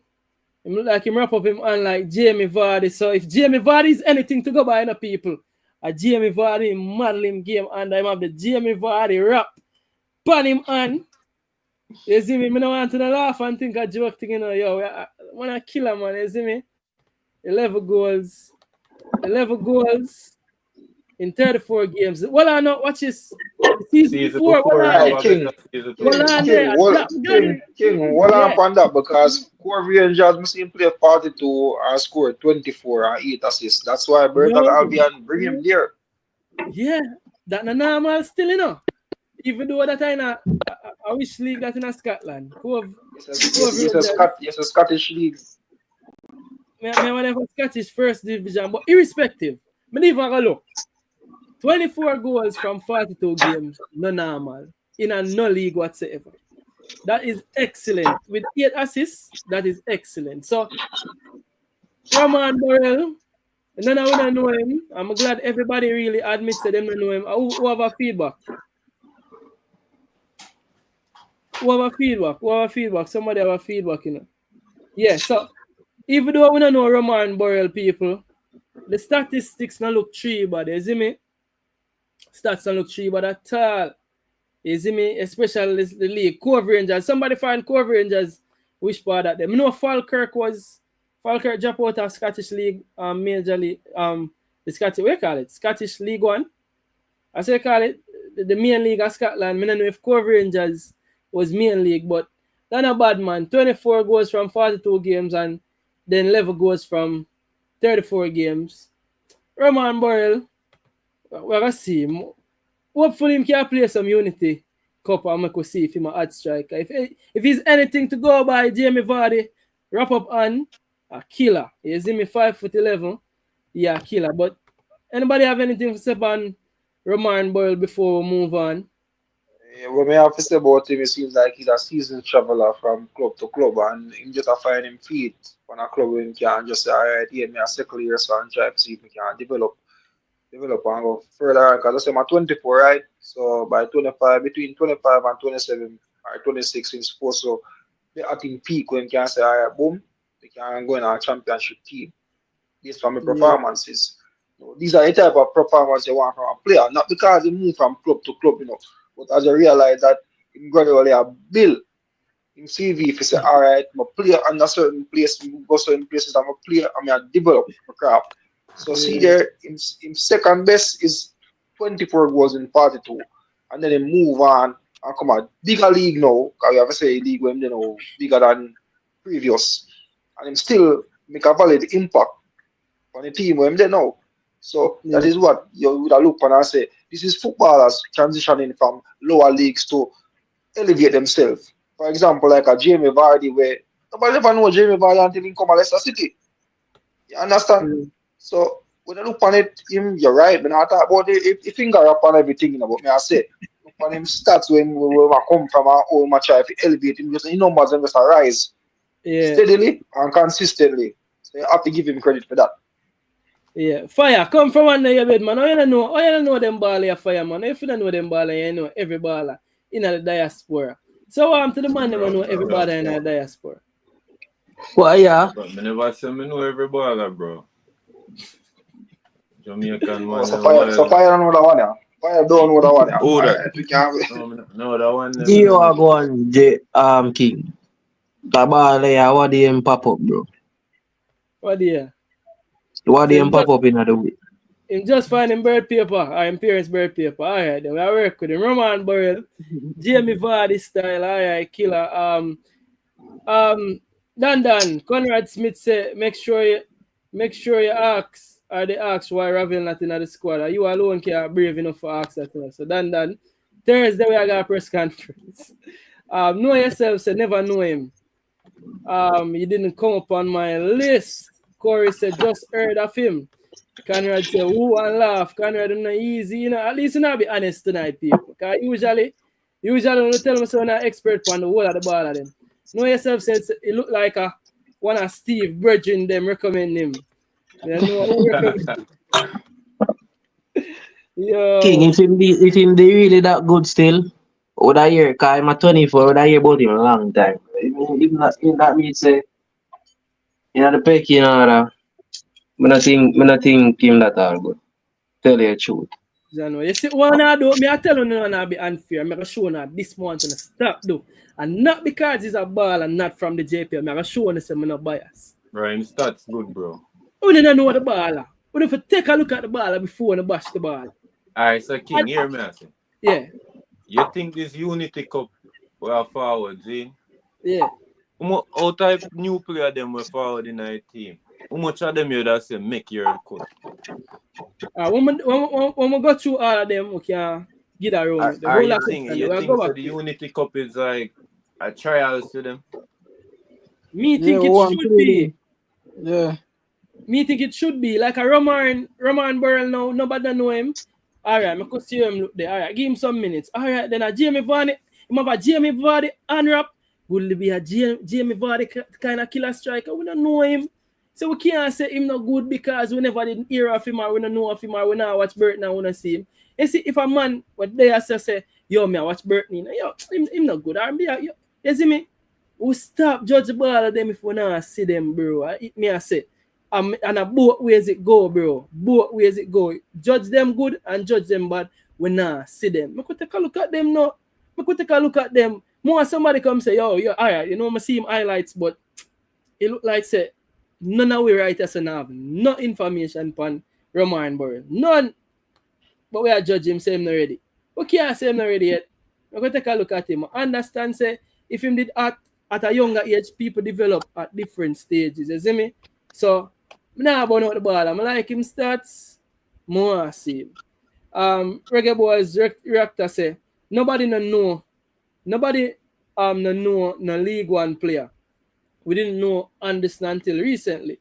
Him look like him wrap up him on like Jamie Vardy. So if Jamie Vardy is anything to go by in the people, a Jamie Vardy model him game and I have the Jamie Vardy rap pan him on. You see me? I don't want to laugh and think a joke thing, you know. Yo, I want to kill him, man. You see me? 11 goals in 34 games. Well, I know. Watch this. Season 4. King, hold on that because Cove Rangers must play 42 and score 24 and 8 assists. That's why Burton Albion bring him there. Yeah, that's not normal still, you know. Even though that I wish league that in Scotland. Yes, a Scottish league. I want to Scottish first division, but irrespective, I never go look. 24 goals from 42 games, no normal. In a no league whatsoever. That is excellent. With 8 assists, that is excellent. So, Roman Burl, none of them know him. I'm glad everybody really admits that them don't know him. Who have a feedback? Who have a feedback? Somebody have a feedback, you know. Yeah, so, even though we don't know Roman Burl people, the statistics don't look true, but you see me? Stats don't look true, but at all. You see me? Especially the league. Cove Rangers. Somebody find Cove Rangers. Which part of them? I know Falkirk dropped out of Scottish League, Major League, Scottish League One. I say call it the main league of Scotland. I don't know if Cove Rangers was main league, but not a bad man. 24 goals from 42 games and then 11 goals from 34 games. Roman Burl, we're going to see him. Hopefully he can play some Unity Cup and we could see if he's a hot striker. If he's anything to go by, Jamie Vardy, wrap up on a killer. You see me 5'11", yeah, killer. But anybody have anything to say on Roman Burl before we move on? What I have to say about him, it seems like he's a seasoned traveler from club to club, and him just find him feet on a club where he can just say, all right, here, me a second year, so and try to see if he can develop and go further. Because I say I'm 24, right? So by 25, between 25 and 27 or 26, he's supposed to be at his peak when he can say, all right, boom, they can go in a championship team based on my performances. You know, these are the type of performance you want from a player, not because he move from club to club, you know. But as you realize that in gradually a build in CV, if you say, all right, I'm a player under certain place, go certain places, I'm a player, I'm a develop my craft. So see there, in second best is 24 goals in 42. And then they move on and come a bigger league now, because we have to say a league when you know bigger than previous. And him still make a valid impact on the team when they know. So that is what you would look on and say, this is footballers transitioning from lower leagues to elevate themselves. For example, like a Jamie Vardy, where nobody ever know Jamie Vardy until he come to Leicester City. You understand? So when I look on it, you're right. When I talk about it, if finger up on everything, you know, but me I say, look on him stats when we come from our own match, if you elevate him, just his numbers and just rise steadily and consistently. So you have to give him credit for that. Yeah, Fire, come from under your bed, man. You don't know them baller, Fire, man. If you don't know them baller, you know every baller in the diaspora. So to the man never know every baller in the diaspora. Well, yeah. But I never say me know every baller, bro. Jamaican man. So Fire don't know that one, yeah. Fire don't know that one, yeah. Oh, that. No, that one. You are going, King. The baller, what do you pop up, bro? What do you? What do you pop up in the week? Him just finding bird paper, or him parents' bird paper. All right, then I work with him. Roman Burl, Jamie Vardy style, all right, killer. Dan, Conrad Smith say, make sure you ask, or they ask why Ravel not in the squad. Or you alone can brave enough for ask that. So Dan, Thursday we got a press conference. Know yourself, say never know him. You didn't come up on my list. Corey said, just heard of him. Conrad said, who and laugh. Conrad is not easy. You know, at least you not be honest tonight, people. Because usually when you tell me someone an expert on the whole of the ball of them. Know yourself says it look like one of Steve Bridging them recommend him. You know who recommend Yo. King, if him they really that good still, would I hear, because I'm a 24, would I hear about him a long time. If that means say, you know, the pecking order, I don't think him that all good. Tell you the truth. You see, what I do, I tell you no to be unfair. I'm going to show you this month to stop do. And not because he's a ball and not from the JPL. I'm going to show you that I'm not biased. Right, his stats good, bro. We don't know the baller. We have to take a look at the baller before we bash the ball. Alright, so King, hear me. Yeah. You think this Unity Cup will forward, see? Yeah. How type new player them will forward in our team? How much of them you that say make your cut? When we go through all of them, we can get around. You think so the Unity Cup is like a trials to them? Me think it should be. Yeah. Me think it should be. Like a Roman Burl now, nobody know him. Alright, I could see him look there. Alright, give him some minutes. Alright, then a Jamie Vardy. Him have a Jamie Vardy unwrap. Will it be a Jamie Vardy kind of killer striker? We don't know him. So we can't say him not good because we never did hear of him or we don't know of him or we not watch Burton and we don't see him. You see, if a man what they say, yo, me I watch Burton, yo, him not good. You see me? We stop judge the ball of them if we not see them, bro. I say. And both ways it go, bro. Both ways it go. Judge them good and judge them bad. We not see them. I could take a look at them now. I could take a look at them. More somebody come say, yo, alright, you know, I see him highlights, but it look like say none of we writers and have no information on Roman Burl. None. But we are judging him, say him not ready. We can't say him not ready yet. We're going to take a look at him. Understand, say, if him did at a younger age, people develop at different stages. You see me? So, I now burn out the ball. I like him stats. More see him. Reggae Boyz reactor say, nobody no know no League One player. We didn't know understand until recently.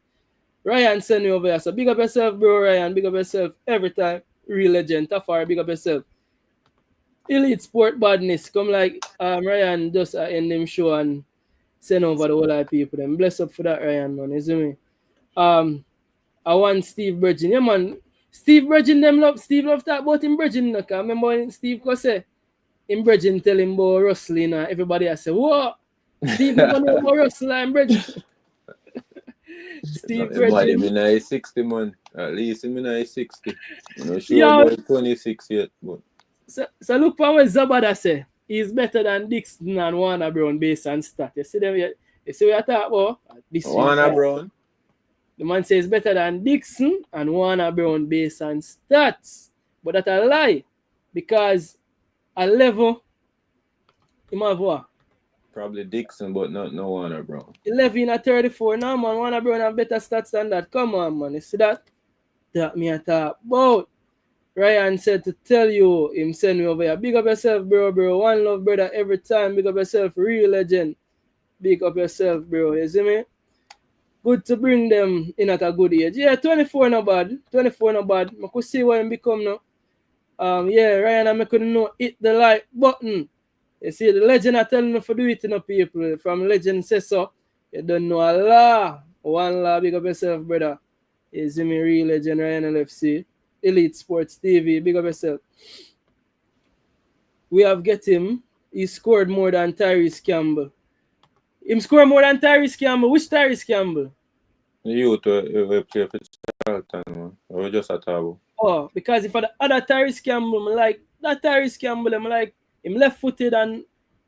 Ryan send me over here. So big up yourself, bro, Ryan. Big up yourself every time. Real legend. Tafari, big up yourself. Elite Sport Badness. Come like Ryan just end them show and send over the whole lot of people. Them bless up for that, Ryan, man. You see me? I want Steve Bridgin. Yeah, man. Steve Bridgin, Steve love talk about him Bridgin. No? Remember when Steve go say, him Bridgin tell him about wrestling and everybody I say, what? Steve never know about wrestling and Bridgin. Steve Bridgin. I'm in 60, man. At least I'm in 60. I'm not sure about 26 yet. But. So look for what Zabada say. He's better than Dixon and Warner Brown based on stat. You see them? You see what I talk about? This Warner Brown. The man says better than Dixon and Warner Brown based on stats. But that's a lie. Because a level, him have what? Probably Dixon, but not no Warner Brown. 11 at 34 now, man. Warner Brown have better stats than that. Come on, man. You see that? That me a talk about. Ryan said to tell you, him send me over here. Big up yourself, bro. One love, brother, every time. Big up yourself, real legend. Big up yourself, bro. You see me? Good to bring them in at a good age. Yeah, 24 not bad. 24 not bad. I could see what him become now. Yeah, Ryan, I couldn't know hit the like button. You see, the legend are telling you to do it, people. From legend says so. You don't know a law. One law, big up yourself, brother. You see me, real legend, Ryan LFC. Elite Sports TV, big up yourself. We have get him. He scored more than Tyreece Campbell. Him scored more than Tyreece Campbell. Which Tyreece Campbell? You to play for Charlton, man. Or just a taboo. Oh, because if I the other Tyreece Campbell, I like that Tyreece Campbell, I'm like him left-footed and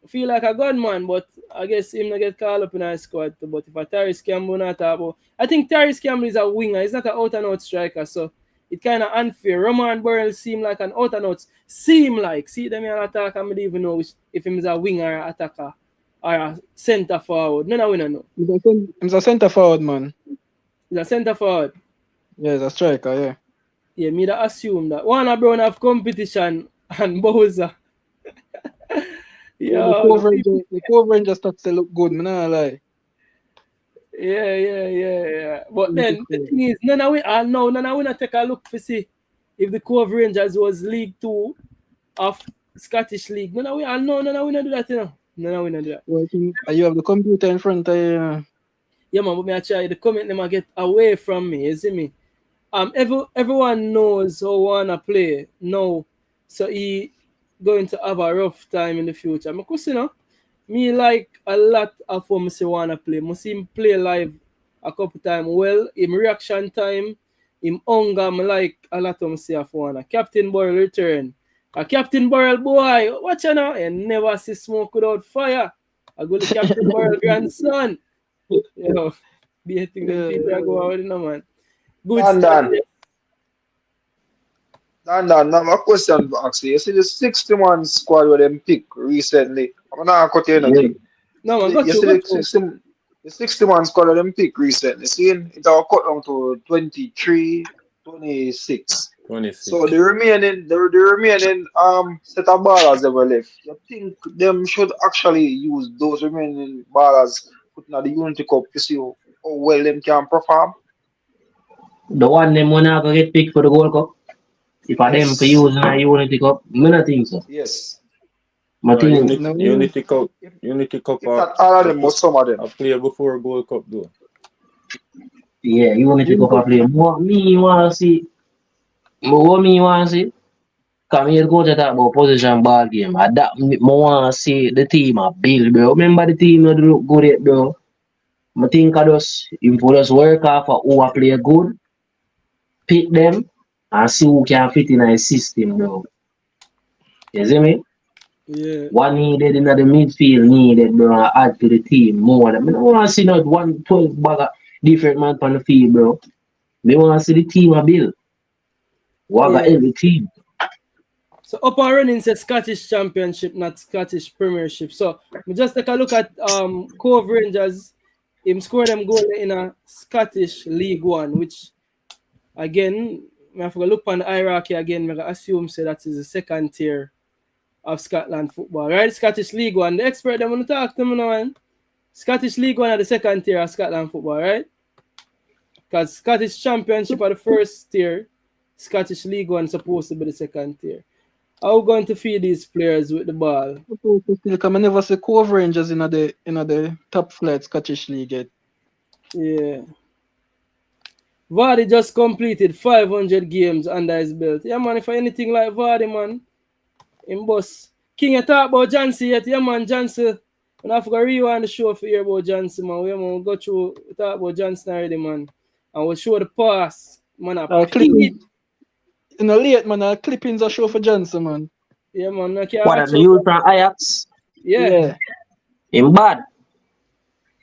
feel like a gunman, but I guess him not get called up in a squad. But if a Tyreece Campbell not about, I think Tyreece Campbell is a winger. He's not an out-and-out striker, so it kind of unfair. Roman Burl seem like an out-and-out. See them in attack, I don't even know if him is a winger or attacker or a centre forward. No, we don't know. He's a centre forward, man. He's a centre forward. Yeah, he's a striker, yeah. Yeah, me that assume that Warner Brown have competition and Bowser. The coverage just starts to look good, man. I lie. Yeah. But then the thing is, none of we not take a look to see if the Cove Rangers was League 2 of Scottish League. None of we not do that, you know. None of we not do that. Well, you have the computer in front of you. Yeah, man, but me I try the comment them get away from me, you see me? Everyone knows how Warner play now, so he going to have a rough time in the future. Because, you know, me like a lot of how I Warner play. I see him play live a couple times. Well, in reaction time, him hunger, I like a lot of I of Warner. Captain Burl return. Captain Burl boy, watch you now. You never see smoke without fire. I go to Captain Burl grandson. You know, be a thing that people go out, you know, man. Good stuff. Dan, now my question actually, you see the 60-man squad where them pick recently. I'm not cut you anything. No, man, got you see the 60-man squad where them pick recently. See, it all cut down to 23, 26. 26. So the remaining set of ballers that were left. You think them should actually use those remaining ballers putting at the Unity Cup to see how well them can perform? The one them when I go get picked for the Gold Cup. If I them for use in a Unity Cup, I don't think so. Yes. Unity Cup. All of them, but some of them. I play before Gold Cup though. Yeah, Unity Cup I play. What me want to see? Come here, go to talk about position ball game. I want to see the team a build, bro. Remember the team that look good yet, bro. I think I just work off of who I play good, pick them, and see who can fit in a system, bro. You see me? Yeah. What needed in the midfield needed, bro, add to the team more. I don't want to see not 12 bag of different man on the field, bro. I want to see the team a build. Waga Yeah. every team. So up and running says Scottish Championship, not Scottish Premiership. So we just take a look at Cove Rangers. Him score them goal in a Scottish League One, which again, I have to look on the hierarchy again. I assume say that is the second tier of Scotland football, right? Scottish League One. The expert them want to talk to me now, man. Scottish League One are the second tier of Scotland football, right? Because Scottish Championship are the first tier. Scottish League One supposed to be the second tier. How we going to feed these players with the ball? Because I never see Cove Rangers in the top flight Scottish League yet. Yeah. Vardy just completed 500 games under his belt. Yeah, man, if anything like Vardy, man, in boss. King, you talk about Jancy yet? Yeah, man, Jancy. And I forgot rewind the show for hear about Jancy, man. We go through, talk about Jancy already, man. And we'll show the pass. Man, clipping. In the late, man, clippings are show for Jancy, man. Yeah, man. I can't What are the youth from Ajax? Yeah. In bad.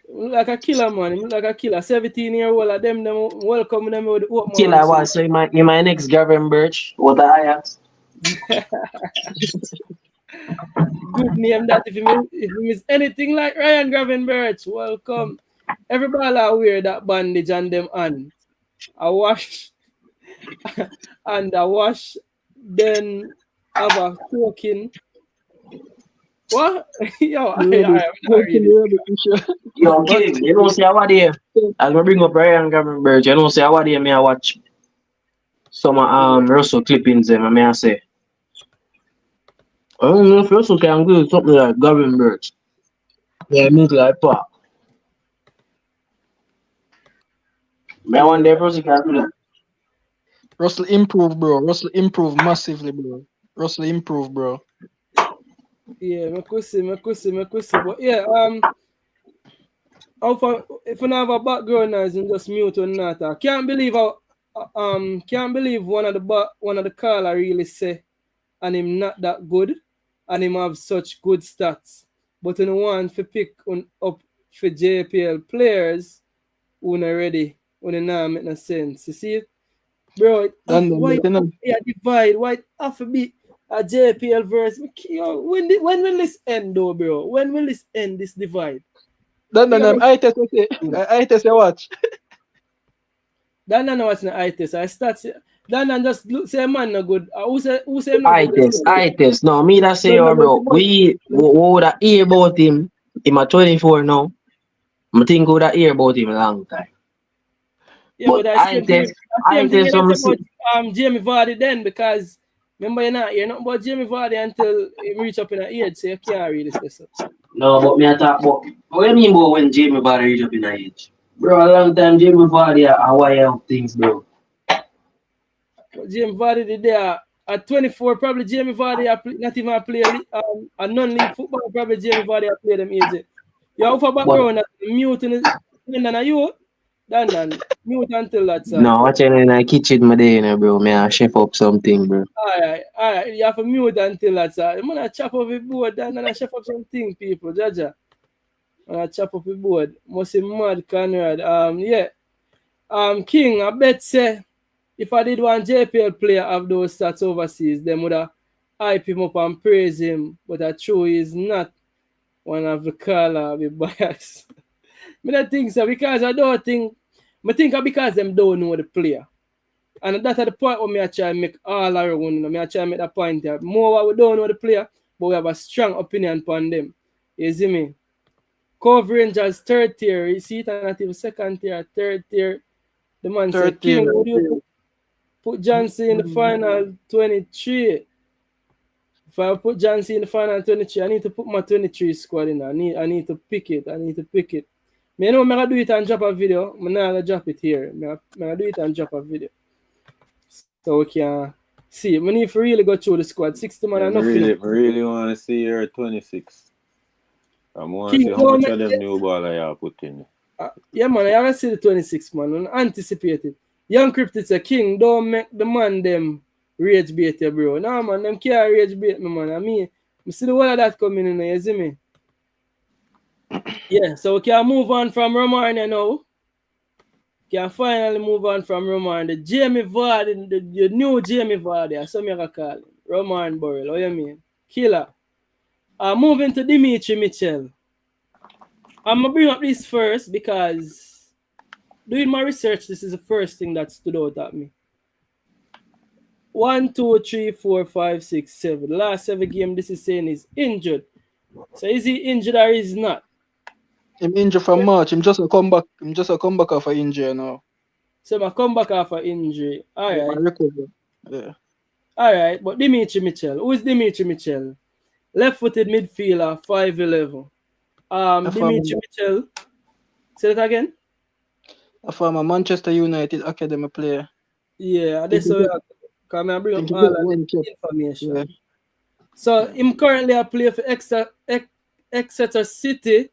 Like a killer, man. Like a killer. 17-year-old of them welcome them with the open Killer arms. was so in my next Gavin Birch. What the Ajax? Good name that if you miss anything like Ryan Gravenberch, welcome. Everybody are wear that bandage on them hand. I wash and I wash, then have a token. What? Yo, Yo, King, you know say what here? As I bring up Ryan Gavin Birch, you know say what here me I watch some Russell clippings them and me I say. I don't know if Russell can do something like Gavin Birch. Yeah, make like Park. I wonder if Russell can do that. Russell improve, bro. Russell improve massively, bro. Russell improve, bro. Yeah, me could see. But yeah, if you have a background noise and just mute or not, can't believe one of the caller really say and him not that good and him have such good stats. But you want to pick up for JPL players who not ready, who not make no sense. You see it? Bro, why divide? Why have to be a JPL verse? When will this end though, bro? When will this end, this divide? I test you watch. Dan no watch the eye test. I start Dan just look say man no good. Who say eye test. No, me that say bro. We would have hear about him. Him at 24 now. I think we would have hear about him a long time. Yeah, but I test about Jamie Vardy then, because remember you're not about Jamie Vardy until he reach up in an age, so you can't really say so. No, but me I talk about what do you mean about when Jamie Vardy reach up in an age? Bro, a long time Jamie Vardy a wire up things, bro. But Jamie Vardy did there at 24, probably Jamie Vardy not even play a non-league football, probably Jamie Vardy play them age. You have a background that mute and you Dan, mute until that time. No, watching in the kitchen my day, bro. Me I chef up something, bro. Alright. You have to mute until that time. I'm gonna chop up the board Dan and I chef up something, people. Jaja. I'm gonna chop up the board. Must be mad, Conrad. King, I bet say if I did one JPL player have those stats overseas, them would have hype him up and praise him. But I true he's not one of the caller with bias. I don't think so, because I think because them don't know the player. And that's the point where I try to make all around. I try to make that point here. More we don't know the player, but we have a strong opinion upon them. You see me? Cove Rangers third tier. You see it, and not even second tier, third tier. The man said, King, would you put Jancy in the final 23? If I put Jancy in the final 23, I need to put my 23 squad in. I need to pick it. I know I'm going to do it and drop a video. I'm not going to drop it here. I'm going to do it and drop a video. So we can see. I need to really go through the squad. 60 man and nothing. I really want to see your 26. I want to see how much of them new ball I have put in. Yeah, man. I haven't seen the 26, man. I anticipate it. Young Cryptid say, King, don't make the man them rage bait you, bro. No, man. Them can't rage bait me, man. I see the one of that coming in there. You see me? Yeah, so we can move on from Romania now. can finally move on from Roman. The Jamie Vardy, the new Jamie Vardy, I saw me call him. Roman Burl, what you mean? Killer. Moving to Dimitri Mitchell. I'm going to bring up this first because doing my research, this is the first thing that stood out at me. 1, 2, 3, 4, 5, 6, 7. The last 7 games, this is saying he's injured. So is he injured or is he not? Him injured from March. Him just a come back. Him just a come back off an injury now. So I come back after injury. All Yeah, right. recover. Yeah. All right. But Dimitri Mitchell. Who is Dimitri Mitchell? Left-footed midfielder, 5'11". Dimitri Mitchell. Say that again? A former Manchester United academy player. Yeah, that's how I bring up Think he all get of one the cap. information. Yeah. So him currently a play for Exeter City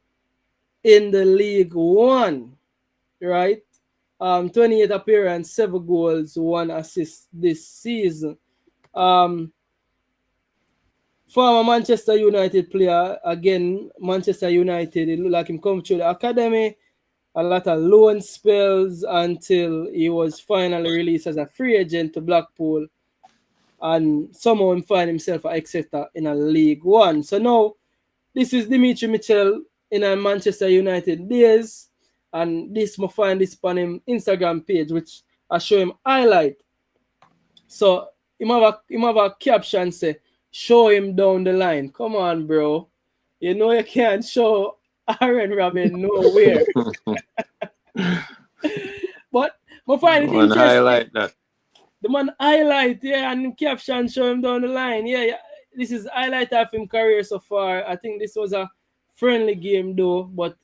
in the League One, right? 28 appearance, 7 goals, 1 assist this season. Former Manchester United player, again, Manchester United, it looked like him come through the academy, a lot of loan spells until he was finally released as a free agent to Blackpool, and somehow he find himself at Exeter in a League One. So now, this is Dimitri Mitchell in a Manchester United days, and this I find this on him Instagram page, which I show him highlight. So him have a caption say, show him down the line. Come on, bro. You know you can't show Aaron Robin nowhere. But I find it interesting. Highlight that. The man highlight, yeah, and caption show him down the line. Yeah. This is highlight of him career so far. I think this was a friendly game though, but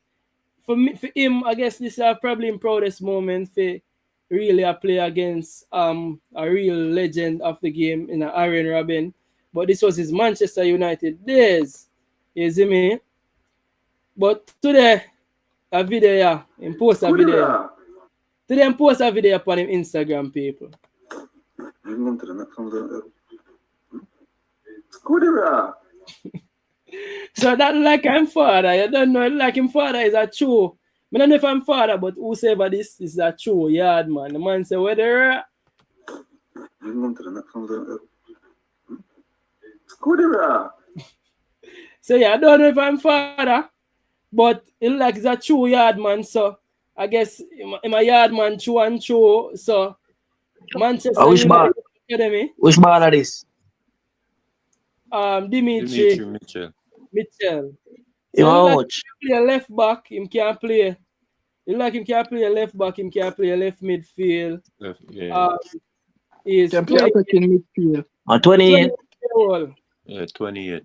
for him, I guess this is probably his proudest moment for really a play against a real legend of the game in Aaron Robin. But this was his Manchester United days. You see me? But today, a video, him post a video. Today, him post a video upon him Instagram, people. So that like I'm father. You don't know like him father is a true. I don't know if I'm father, but whosoever this is a true yard man. The man say whether so yeah, I don't know if I'm father, but it like it's a true yard man. So I guess I'm a yard man true and true. So Manchester Which United ball? Academy. Which ball are this? Dimitri Mitchell. Mitchell. You So how like much? he play a left back, him can't play. You like him can't play a left back, him can't play a left midfield. Yeah. He's Can play attacking midfield. 28. 28.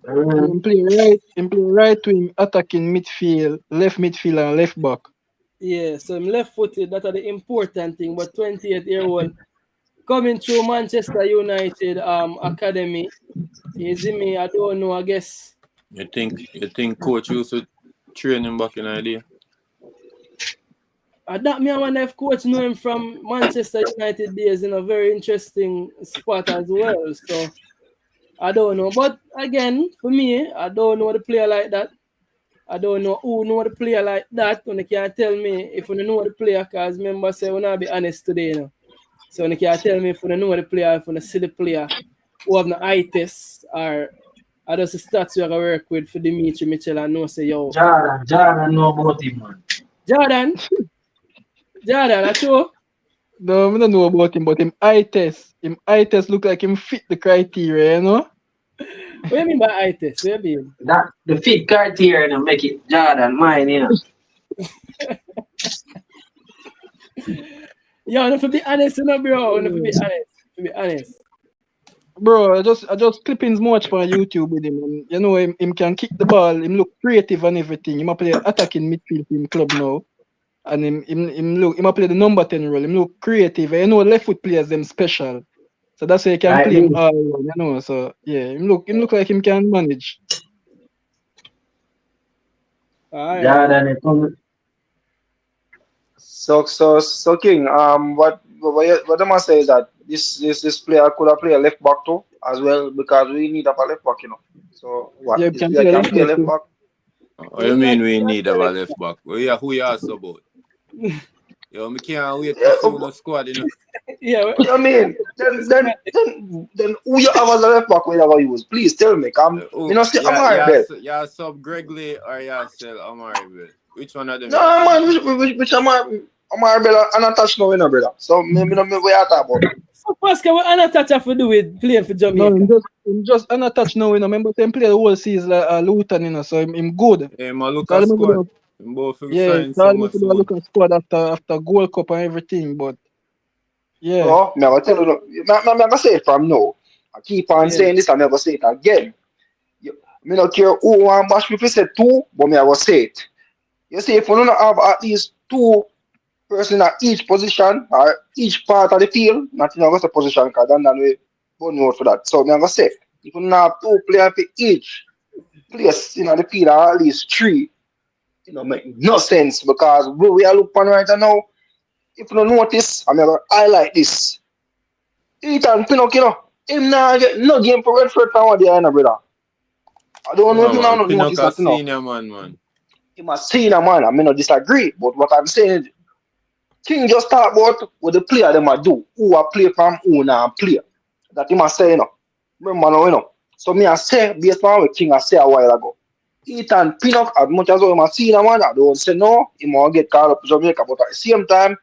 Can play right wing, attacking midfield, and left back. Yeah, so I'm left-footed. That are the important thing. But 28-year-old coming through Manchester United academy. You see me? I don't know. I guess. You think coach used to train him back in idea? That me, I wonder if coach knew him from Manchester United days in a very interesting spot as well. So I don't know. But again, for me, I don't know the player like that. I don't know who know the player like that. And they can't tell me if you know the player, because remember say we not be honest today, you know. So they can't tell me if you know the player, if you see the player who have no eye test or just the stats you have to work with for Dimitri Mitchell and know say yo. Jordan know about him, man. Jordan, that's true. No, I don't know about him, but him eye test look like him fit the criteria, you know? What do you mean by eye test? What do you mean? That the fit criteria and make it Jordan mine, you know. Yo, no, to be honest, you know, bro. No, to be honest. Bro, I just clippings much on YouTube with him. And, you know, him can kick the ball. Him look creative and everything. Him a play attacking midfield in club now. And him a play the number 10 role. Him look creative. And you know, left foot players them special. So that's why you can play him all around, you know. So yeah, him look like him can manage. Jordan is coming. So King, what I must say is that this player could have played a left back too as well, because we need a left back, you know. So what? Yeah, Can play left back? What do you mean we need a left back? Who you ask about? Yo, me can't wait to Yeah, see the squad, you know. Yeah, I mean, then who you have as a left back will ever use? Please tell me. You know, say Amari. Yeah, sub Gregley or yeah, sell Amari. Which one of them? No, man, which Amari Bella unattached now, you know, brother. So, me know me where I talk about. so Pascal, what Anatach have to do with playing for No, Jamaica? him just unattached now, you know. Remember, him play the whole season like Luton, you know, so him good. Yeah, my look So all at him have to squad. do- Both of Yeah, sign so all him summer have to do soon. look at squad after Gold Cup and everything, but yeah. No, me I tell you, I'm gonna say it from now. I keep on Yeah. saying this, I never say it again. Me not care who want bash me if you say two, but me I will say it. You see, if we don't have at least two person at each position or each part of the field, not in a position, because then we go note for that. So me I gonna say, if we don't have two players for each place in the field, or at least three, you know, make no sense because we are looking right now. If you don't notice, I'm gonna highlight this. Ethan Pinnock, you know, him now get no game for Redford from what they are, you know, brother. I don't know if you Yeah, now man. notice Pinnock a that, you know. senior man. Him a senior man, I mean, not disagree, but what I'm saying is, King just talk about what the player them a do, who a play from who and play. That him a say, you know. Remember now, you know. So me I say, based on what King I say a while ago. Ethan Pinnock, as much as I'm a senior man, I don't say no, he might get called up to Jamaica, but at the same time,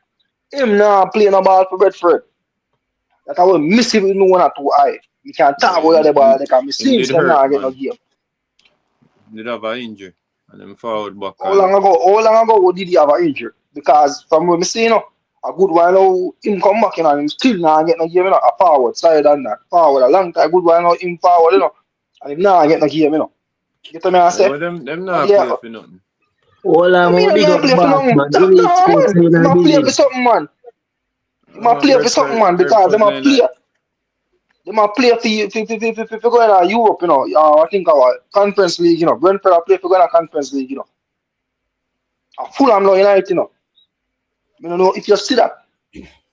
him now playing a ball for Bedford. That I will miss him in one or two eye. You can talk Yeah, about the ball, they can miss him him, did so them hurt, not get no man. game. Did have an injury. And then forward back How long ago did he have an injury? Because from what I see, you know, a good while now, him come back, you know, and him still not get no game, you know, a forward side and that. Forward a long time, good while now, him forward, you know, and him not get no game, you know. Get to me, I say? Well, them But not yeah, play for nothing. Hold I on, mean, man. him Big not up the play for boss, nothing. man. No, Elite man, sports in him the a play for building. something, man. Him a play for something, man, because them a play. Them a play for going to Europe, you know. I think our Conference League, you know. Brentford a play for going to Conference League, you know. A Fulham now United, you know. I don't know if you see that.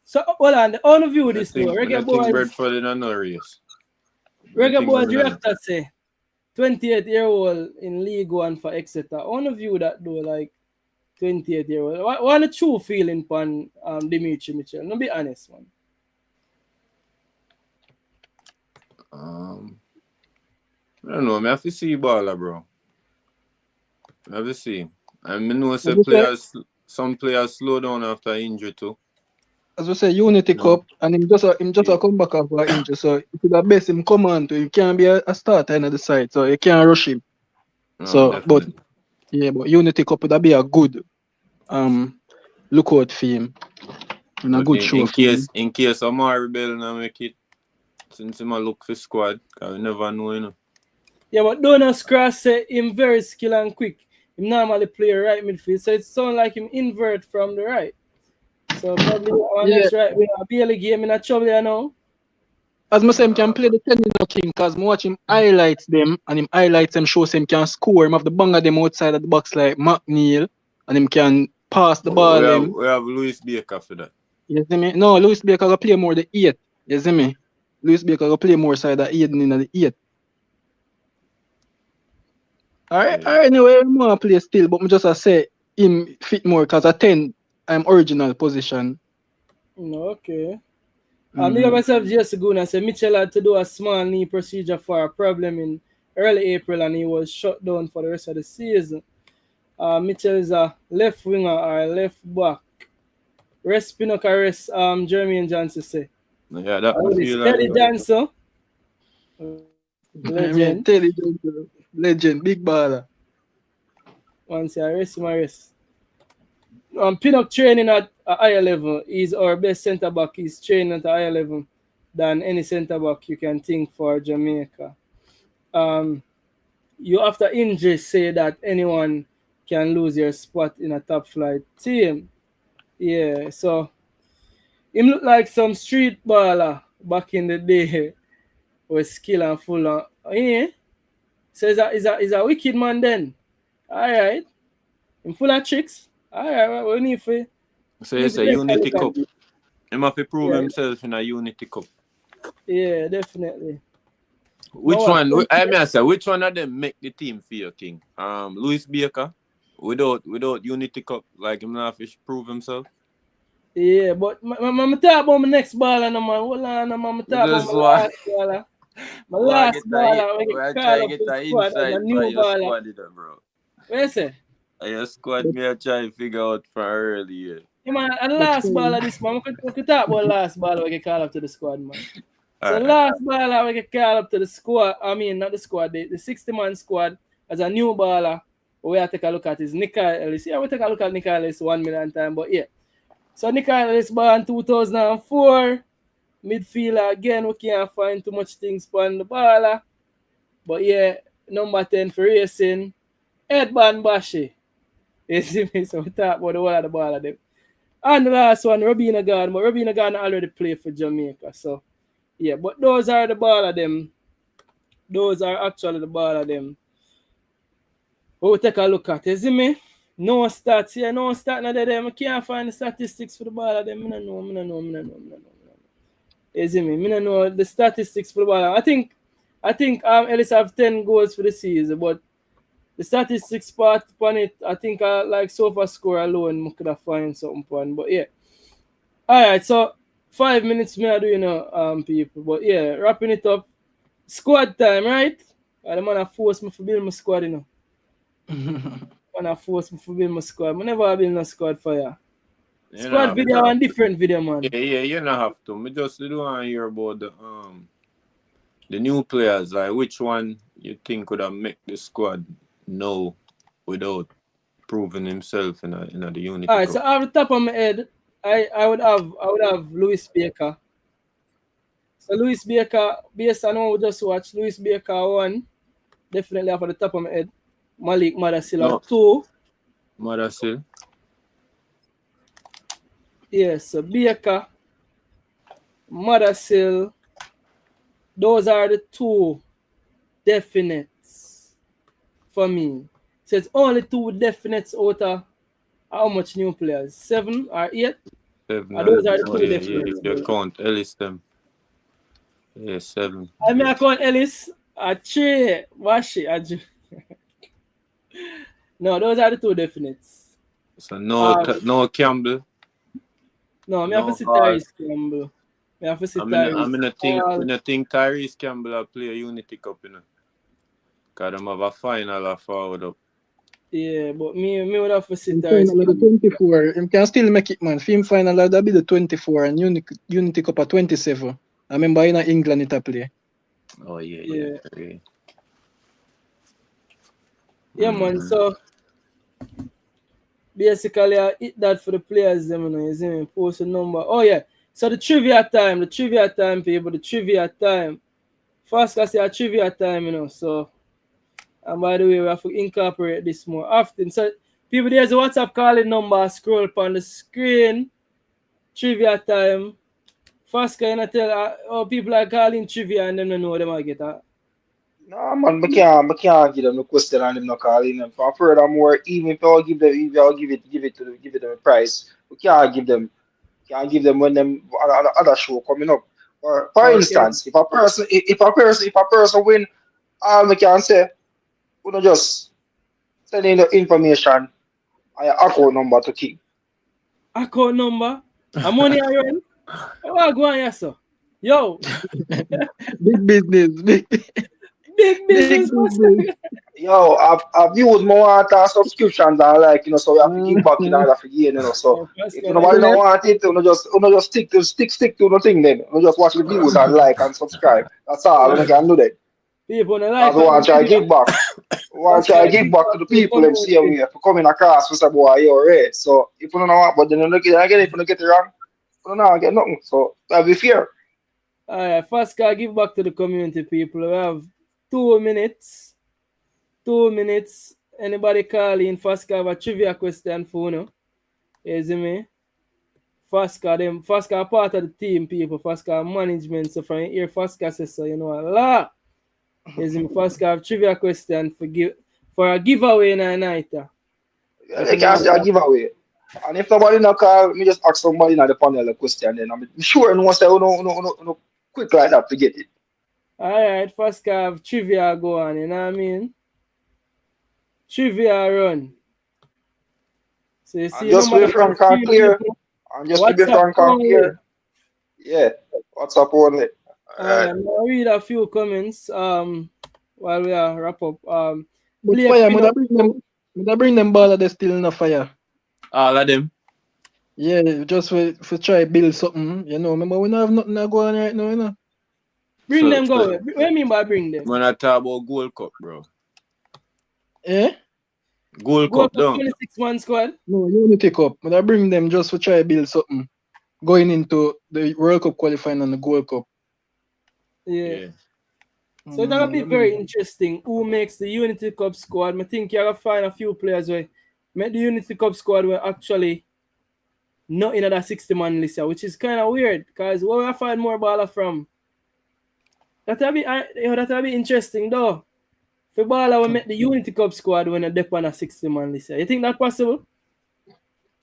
So hold on, the only view this though. I Reggae think Boyz. Bradford in a no race. Reggae Boyz director say 28-year-old in League One for Exeter. Only view that though, like 28-year-old. What the true feeling upon Dimitri Mitchell? No, be honest, man. I don't know. I have to see baller, bro. I have to see. I know some players slow down after injury too. As we say, Unity No. Cup, and him just a come back after an injury, so if the best him come on to, he can't be a starter in the side, so you can't rush him. No, So, definitely. but Unity Cup would be a good lookout for him, and a But good show for him. in case Amari Bell now make it, since him a look for squad, cause we never know, you know. Yeah, but Donas Cross say him very skilled and quick. He normally play right midfield, so it sounds like him invert from the right. So probably our next right we are barely game in a trouble, you know. As I say, him can play the 10 King, because I watch him highlights them, and him highlights them shows him can score. Him have the banger them outside of the box like McNeil, and him can pass the ball. We have Louis Baker for that. You see me? No, Louis Baker will play more the 8. You see me? Louis Baker will play more side of 8 than in the 8. Alright, anyway, I'm going to play still, but I just say him fit more because at 10, I'm original position. No, okay. I myself just go and say Mitchell had to do a small knee procedure for a problem in early April and he was shut down for the rest of the season. Mitchell is a left winger or a left back. Rest Pinnock or rest Jermaine Johnson say. Yeah, that would feel Teddy Johnson. Legend. Teddy Johnson. Legend, big baller. Once I rest him, I rest. Pinnock training at a higher level. He's our best centre back. He's training at a higher level than any centre back you can think for Jamaica. You after injury say that anyone can lose your spot in a top flight team. Yeah, so him look like some street baller back in the day with skill and full on. Yeah. So he's a wicked man then. Alright. Him full of tricks. Alright, we need for. So it's a Unity Cup. He must prove himself in a Unity Cup. Yeah, definitely. Which one of them make the team for you, King? Louis Baker, without Unity Cup, like him not fish prove himself. Yeah, but I'm talk about my next baller, no man. Hold on, no, man. I'm talk about Just my want, last baller. My want last get baller, we we can are call trying up to get the an squad as a insight for new your baller. squad, bro. What you say? Your squad me are trying to figure out from earlier. Yeah, man, and last baller this man. We could talk about last baller we can call up to the squad, man. So Alright. last baller we can call up to the squad. I mean, not the squad, the 60-man squad as a new baller. We have to take a look at is Nikai Ellis. Yeah, we take a look at Nikai Ellis 1 million times, but yeah. So Nikai Ellis born 2004. Midfielder again, we can't find too much things on the baller. But yeah, number 10 for racing. Edban Bashi. You see me? So we talk about the whole of the baller them. And the last one, Robina Garden. But Robina Garden already played for Jamaica. So yeah, but those are the baller them. Those are actually the baller them. We'll take a look at. You see me? No stats here, no stat none of them. I can't find the statistics for the baller them. I don't know. You see me? I don't know the statistics for the baller. I think Ellis have 10 goals for the season, but the statistics part on it, I think like so far score alone, I could have find something on. But yeah. Alright, so 5 minutes me I do, you know, people. But yeah, wrapping it up. Squad time, right? The man have forced me to build my squad, you know. Man have forced me to build my squad. I never build no squad for ya. Squad video and different video, man. Yeah, you don't have to. Me just do want to hear about the new players. Like which one you think could have make the squad know without proving himself in the unit. Alright, so off the top of my head, I would have Louis Baker. So Louis Baker, based on what we just watched, Louis Baker 1, definitely off the top of my head. Malik Mothersille 2. Mothersille. Yes, so Baker, Mothersille, those are the 2 definites for me. So it's only 2 definites out of how much new players? 7 or 8? 7. Those are the 2 definites. You count Ellis them. Yeah, 7. I mean, I count Ellis. Che, Washi, No, those are the 2 definites. So no Campbell. No, I have to see Tyreece Campbell. I have to see Tyrese. I think Tyreece Campbell will play a Unity Cup, you know. Because they have a final or forward up. Yeah, but me would have to see Tyreece Campbell. 24. He can still make it, man. Film final that'll be the 24 and Unity Cup at 27. I remember in England it a play. Oh yeah. Yeah, man. So basically, I hit that for the players. Them, you know, you see me post a number. Oh yeah. So the trivia time, people. The trivia time. First, I say a trivia time, you know. So, and by the way, we have to incorporate this more often. So, people, there's a WhatsApp calling number. Scroll up on the screen. Trivia time. First, can I tell how people are calling trivia and them don't know them I get that? No, man, I can't give them no question and them no calling them. For furthermore, even if I'll give it them a price, we can't give them when them other show coming up. For instance, if a person win, all I can say, we don't just send in the information and your account number to keep. Account number? And money I run? What go on here, sir? Yo. Big business. Big business. Yo, I've used more subscriptions than like, you know, so we have to give back in order for gain, you know. So if nobody don't want it, you just stick to the thing then. You just watch the views and like and subscribe. That's all. You can do that. People don't like I want to try to give back. I want to try to give back to the people them see me for coming across with a boy, you're right. So if you don't know what, but then you don't get it, if you don't get it wrong, you don't know, get nothing. So that'll be fair. Alright, first guy give back to the community people. We have 2 minutes. 2 minutes. Anybody call in? First guy have a trivia question for you. You see me? First guy part of the team people. First guy management. So from here, first guy says so you know a lot. You see me? First guy have trivia question for a giveaway in a night. They can't say a giveaway. And if nobody no call, me just ask somebody in the panel a question then I'm sure no one say no quick like that to get it. Alright, first guy have trivia go on, you know what I mean? Trivia run. So you see just wait for him clear. And just to be frank and clear, yeah, WhatsApp only. Alright. I'll read a few comments while we are wrap up. But Blake, fire, you know, would I bring them ball they still in the fire. All of them. Yeah, just for try build something, you know. Remember we don't have nothing to go on right now, you know. bring them go. What do you mean by bring them? When I talk about Gold Cup, bro. Eh? Gold Go Cup, for don't. 26-man squad. No, Unity Cup. Would I bring them just for try build something going into the World Cup qualifying and the Gold Cup. Yeah. So that'll be very interesting. Who makes the Unity Cup squad? I think you're gonna find a few players where make the Unity Cup squad were actually not in that 60-man list, which is kind of weird because where we find more baller from? That'll be interesting though. For baller we make the Unity Cup squad when they're on a 60-man list. You think that's possible?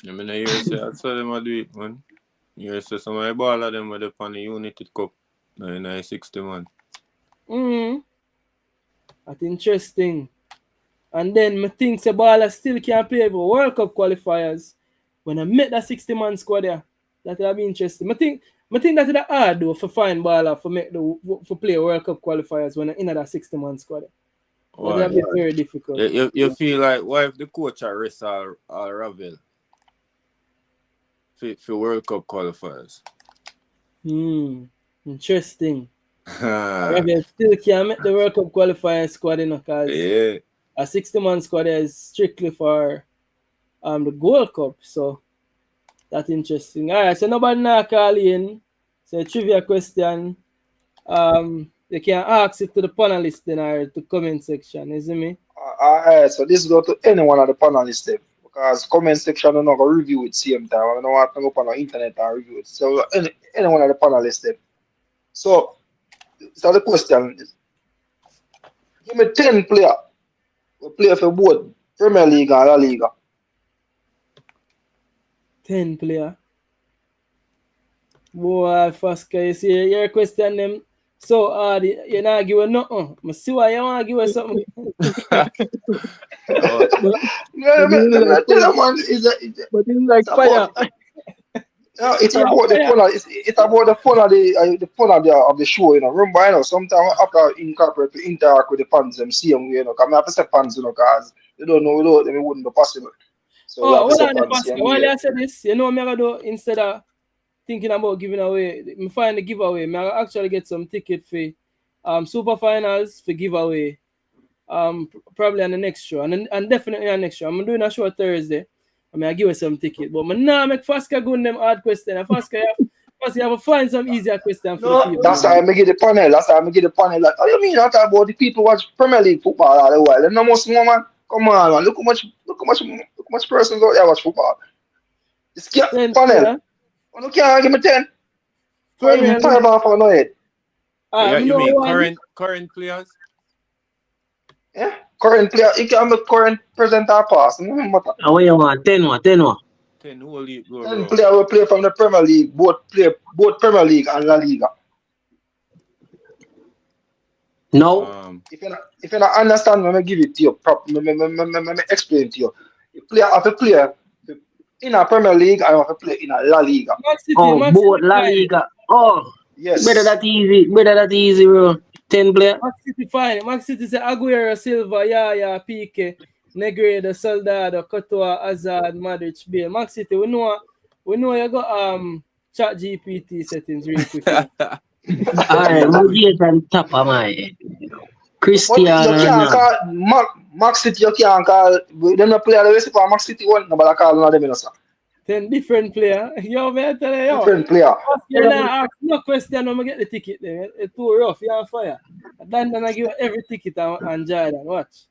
I mean, I say that's how them do it, man. You say some of the ball of them were on the Unity Cup, in a 60 man. That's interesting. And then I think the baller still can play for World Cup qualifiers when I met that 60-man squad there. That'll be interesting. I think that is hard though for find baller for play World Cup qualifiers when in that 60-man squad. That'll be very difficult. You feel like why if the coach arrests all Ravel for World Cup qualifiers? Interesting. Ravel still can't make the World Cup qualifier squad, you know, because a 60-man squad is strictly for the Gold Cup. So that's interesting. All right, so nobody now call in. So a trivia question. You can ask it to the panelists then or to comment section, isn't me? Alright, so this go to any one of the panelists then, because comment section are not gonna review it same time. I don't want to go up on the internet and review it. So any one of the panelists then. So the question is, give me 10 players who play for both Premier League and La Liga. 10 players. Boy, first you see your question them so hard, you're not giving nothing. I see why you want to give us something. But it's like fire. It's about the fun. It's about the fun of the show, you know. Remember, you know, sometimes after incorporate to interact with the fans, them see them, you know. Because I have to say fans, you know, because they don't know without them, it wouldn't be possible. So hold on, Pastor. While I said this, you know, I'm gonna do instead of thinking about giving away, me find the giveaway. I actually get some ticket for super finals for giveaway. Probably on the next show, and definitely on the next show. I'm doing a show Thursday. I give you some ticket, but I now make Fasca go in them hard question. Fasca you have to find some easier question for the people. That's how I get the panel. Like, oh, you mean that about the people watch Premier League football all the while? And no most more, man. Come on, man. Look how much persons out there watch football. This panel. Yeah. You can't give me 10. Premier League. 5 off on no head. You mean current players? Yeah, current player. You can make current present or past. What you want? 10 what? 10 what? 10 whole league. 10 players will play from the Premier League, both Premier League and La Liga. No. If you not understand, let me give it to you. Let me explain to you. You have to play in a Premier League and you have to play in a La Liga. Both La Liga. Oh, yes. Better that easy, bro. 10 player. Max City fine. Max City say Aguero, Silva, Yaya, Pique, Negredo, Soldado, Courtois, Hazard, Modric, Bale. Max City, we know you got chat GPT settings really quick. Alright, Maguire on top of my head. Cristiano. You can't call Max City, you can't call them not play the rest for Max City one, nobody call none of them, sir. 10 different player. Yo, man, tell you. Different player. You ask no question when I get the ticket there. It's too rough, you're on fire. Then I give you every ticket and Jordan. Watch.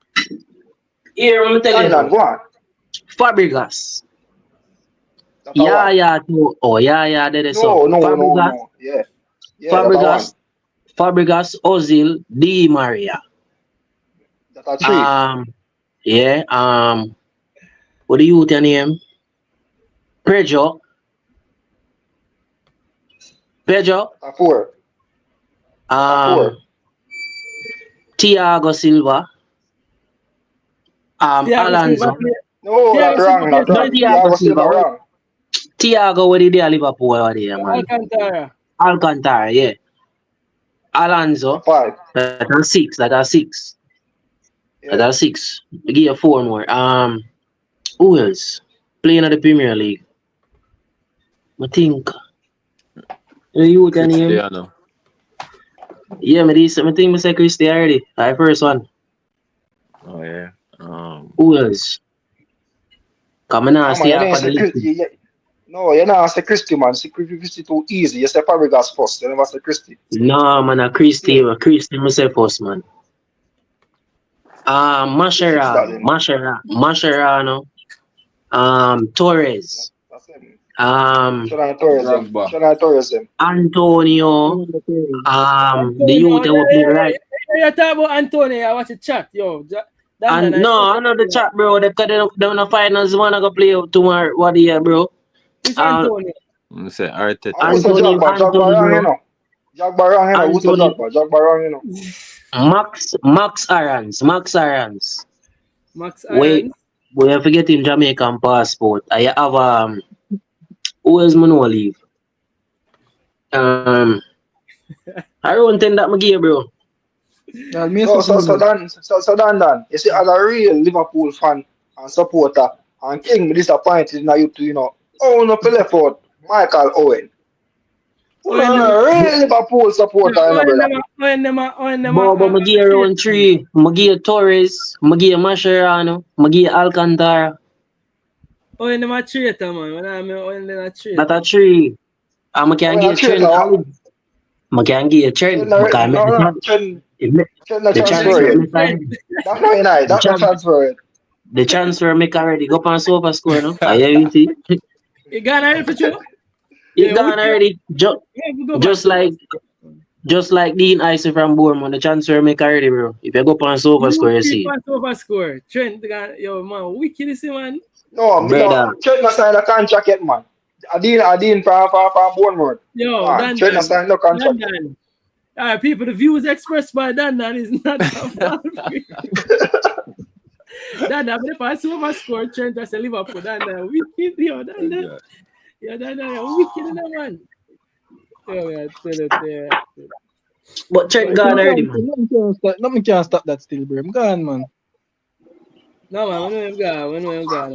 Here, I'm telling you. Go on. Fabregas. Yeah, too. Oh, yeah, there is no. Yeah. Fabregas, Ozil, Di Maria. That's a 3. Yeah, what do you tell him? Pedro. 4. Thiago Silva. Alonso. No, that's wrong. Thiago Silva wrong. Thiago, what did they at Liverpool over there, man? Alcantara. Alcantara, yeah. Alonso, 5. that are 6. That are 6. Yeah. That are 6. We give you 4 more. Who else? Playing at the Premier League. I think. You can name? Cristiano. Yeah, I think I say Cristiano already. I first one. Oh yeah. Who else? Come on, Man, stay you up didn't on the say list. Christy. No, you're not say Christy, man. Say Christy too easy. You say Fabregas first. You never say Christy. No, man, Christy myself first, man. Mascherano. Torres. That's him. Drogba. Shana Torres him. Antonio. The youth that will play right. You talk about Antonio, I watch a chat, yo. And no, I know the chat, bro. They cut it up down the finals. Wanna go play tomorrow? What the year, bro? It's Antonio. I'm say Arteta. Antonio. Jogba wrong, you know. Jogba wrong, you know. Who's the Jogba? Jogba wrong, you know. Max Arons. Max Wait, Irons. we have to get him Jamaican passport. I have who else man will leave? I don't think that McGee, bro. Dan. You see, as a real Liverpool fan and supporter, and King me disappointed in you to, you know, no left out Michael Owen. Real Liverpool supporter, you know, brother. But McGee around 3. McGee Torres, McGee Mascherano, McGee Alcantara. Owen them a traitor, man. When I mean Owen them a traitor. That are 3. I can get Trent. I can get Trent. The transfer make already go on sofa score, no? I hear you see. You gone already for sure? He gone already. Just like Dean Ice from Bournemouth, the transfer make already, bro. If you go on sofa score, you see. Sofa score. Trent, yo, man, wicked is it, man. No, Trent not signed a contract yet, man. I didn't from Bournemouth. Yo, Trent not signed no contract. People, the views expressed by Dan is not that. Dan, but if I sofa score, Trent as a Liverpool, Dan, wicked, yo, Dan. Yeah, Dan, wicked in that man. Oh, yeah, yeah. But Trent gone already, man. Nothing can stop that still, bro. I'm gone, man. No, man, when we gone.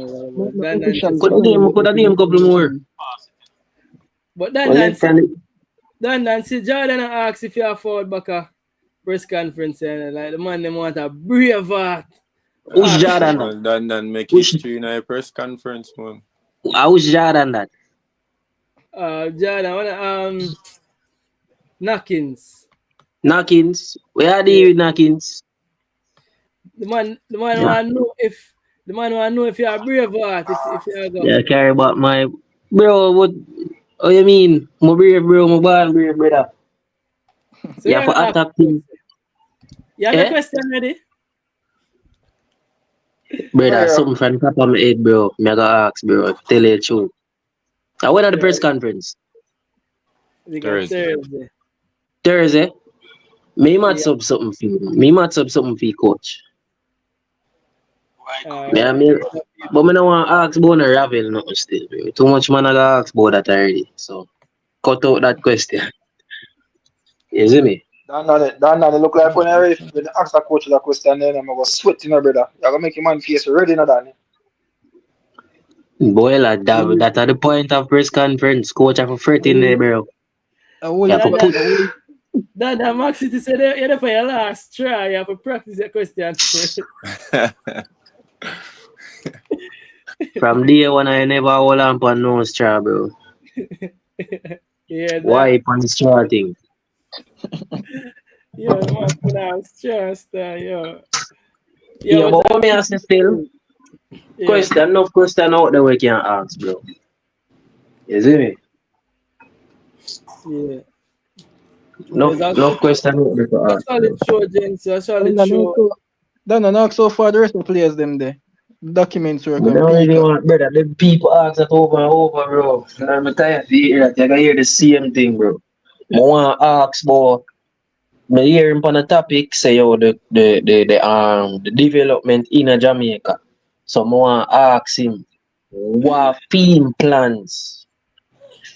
Could have name couple more. But Dan, see, Jordan asked if you afford back a press conference, and like the man, them want a brave heart. Who's Jordan? Dan make history in a press conference, man. How's Jordan that? Jordan, Knockins. Where are you with Knockins? The man want to know if you are brave heart, if you are Yeah, care about my bro. What you mean? My brave bro, my born brave brother. So yeah, for attack him. You have a question ready? Brother, something from the top of my head, bro. Me gotta ask, bro. Tell you the truth. I went at the press conference. Thursday. Me match up something for you. Me match up something for you, coach. But I don't want to ask about the Ravel nothing still, bro. Too much man I gotta ask about that already. So cut out that question. You see me? Dan, look like when I ask the coach that question, then I'm going to sweat, you know, brother. You're going to make your man face ready, you know, Dan. Boy, like that at the point of press conference, coach have a fret in there, bro. Dan, Max City said you're there for your last try. You have to practice your question. From day one, I never hold on for no straw, bro. Yeah. Why on the straw thing? Yo, man, put out straw, yo. Yeah, but what me ask still? Question, enough question out there we can ask, bro. You see me? Yeah. No question out there to ask. Solid show, gents. Solid show. Dan, and ask so far the rest of the players them there. Documents were I don't really want, brother. The people ask that over and over, bro. And I'm tired of hearing that. I can hear the same thing, bro. I want to ask, but I hear him on the topic say, yo, the development in Jamaica. So I want to ask him, what team plans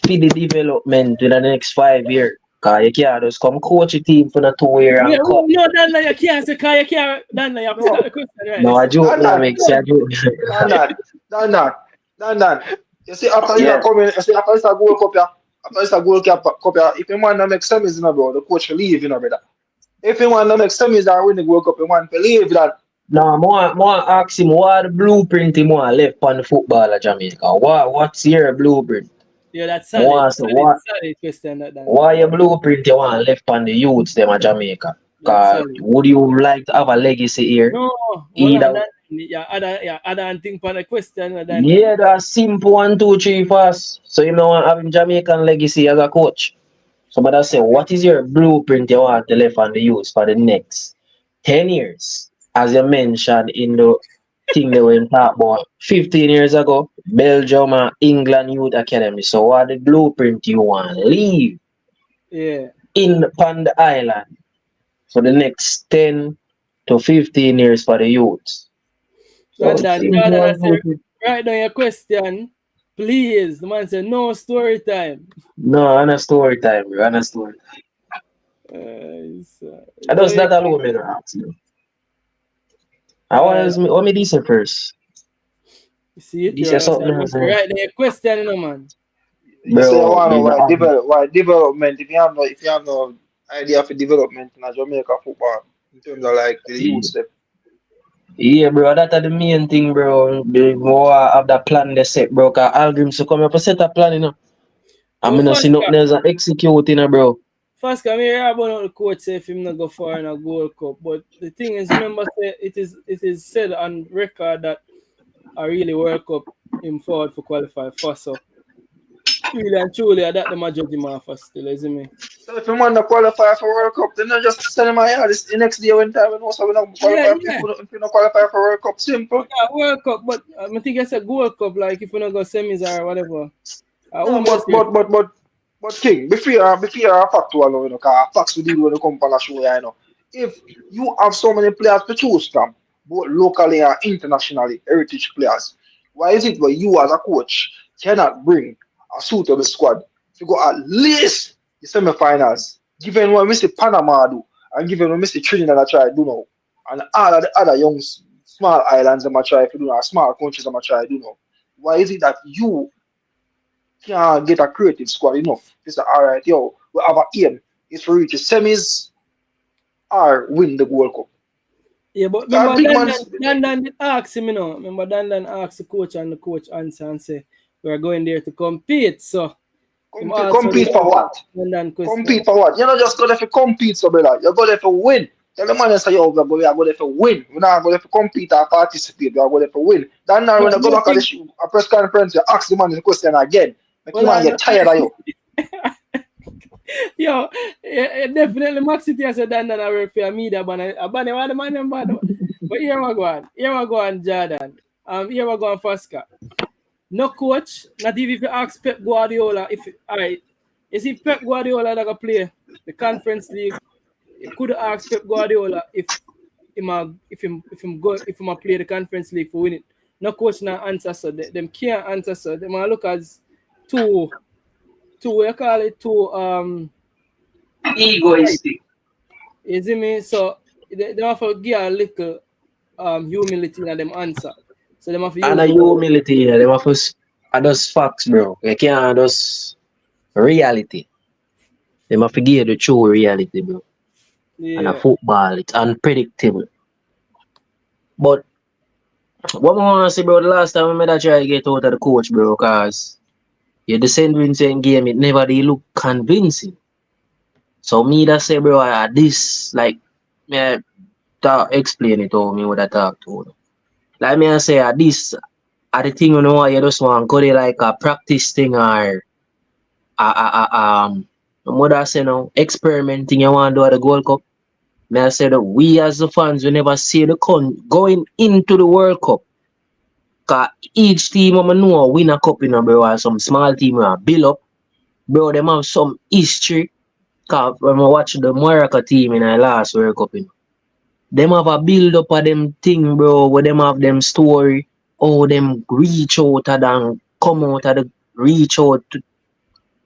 for the development in the next 5 years. Cause you can't just come coach a team for the 2 year and cut. No, Dan, you can't say, cause you can't, Dan, you have to start the question right. No, I joke, Dan, make a joke. Dan. You see, after you Yeah. come in, you see, after it's a Gold Cup, if you want to make semis, you know, bro, the coach will leave, you know, brother. If you want to make semis and win the World Cup, you want to leave that. No, more ask him what the blueprint he want left on the football of Jamaica. What's your blueprint? Yeah, that's More solid. so Solid question that Dan. what your blueprint you want left on the youths them of Jamaica? That's Cause solid. would you like to have a legacy here? No, hold Either on, Dan. Other think for the question, Dan. yeah, that's simple 1, 2, 3 fast. So you know want having Jamaican legacy as a coach. Somebody say, what is your blueprint you want to left on the youth for the next 10 years? As you mentioned in the thing they were talking about 15 years ago, Belgium and England Youth Academy. So what the blueprint you want to leave Yeah. upon the island for the next 10 to 15 years for the youths? So Dan, simple and good. write down your question, please. The man said, no story time. No, on a story time, bro. On a story. I just that alone, me no ask you. I want me this first. You see it? This is something else. Right there, question, you know, man. You say, why development? If you have no idea for development in Jamaica football, in terms of like the youth step. Yeah, bro, that's the main thing, bro. The more I have that plan they set, bro. Cause Algrim to come up and set a plan, you know. I'm gonna see nothing else and execute, you know, bro. First, come here about the coach say if him not go far in a Gold Cup. But the thing is, remember, say it is said on record that a really World Cup him forward for qualify for. So really and truly, that the majority man for still, isn't me? So if you want to qualify for World Cup, then you just send him out this the next day when time and also we don't qualify if you don't qualify for World Cup. Simple. Yeah, World Cup, but I think it's a Gold Cup, like if you don't go semis or whatever. But King, before a factual, you know, because facts we deal when you come on a show, you know. If you have so many players to choose from, both locally and internationally, heritage players, why is it where you as a coach cannot bring a suitable squad to go at least the semi-finals, given what Mr. Panama do, and given what Mr. Trinidad I try to do now, and all of the other young small islands that I try to do now, small countries that I try to do now? Why is it that you can't get a creative squad enough? It's alright, yo, we have an aim is for reach the semis or win the World Cup. Yeah, but remember Dan asked him, you know. Remember Dan asked the coach and the coach answer and say, we're going there to compete. So compete for what? Compete for what? You're not just go there for compete, so brother. You're go there for win. Tell the man say, yo, we are going there for win. We're not going there for compete or participate. We are going there for win. Then now when you go back at a press conference, you ask the man the question again. Make the man get tired of you. Yo, definitely Max City has done I work for media, but here we go on Jordan. Here we go on Fasca. No coach, not even if you ask Pep Guardiola is if Pep Guardiola that play the Conference League, you could ask Pep Guardiola if him play the Conference League for winning. No coach not answer so them can't answer so them look as two egoistic. You see me? So they have to give a little humility in them answer. So they have to use and a humility, yeah, they have to just facts, bro. You can't just reality. They have to give the true reality, bro. Yeah. And a football, it's unpredictable. But what I want to say, bro, the last time I made that try to get out of the coach, bro, because the St. Vincent game, it never did look convincing. So me that say, bro, this, like, me explain it to me what I talk to. Like me I say, this, the thing you know, you just want to go there like a practice thing or what I say now, experimenting you want to do at the Gold Cup. Me I say that we as the fans, we never see the going into the World Cup. Cause each team I know win a cup, you know, bro, or some small team will build up. Bro, them have some history. Cause when I watch the Morocco team in the last World Cup, you know, them have a build up of them thing, bro, where them have them story, them reach out and come out of the reach out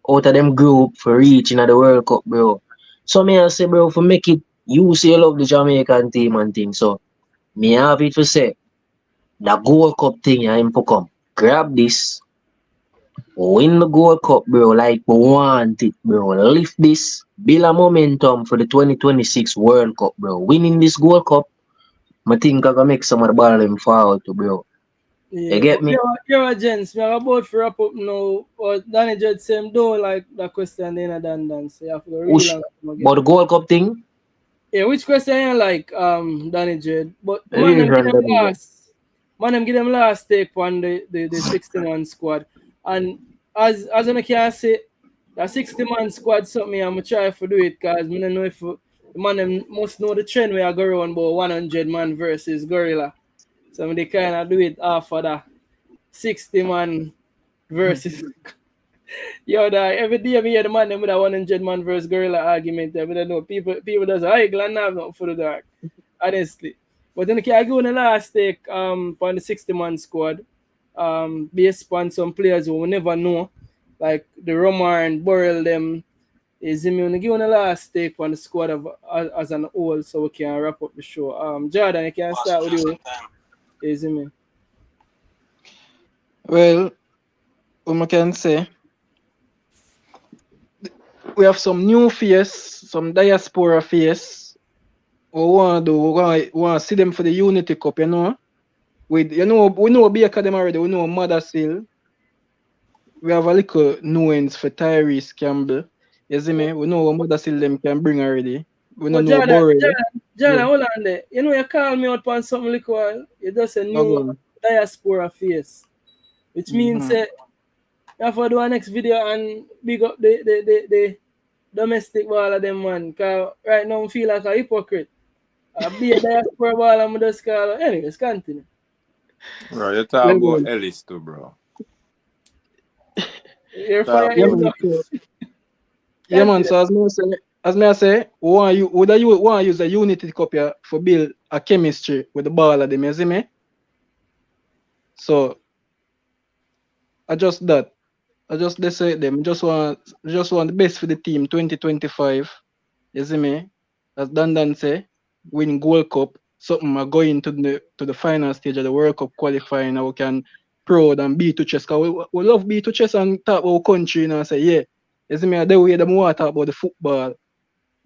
out of them group for reaching at the World Cup, bro. So me I say, bro, for make it, you say you love the Jamaican team and thing. So me have it to say, the Gold Cup thing, yeah, him to come. Grab this, win the Gold Cup, bro, like we want it, bro. Lift this, build a momentum for the 2026 World Cup, bro. Winning this Gold Cup, I think I can make some of the ball them forward to, bro. You Yeah, get but me? you're a gents. We are about to wrap up now. But Danny Jed same don't like that question in a dance. So you have to go real Push. and come But again. the Gold Cup thing, Yeah, which question you like, Danny Jed? But man, them leave give and them Danny J. last. Man, them give them last take on the 60-man squad. And as I can say, the 60-man squad something I'm try to do it because I don't know if the man them must know the trend where I go around about 100 man versus gorilla. So they kind of do it after that 60 man versus yo that every day me hear the man them with a 100 man versus gorilla argument. I don't know people does I gland have nothing for the dark. Honestly. But then I go in the last take on the 60 man squad. Based on some players who we never know. Like the Romar and Burl them is me gonna give on the last take on the squad of as an whole so we can wrap up the show. Jordan, you can start with you. Is me. Well, what I can say, we have some new face, some diaspora face. We want to do, we want to see them for the Unity Cup, you know. With we know Baker them already, we know Mothersille. We have a little nuance for Tyreece Campbell. You see me? We know what Mothersille them can bring already. We don't But know Jordan, Burl. Jordan, Yeah, hold on there. You know, you call me out on something like while you just a no go new on. diaspora face, which means Mm-hmm. you have to do a next video and big up the domestic ball of them man. Cause right now I feel like a hypocrite. I be a diaspora ball and I just call. Anyways, continue. Bro, you talk Yeah, about man. Ellis too, bro. You're Talk fire Yeah, about him man. now. So, yeah, man. Continue. So as me I say, we want to use a Unity Cup here for build a chemistry with the ball of them. You see me? So I just that. I just they say them. Just want the best for the team 2025. You see me? As Dan say, win Gold Cup, something are going to the final stage of the World Cup qualifying and we can proud and beat to chess. Cause we love beat to chess and talk about country, you know, and say, yeah. You see me, the way them want to talk about the football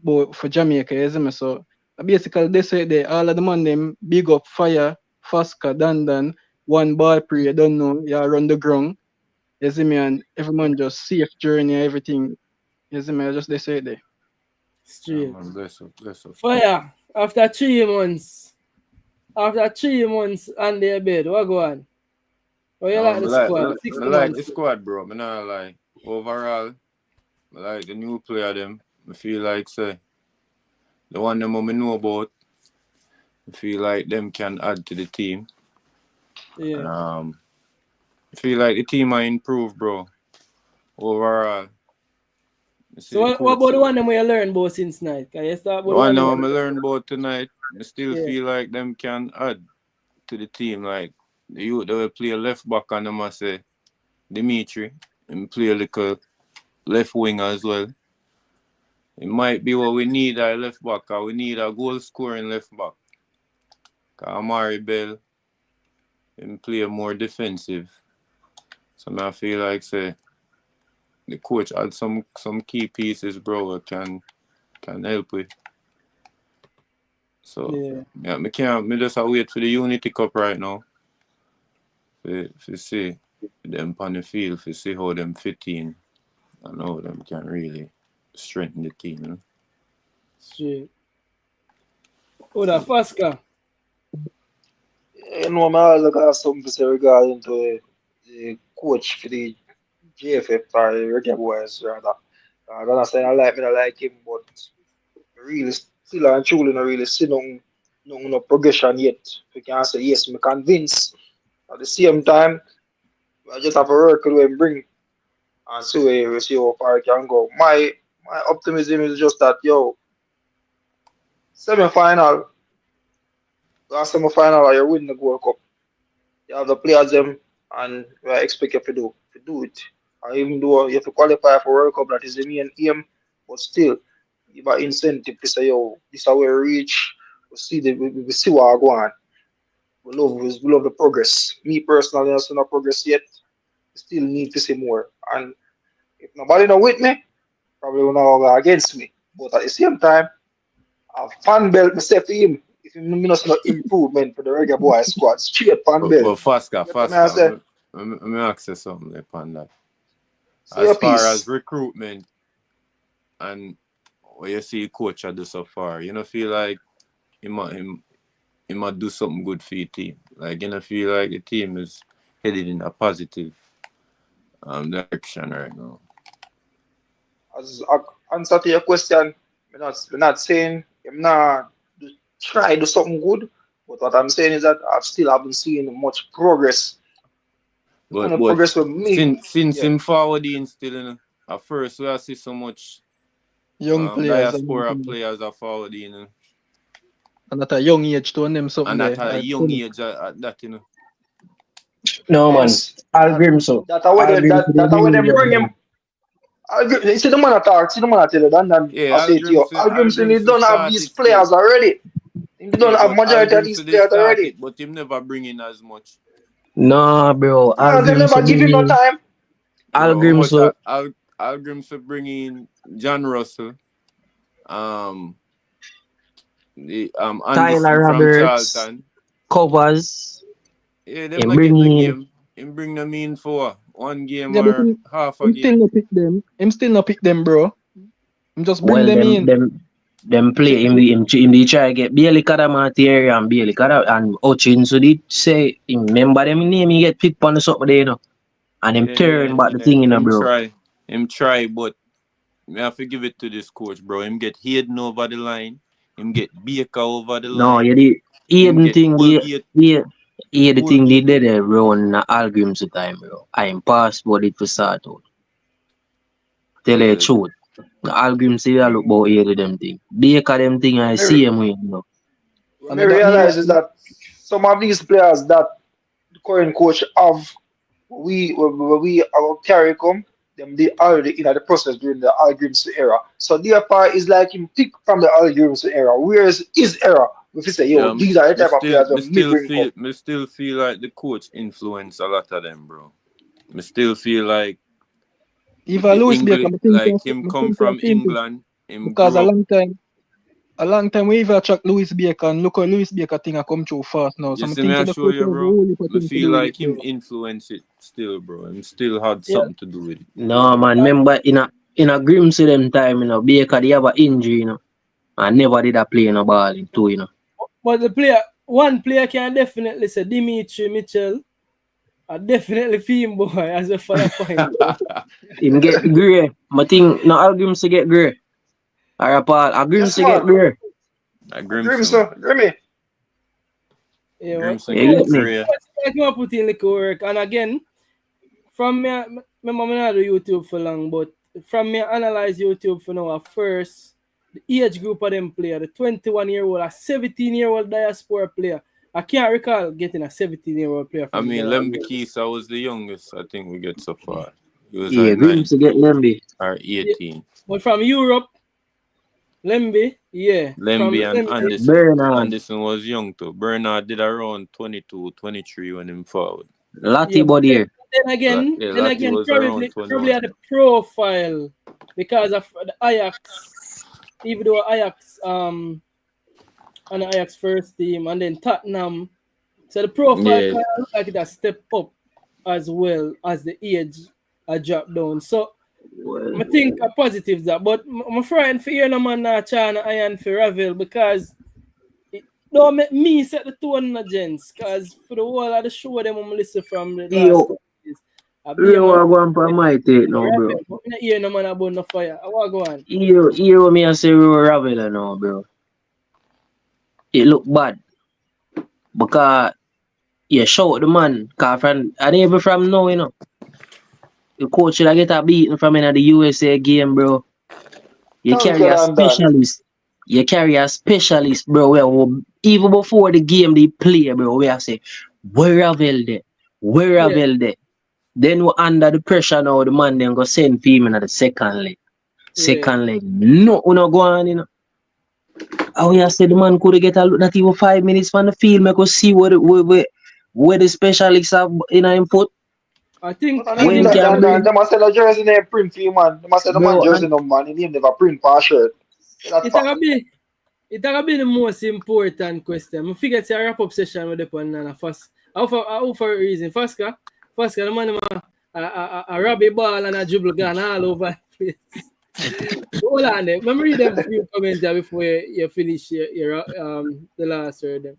but for Jamaica, you see me. So basically they say they all of the man them big up fire, Faska, Dan, one ball pre, you don't know, you run the ground. You see me, and every man just safe journey, everything. You see me, I just they say they. yeah, Straight. man, bless up, bless up. Fire. After 3 months. After 3 months on their bed, what go on? Oh, you No, like man, the squad? me 60 like the months. squad, bro. Me not like overall. Me like the new player them. I feel like say the one them me know about. I feel like them can add to the team. And Yeah. I feel like the team are improved, bro. Overall, you see So the what coach. about the one them we learn about since night? Can you start The about the one one them? now I learned about tonight. I still Yeah. feel like them can add to the team. Like the youth they will play left back and them I say Dimitri and play a little left winger as well. It might be what we need at left back. Or we need a goal scoring left back. Cause Amari Bell and play more defensive. So I feel like say the coach add some key pieces, bro, that can help with. So Yeah. yeah, me just wait for the Unity Cup right now. To see them on the field, to see how them fit in and how them can really strengthen the team. You know? Straight. Oh, the Faska. You know, I also got something to say regarding to the coach for the JFF or the Reggae Boys, rather. I'm not saying me not like him, but really, still and truly, not really see no progression yet. We can say, yes, I'm convinced. At the same time, I just have to work with him, bring and see how far it can go. My optimism is just that, yo, semi-final, last semi-final, you win the World Cup. You have the players them, and I expect you to do it. Even though you have to qualify for World Cup, that is the main aim, but still, give an incentive to say, yo, this is how we reach. We see what I go on. We love the progress. Me personally, I still not progress yet. Still need to see more. And if nobody not with me, probably will not go against me. But at the same time, a fan belt myself to him. If you not see no improvement for the Reggae Boy squad, straight fan belt. But faster. Let me ask you something upon that. As far as recruitment and what you see coach do so far, you know, feel like he might do something good for your team. Like, you know, feel like the team is headed in a positive direction right now. As answer to your question, we're not saying I'm not try to do something good, but what I'm saying is that I still haven't seen much progress. But progress with me. Since him forwarding still, you know, at first we see so much young players, diaspora players are forwarding, you know. And at a young age to them something. And at a young age at that, you know. No man, I'll agree so. That's how they bring him. You see the man attack, see the man tell you that, and I say to you, Algrimson, he don't have these players already. He don't have majority of these players already. But him never bring in as much. Nah, bro. Yeah, they never give him no time. Algrimson bring in John Russell, the Tyler Roberts, Charlton. Covers. Yeah, they bring them in for one game or half a game. Still not pick them, bro. I'm just bring them in. Them play in the try get Bailey Kadamati and Bailey and Ochin, so they say remember them name he get picked on the top there, you know. And him turn back the thing in a bro. Him try, but I have to give it to this coach, bro. Him get Hayden over the line. Him get Baker over the line. No, yeah, the Hayden thing, the thing they did around Algrim's time, bro. I'm past what it was start out. Tell you the truth. Algrim say I look about here them thing. Baker them thing I see him with, you know. What I realize is that some of these players that the current coach have, we carry come, them they already in the process during the Algrim's era. So therefore is like him pick from the Algrim's era. Where's his era? If you say, yo, these are the type of players that me still feel like the coach influenced a lot of them, bro. Me still feel like even Louis Baker, like him come from England. Because a long time we even check Louis Baker and look how Louis Baker thing I come through fast now. So I show you, bro. I feel like him influence it still, bro. Him still had something to do with it. No man, remember in a Grimsey them time, you know, Baker they have an injury, you know. And never did I play in a ball too, you know. But one player can definitely say Dimitri Mitchell. I definitely feel him, boy, as a fire point. Him get grey. I think no Algrims to get grey. Or Paul, Algrims to get grey. Grimmy. Yeah, I can put in little work. And again, from me, remember me not do YouTube for long, but from me analyze YouTube for now, first, the age group of them player, the 21-year-old, a 17-year-old diaspora player. I can't recall getting a 17-year-old player. I mean, Lemby Keisa was the youngest I think we get so far. He was Grimsey get Lemby. Or 18. Yeah. But from Europe, Lemby, yeah. Lemby and Anderson. Anderson was young too. Bernard did around 22, 23 when him forward. Lottie body here. Then again, probably had a profile because of the Ajax. Even though Ajax on the Ajax first team and then Tottenham. So the profile kind of look like it has stepped up as well as the age dropped down. So I think a positive that, but my friend for hear no man not trying to iron for Ravel because it don't make me set the tone the gents because for the whole of the show them I'm listening from the last you are going for my take now, bro. I'm not hear no man about no fire. I want to go on. You me and say we were Ravel now, bro. It look bad because you shout the man cause and even from now, you know. The coach should get a beating from in the USA game, bro. You carry a specialist. You carry a specialist, bro. Even before the game they play, bro, we have say, where Ravel there? Where Ravel there? Then we under the pressure now, the man then go send female at the second leg. Second leg. No, we not go on, you know. How you say the man could get a look not even 5 minutes from the field, make us see where the specialists have in him foot. I think And When even can bring they must sell a jersey name print for you, man. They must sell the man bro jersey and number, man. He name never print for a shirt. That's it fact. gonna be the most important question. I figure it's a wrap up session with the pan and first. How for a reason? Faska, the man a Robbie ball and a dribble gun all over the place. Hold on there. Let me read them few comments there before you finish your the last word.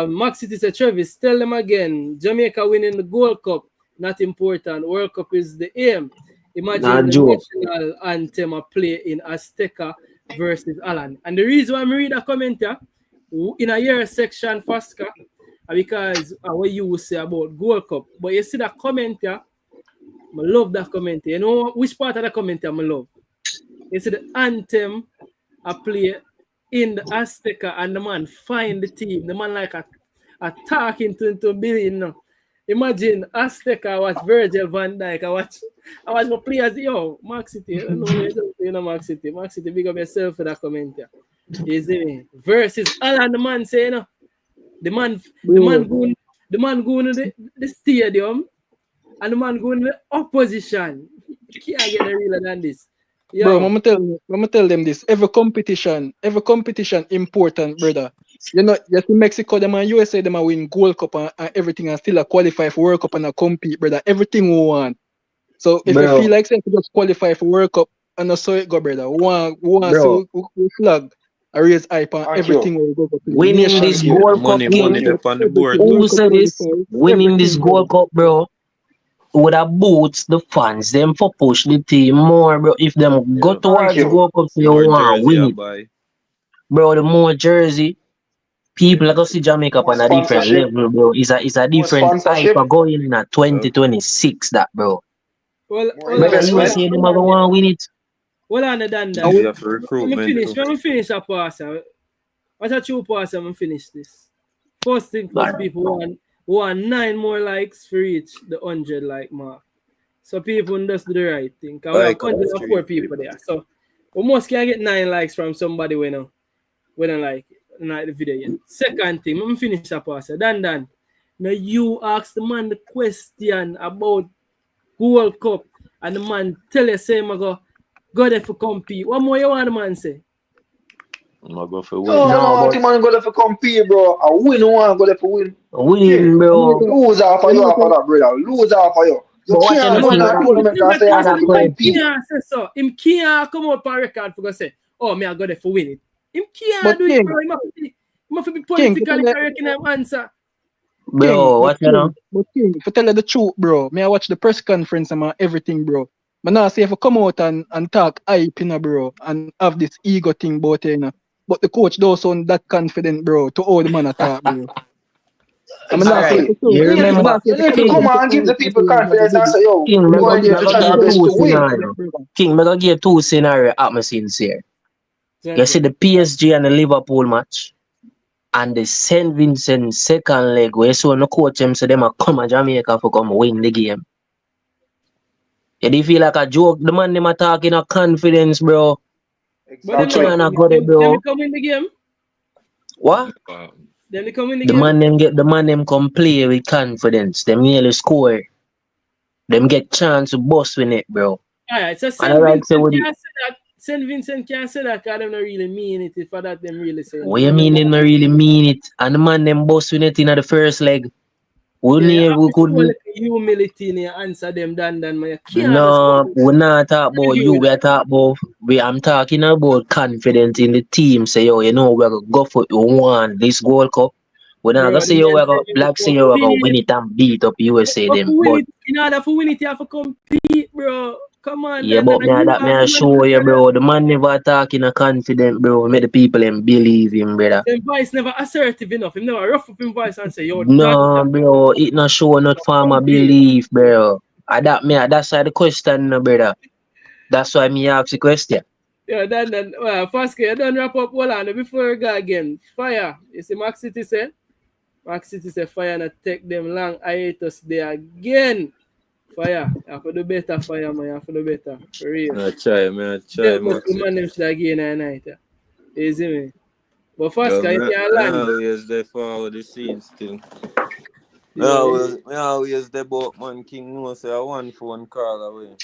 Max City said, Travis, tell them again. Jamaica winning the Gold Cup, not important. World Cup is the aim. Imagine the joke. national anthem a play in Azteca versus Alan. And the reason why I read a comment here, in a year section, Faska, because what you will say about Gold Cup. But you see that comment here, I love that comment here. You know which part of the comment here I love? You see the anthem I play in the Azteca and the man find the team. The man like a talking to Billy, you know. Imagine Azteca, I watch Virgil van Dijk, I watch my players, yo, Max City, you know Max City. Max City, big up yourself for that comment here. You see me? Versus Alan, the man say, you know, the man going to the stadium and the man going to the opposition. You can't get a realer than this. Yo. Bro, I'm tell them this. Every competition important, brother. You know, you see Mexico, them and USA, them a win Gold Cup and everything and still a qualify for World Cup and a compete, brother. Everything we want. So if you feel like saying to just qualify for World Cup and so it go, brother. We want to flag a raise hype and everything we go. Winning this Gold Cup game. On the board. Who said this? Winning this Gold Cup, bro. Would have boots the fans, them for push the team more, bro. If them go towards Gold Cup, you want to win it. Bro, the more jersey, people are going to see Jamaica on a different level, bro. It's a different type of going in a 2026, that, bro. Well, you say them are going to want to win it. Well, on the done that. Let me finish a pass. What's a true pass? I'm finish this. First thing first, people want 9 more likes for each the 100 like mark. So people just do the right thing. We have 104 people there. So we must can get 9 likes from somebody when I like the video yet. Second thing, let me finish up pass. Dan. Now you ask the man the question about Gold Cup and the man tell you say go there for compete. What more you want the man say? I'm gonna go for win. No, the man go there for compete, bro. A win, one go there for win. Win, bro. Lose half of you after that, brother. Lose half of you. You can't go in that tournament and say I'm going to compete. Him can't come out for record for go say, oh, me I go there for win it. Him can't do it, bro. He must be politically correct in him answer. Bro, what you know? But King, if I tell you the truth, bro, me I watch the press conference and everything, bro. But now say if I come out and talk hype, you know, bro, and have this ego thing about it, you know. But the coach don't sound that confident, bro, to all the man attack, bro. Exactly. You remember? You need to come on and give the people confidence and say, yo, King, we're going to try our best to win. King, I'm going to give 2 scenarios at my sincere. You see the PSG and the Liverpool match and the St. Vincent second leg where so no coach them so them a come to Jamaica for come win the game. You do feel like a joke? The man them attacking a confidence, bro. But them come in the game. What? Them come in the game. The man them come play with confidence. Them nearly score. Them get chance to bust with it, bro. Alright, so St. Vincent can't say that because them not really mean it. If that them really say. What you mean them not really mean it? And the man them bust with it in the first leg. We could humility in your answer them than my no, we're not talking about you. We're talking about I'm talking about confidence in the team. Say yo, you know we're gonna go for one this Gold Cup. We're not gonna say yo we're gonna win it and beat up USA them. But in order for win it, you have to compete, bro. Come on. Yeah, but me show you, bro. The man never talking a confident, bro. Make the people and believe him, brother. His voice never assertive enough. He never rough up his voice and say, yo. No, bro. It not show not farmer belief, bro. That's why the question, brother. That's why me ask the question. Yeah, then first you don't wrap up hold on before we go again. Fire. You see Max City say? Max City say fire and take them long hiatus there again. Fire. You have to do better, fire, man. You have to do better. For real. I try, Tell much. but the man them should have gained a night. You see me? But first, Yo, can you can't land? always there for the scene still. Yeah, Me always there, but man King no say I one phone call away.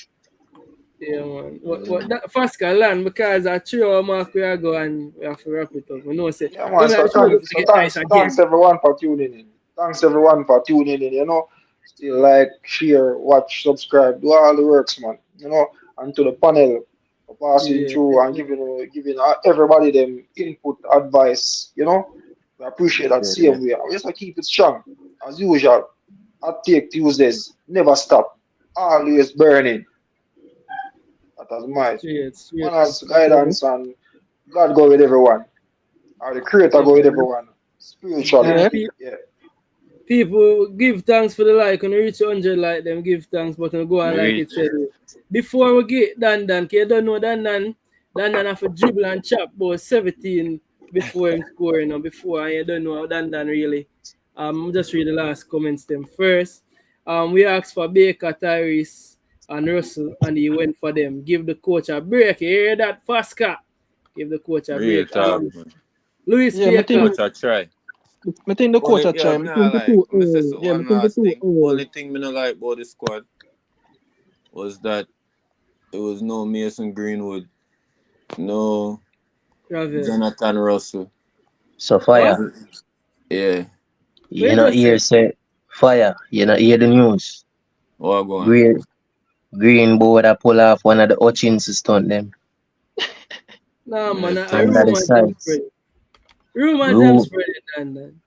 yeah, man. What that first can land because at 3 hour mark we are go and we have to wrap it up. We know say Yeah, man. So, the show going to get nice again. thanks everyone for tuning in. Thanks everyone for tuning in. You know, still like, share, watch, subscribe, do all the works, man. You know, and to the panel for passing Yeah, through and giving everybody them input, advice. You know, we appreciate that. Same way. We just keep it strong as usual. I take Tuesdays, never stop, always burning. That was my straight. manners, guidance, and God go with everyone. Or the creator go with everyone. Spiritually. Yeah. People give thanks for the like. When you reach 100 like them, give thanks, but you go and like it said. Before we get Dan, cause you don't know Dan have to dribble and chop about 17 before him scoring or before, and you don't know how Dan really. Just read the last comments them first. We asked for Baker, Tyrese, and Russell, and he went for them. Give the coach a break. You hear that, Fasca? Give the coach a break. Louis Baker. Coach I try. I think the coach at try. Only thing I don't like about the squad was that it was no Mason Greenwood, no Ravel. Jonathan Russell. So fire. Yeah. You not hear say fire. You not hear the news. What going? Green board I pull off one of the Hutchins stunt them. Nah, man. Rumors them spreading.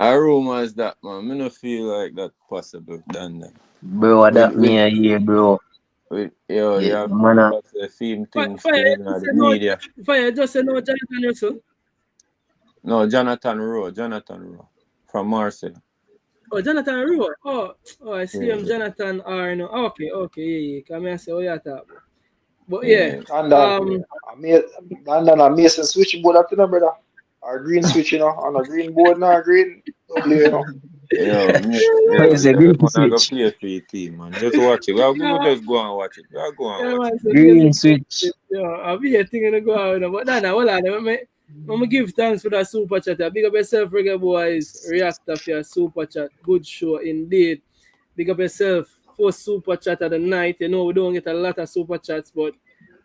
Rumors that, man. I don't feel like that possible done that. Bro, that me a hear, bro. Man, the same things in the media. Fire just say no Jonathan Russell. No, Jonathan Rowe from Marseille. Oh, Jonathan Rowe. Oh, I see him. Jonathan R. No. Okay, yeah. Come here, say, you talk. But yeah. And then a Mason switchboard up to them, brother. Or green switch, you know, on a green board now, green W, you know. It's a green switch. Play for your team, man. Just watch it. We'll just go and watch it. Green switch. Yeah, I'll be a thing to go out. But then, hold on. I'm give thanks for that super chat. Big up yourself, Reggae Boys. Reactor for your super chat. Good show indeed. Big up yourself. First super chat of the night. You know, we don't get a lot of super chats, but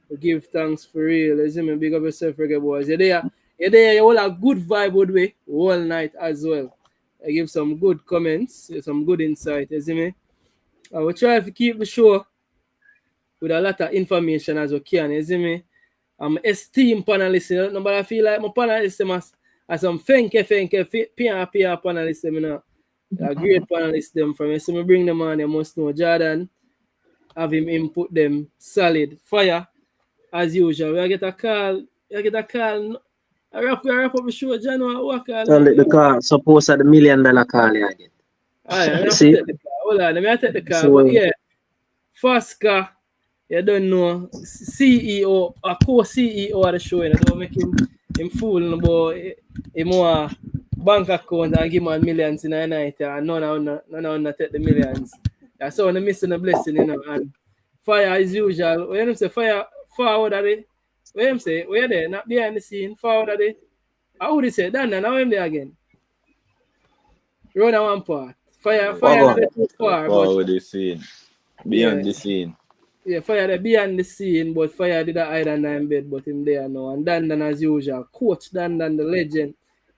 we give thanks for real. You see me? Big up yourself, Reggae Boys. You're there. You all a good vibe would we all night as well. I give some good comments, some good insight. You see me? I will try to keep the show with a lot of information as we can. You see me? I'm esteemed panelist, but I feel like my panelists as some fenke, PR panelists, you know, a great panelists them from. So I bring them on, you must know Jordan, have him input them solid. Fire, as usual. We get a call. I wrap up the show, January. What call? The call, suppose at the $1 million call you get. I see. Hold on, let me take the call. So, but yeah, Fasca. You don't know, CEO, a co-CEO of the show, and don't make him fool about him bank account and give him millions in a night, and none of take the millions. That's how I'm missing the blessing, you know. And fire as usual. When you say fire forward at it, when you say we're there, not behind the scene, forward at it. How would you say that? Now I'm there again. Run on one part. Fire too far. Forward the scene. Beyond the scene. Yeah, fire there behind the scene, but fire did a hide under in bed, but him there now. And Dan as usual, coach Dan the legend.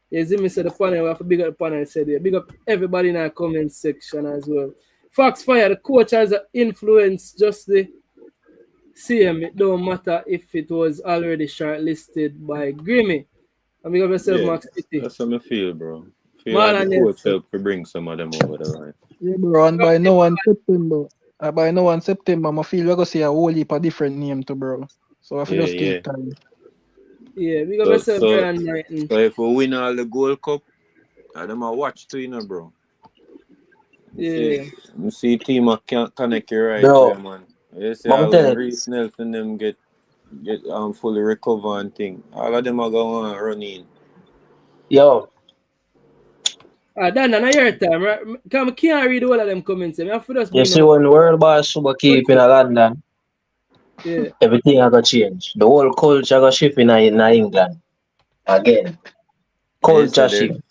You see me say the panel, we have to big up the panel said there. Big up everybody in our comment section as well. Fox Fire, the coach has an influence just the same. It don't matter if it was already shortlisted by Grimmy. And big up yourself, Max City. That's how I feel, bro. Like the coach help to bring some of them over the line. Yeah, bro, and by now on September, I feel we're going to see a whole heap of different name to bro. So I feel just take time. Yeah, we got myself Brian. So if we win all the Gold Cup, I them a watch too, you know, bro. Yeah. You see team can't connect you right bro. There, man. You see all the Reese Nelson them get fully recover and thing. All of them are going to run in. Yo. Dan, now your time, right? Because I can't read all of them comments. I have to just You bring see, them up. when the world boss super keep in London, Yeah. everything I got change. The whole culture got shift in England again. You Culture said the shift.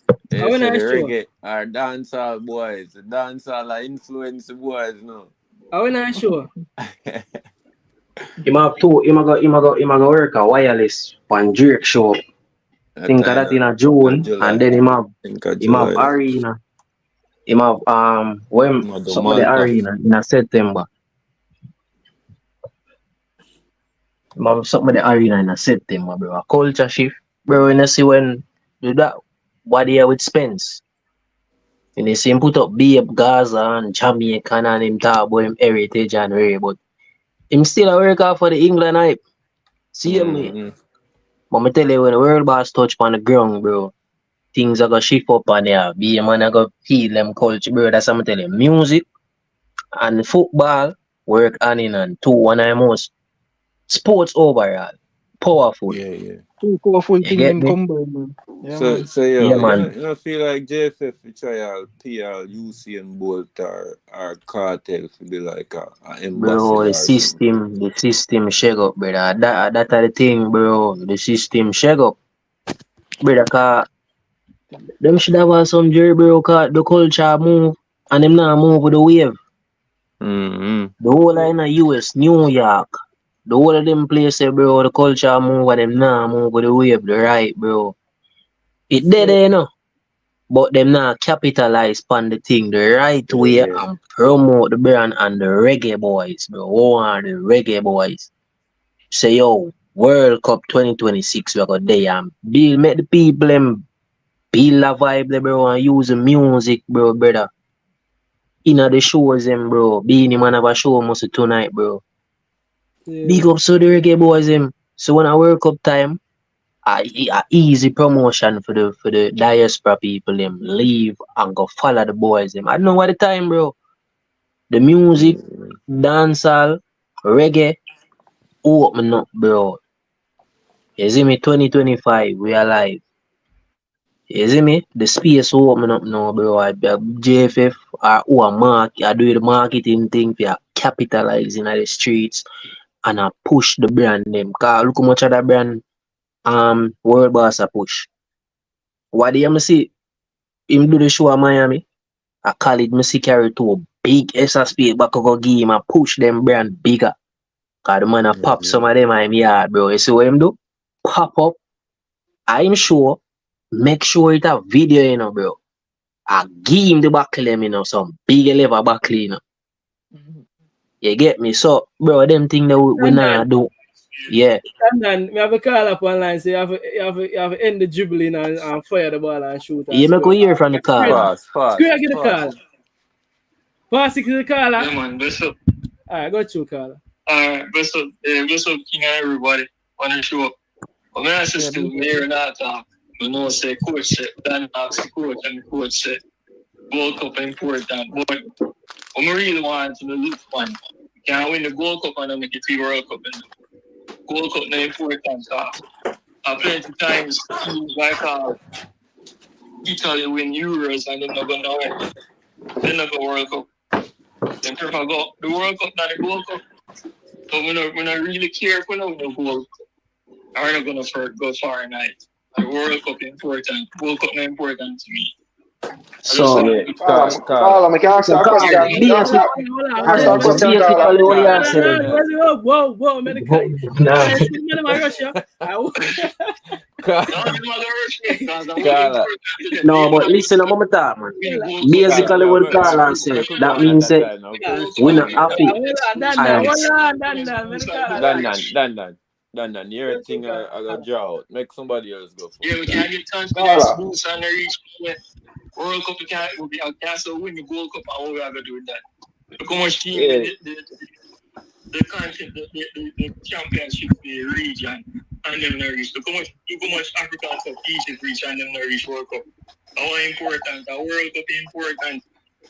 I want the to show. reggae are dancehall boys. The dancehall are influence boys, no. I want to show. Him have two. Him a go work a wireless on Drake show. That Think of time that in a in June, and July. then Think of him have July. arena. Him have when Mado some of the Malta. arena in a September. Him have some of the arena in a September, bro. A culture shift, bro. When you see when do that, what year with Spence. And you see him put up Babe Gaza and Jamaican and him talk about him heritage and rare, but him still a work out for the England hype. See me. Mm-hmm. But me tell you, when the world boss touch on the ground, bro, things are gonna shift up on there. Be a man I go feel them culture, bro. That's what I'm telling you. Music and football work hand in hand. Two one of the most sports overall. Powerful. Yeah. Two powerful You thing get them me? combine, man. Yeah, So man. Yeah, you man. don't feel like JFF try all PL, Usain Bolt or Cartel to be like a Bro, ambassador the or something. system shake up, brother. That are the thing, bro. The system shake up. Brother, cause them should have had some jury, bro, cause the culture move and them not move with the wave. Mm-hmm. The whole of in the US, New York, the whole of them places, bro, the culture move and them not move with the wave, the right, bro. It dead, Yeah. you know. But them not capitalize on the thing the right way Yeah. and promote the brand and the reggae boys, bro. Who are the reggae boys? Say, yo, World Cup 2026, we got there and build, make the people them build a vibe, there, bro, and use the music, bro, brother. Inna the shows, them, bro. Beanie Man have a show must tonight, bro. Yeah. Big up so the reggae boys, them. So when I World Cup time, a easy promotion for the diaspora people, them. Leave and go follow the boys, them. I don't know what the time, bro. The music, dancehall, reggae, open up, bro. You see me, 2025, we are live. You see me? The space open up now, bro. JFF who I do the marketing thing for capitalizing at the streets and I push the brand name. Cause look how much of that brand World Boss a push. What do you see him do the show in Miami? I call it Messi carry to a big SSP back go give him a push them brand bigger. Cause the man a pop some of them in him yard, bro. You see what him do? Pop up. I'm sure. Make sure it a video, you know, bro. I give him the buckle, you know, some big level buckle, you know. You get me? So, bro, them thing that we nah do. Yeah. And then we have a call up online, so you have to end the dribbling and fire the ball and shoot. And You make score. we hear from the caller. Fast. Square, get the caller. Pass it to the caller. Yeah, man, bless up. Alright, go to caller. Alright, bless up, King and everybody on the show. But my sister, Mayor not talk. You know, say coach said, Dan asked the coach, and the coach said, Gold Cup important. But when we really want to look one, can't win the Gold Cup and then make it to the World Cup. And Gold Cup not important. I plenty times teams like Italy win Euros and they're not going to win. They're not going to World Cup. They prefer go the World Cup, not the Gold Cup. So we're not really careful now with the Gold Cup. We're not going to go far tonight. The World Cup is important. World Cup not important to me. So, Carla, I can ask you a question. basically, Ask you a question, Carla. what you are saying. Whoa, medical. No, but listen, I'm gonna talk, man. Basically, what Carla said, that means that we not happy. Dan, your thing I got draw out. Make somebody else go for it. Yeah, we can't get confidence boost and reach World Cup. We can't also win the Gold Cup. And what we are gonna do with that? Look how much team the country, the championship, the region, and then they reach. Look how much African Cup Egypt reach and then they reach World Cup. How important? The World Cup is important.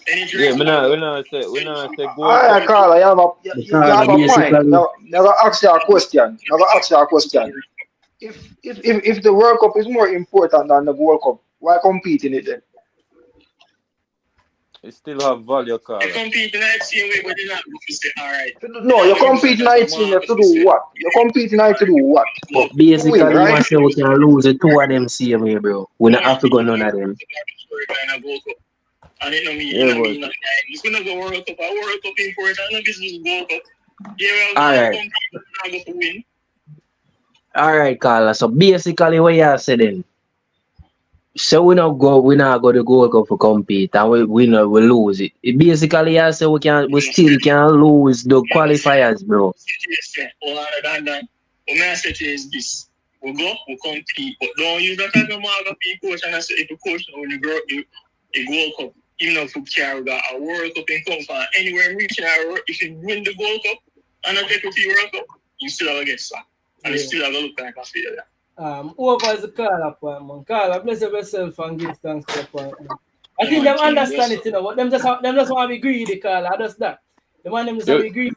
Yeah, we not say Gold Cup. Alright, Carla, you have a point. Now, never ask you a question. If the World Cup is more important than the World Cup, why compete in it then? It still have value, They Carla. compete in that same way, but they're not going to say, all right. No, you're competing night team to do what? You're competing night to do what? But To win, basically, you right? want to say we can lose the two of them same way, bro. We not have to go none of them. And it no mean, Yeah, it no but mean nothing. If we not go World Cup, a World Cup important, no business World Cup. Yeah, we're All going to right. compete, we're not going to win. All right, Carla. So basically, what you say then? So we not go to Gold Cup for compete, and we lose it. It basically, I say we still can lose the qualifiers, bro. All other than that, what I say to you is this: we go, we compete, but don't use that type of mark be coach. And I say if the coach when you grow, you Gold Cup, even if you carry a World Cup in come from anywhere in reaching if you win the Gold Cup and not take it to the World Cup, you still have to get sacked, and you still have to look like a failure. Over is the Carla point, man. Carla, bless yourself and give thanks to the point. I think them understand it, you know, but them just want to be greedy, Carla. That's that. The one them just want to be greedy.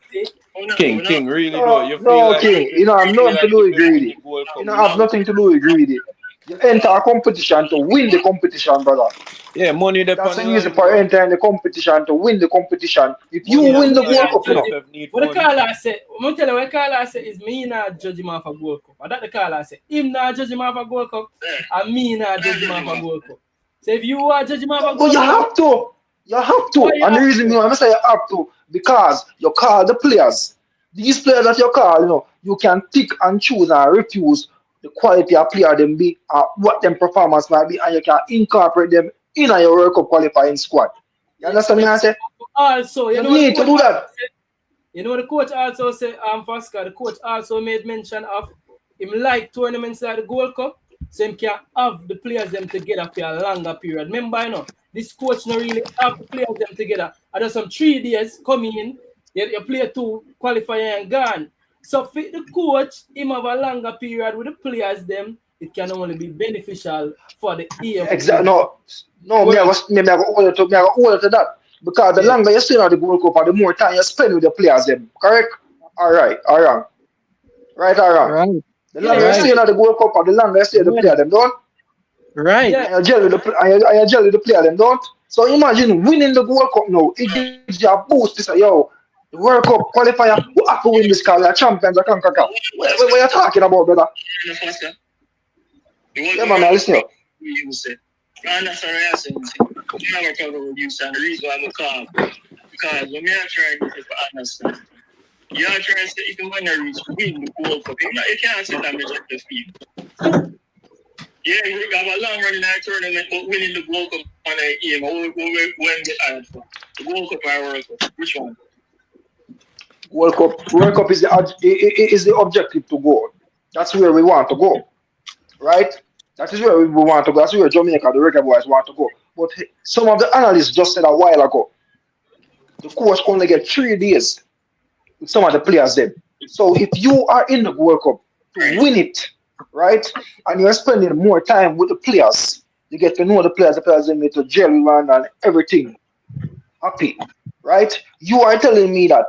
King, really though. You feel No, like King, you know, I'm nothing to do with greedy. You know, I have nothing to do with greedy. You enter a competition to win the competition, brother. Yeah, money That's depend the reason for entering the competition to win the competition. If you win the World Cup, you know. What the Carla say, I'm going to tell you what Carla say is me not judge him off a Gold Cup. And that the Carla say, him not judge him off a Gold Cup, and me not judge him off a Gold Cup. So if you are judging him off a Gold Cup, you have to. You have to. And the reason I'm say you have to, because you call the players. These players that you call, you know, you can pick and choose and refuse the quality of player them be, what them performance might be, and you can incorporate them in your World Cup qualifying squad. You understand me? I say? Also, you need to do that. You know, the coach also said, Pascal, the coach also made mention of him like tournaments like the Gold Cup, so him can have the players them together for a longer period. Remember, you know, this coach not really have the players them together. I just some 3 days coming in, you play 2 qualifying and gone. So for the coach, him have a longer period with the players them, it can only be beneficial for the EM. Exactly. No, me I go order to that. Because the longer you stay on the Gold Cup, the more time you spend with the players them. Correct? All right, or wrong? Right or wrong? Right. The longer you stay on the Gold Cup, the longer you stay with the player them, don't? Right. And you gel with the player them, don't? So imagine winning the Gold Cup now. It gives you a boost to say, yo, the World Cup qualifier, who have to win this car? You're champions, I can't crack up. What are you talking about, brother? Yeah, man, I listen. And that's what I say. You never talk about use, and the reason why I'm calm, because when I'm trying to understand, you're trying to say if you want to win the Gold Cup, you can't sit and measure the field. Yeah, you have a long run in that tournament, but winning the Gold Cup on a game, when get hired for? The Gold Cup or World Cup? Which one? World Cup is the objective to go. That's where we want to go, right? That is where we want to go. That's where Jamaica, the Reggae Boys, want to go. But some of the analysts just said a while ago, the coach only get 3 days with some of the players then. So if you are in the World Cup to win it, right, and you're spending more time with the players, you get to know the players then get to gel and everything. Happy. Right? You are telling me that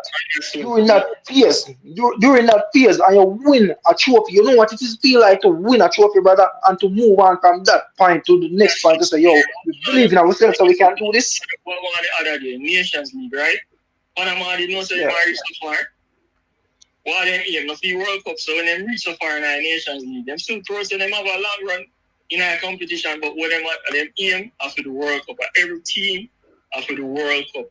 during that phase, and you win a trophy, you know what it is feel like to win a trophy, brother, and to move on from that point to the next point to say, yo, we believe in ourselves so we can do this. What about the other day? Nations League, right? One of them did not say married so far. One of them aim not the World Cup, so when they reach so far in the Nations League, them still person them have a long run in a competition, but what them aim after the World Cup, every team after the World Cup.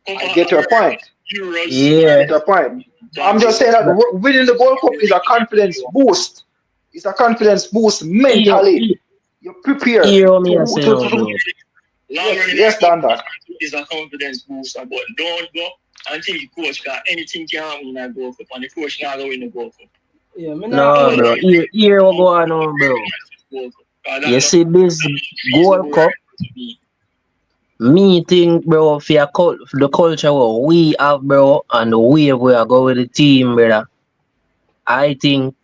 I get your point. Euros. Yeah. I get your point. I'm just saying that winning the Gold Cup is a confidence boost. It's a confidence boost mentally. You're prepared. Yes, done that. It's a confidence booster, but don't go until the coach got anything can happen in that Gold Cup, and the coach not go in the Gold Cup. Yeah, no, bro. Here what go on, bro. You see this Gold Cup? Me think, bro, for the culture what we have, bro, and the way we are going with the team, brother, I think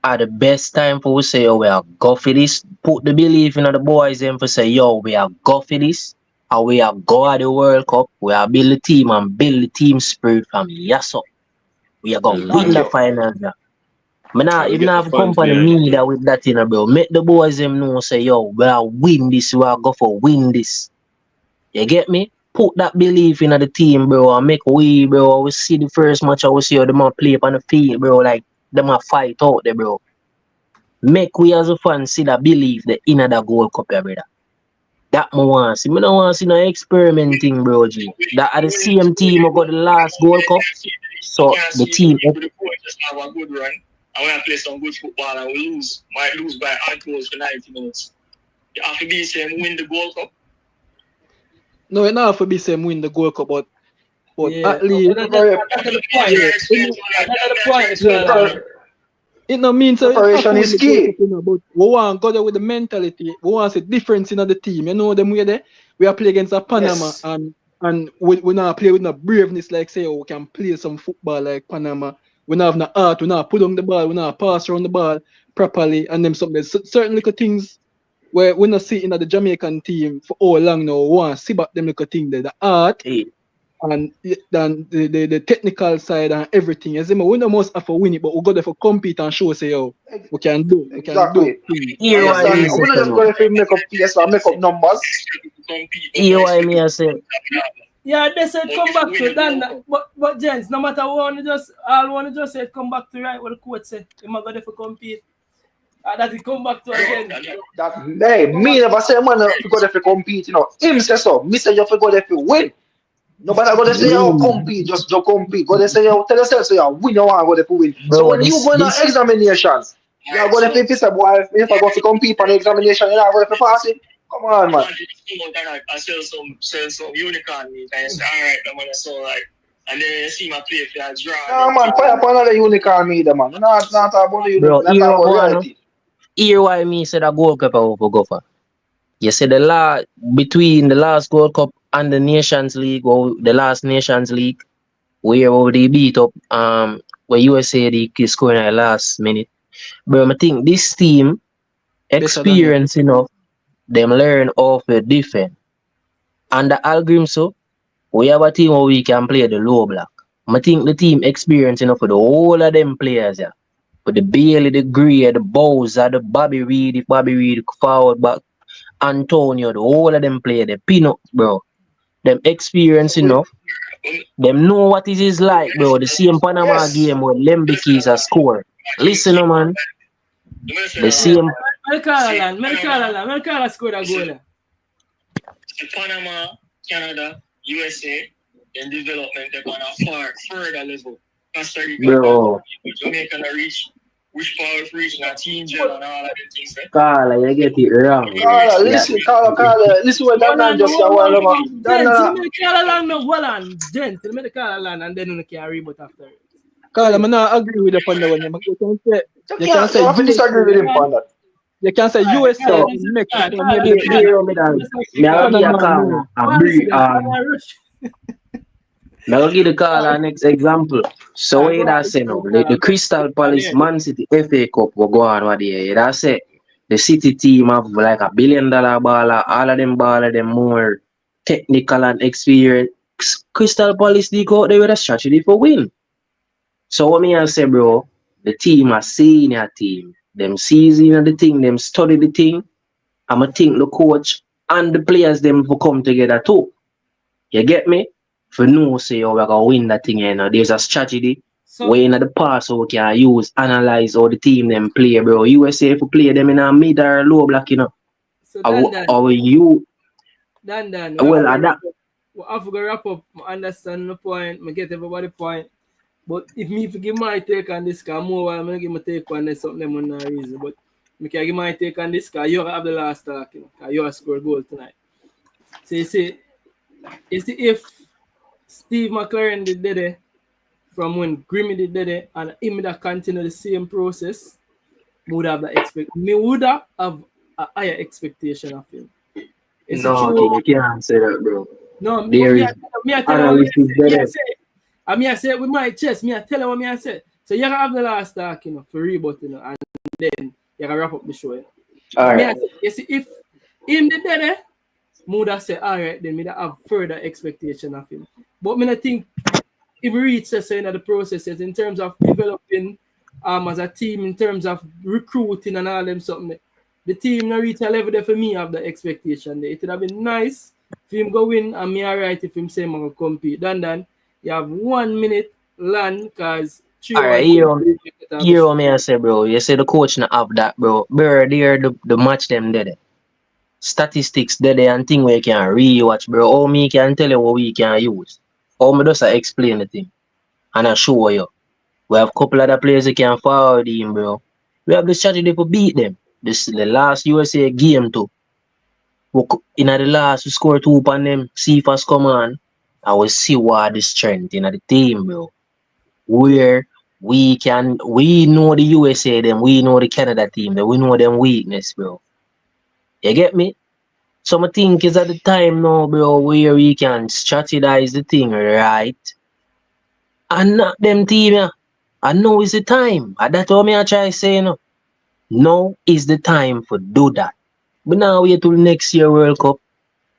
at the best time for we say, yo, we are go for this, put the belief in the boys and for say, yo, we are go for this, and we are go at the World Cup, we are build the team and build the team spirit from yes up. We are going to win the finals, bro. Even have company me that with that, you know, bro. Make the boys them know, say, yo, we are win this, we are go for win this. You get me? Put that belief in the team, bro, and make we, bro. We see the first match, I will see how them a play up on the field, bro. Like them a fight out there, bro. Make we as a fan see that belief the inner the Gold Cup, yeah, brother. That I want see. I don't want to see no experimenting, bro. G. That are the same team who got the last Gold Cup. So can't the see team. the coach just have a good run. I want to play some good football and we lose. Might lose by outgoals for 90 minutes. You have to be the same win the Gold Cup. No, it not have to be same win the Gold Cup, but Yeah. at least That's the point. That's the point. it no means Preparation is key. You know, but we want to go there with the mentality. We want to see difference in the team. You know them way there. We are play against a Panama Yes. and we not play with no braveness like say we can play some football like Panama. We not have no heart. We not put on the ball. We not pass around the ball properly and them something. Certain little things where we not see in the Jamaican team for all long now. We want to see back them little thing there. The heart. And then the technical side and everything. You see, we don't must have to win it, but we got there for compete and show say, yo, we can do. We can do. Hear what I mean, We're not just going to make up PS or make up numbers. Hear what I mean, I say. Yeah, they said come back to that. But gents, no matter what, I want to just say come back to right what the coach said. You might go there for compete. That he come back to again. Hey, me never say man you go there for compete, you know. Him say so. Me say you have to go there for win. Nobody go there say you compete, just compete. Go there say you tell yourself say you win, you want to go there for win. Bro, so when you go on examinations, you are going there for say boy, if I go to compete on the examination, you are going there for pass it. Come on, man. I sell some unicorn meat and say, all right, I'm gonna sell like, and then you see my play for a draw. No man, fire upon another unicorn meat, man. Not about the Bro, unicorn, not about reality. Hear what I mean, say the Gold Cup over go for. You say between the last Gold Cup and the Nations League or the last Nations League, where they beat up where USA they scoring at the last minute. But I think this team experience enough, them learn off a defense. And the algorithm so we have a team where we can play the low block. I think the team experience enough for the whole of them players, yeah. But the Bailey, the Gray, the Bowser, the Bobby Reed forward back, Antonio, the whole of them play the peanuts, bro. Them experience enough. Them know what it is like, bro. The same Panama game where Lembikis a score. Listen, man. The same. Melkala scored a goal. Panama, Canada, USA, in development, they're on a far further level. Costa Rica, bro. Jamaican reach, which power reach, not team gel and all of the things. Carla, you get it wrong. Carla, listen, listen what that man just said. Carla, no, hold on, gent. Let me Carla and then you can rebut after it. Carla, I not agree with the one. You can say you disagree with him on that. You can say USA, Mexico, I'll give the Carla next example. So what that say now? The Crystal Palace Man City FA Cup will go on what they that say the City team have like $1 billion baller, all of them more technical and experience. Crystal Palace they go out there with a strategy for win. So what me I say, bro, the team a senior team. Them season the thing, them study the thing. I'ma think the coach and the players them will come together too. You get me? For no say we're gonna win that thing, you know. There's a strategy way in the past so we can use, analyze how the team them play, bro. USA if we play them in a mid or low block, you know. So Dan. Well, I have to wrap up. I understand the point. I get everybody point. But if me give my take on this, because more I'm gonna give my take on this something I'm not reason. But I can give my take on this because you have the last talk, you know, because you have scored goal tonight. So you see if Steve McLaren did it from when Grimmy did it and him that continue the same process, me would have a higher expectation of him. No, you can't say that, bro. No, there is I say it with my chest. I tell him what I said. So you have the last talk, you know, for rebut, you know, and then you can wrap up the show. You know. All right. You see, if him did that, I would have said, all right, then I have further expectation of him. But I think if we reach the processes in terms of developing as a team, in terms of recruiting and all them something, the team not reach a level there for me of the expectation there. It would have been nice for him go win and me alright if him say I'm gonna compete. Then you have 1 minute land because 3 Alright, hear what me I say, bro. You say the coach not have that, bro. Bro, there the match them there. Statistics there and thing where you can rewatch, bro. How me can tell you what we can use. How me just explain the thing. And I show you. We have a couple other players that can forward him, bro. We have the strategy to beat them. This the last USA game too. In the last we score 2 upon them. See if us come on. I will see what the strength in the team, bro. Where we know the USA them, we know the Canada team, we know them weakness, bro. You get me? So I think it's at the time now, bro, where we can strategize the thing right. And not them team, yeah. And now is the time. And that's what I try saying. No. Now is the time for do that. But now wait till next year World Cup.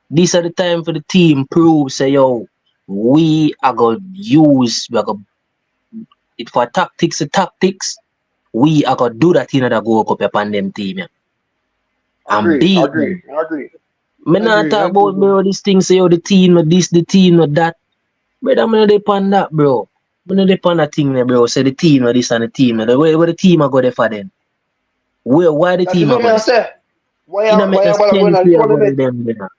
This is the time for the team prove say yo, we are gonna use it for tactics. We are gonna do that in the World Cup upon them team. Yeah. And beat them. I agree. Me not talk about bro this thing say yo the team or this, the team or that. Brother, I'm not depend that, bro. I'm not depend that thing there, bro. Say the team or this and the team. Where the team are go there for them? Why the team are go there?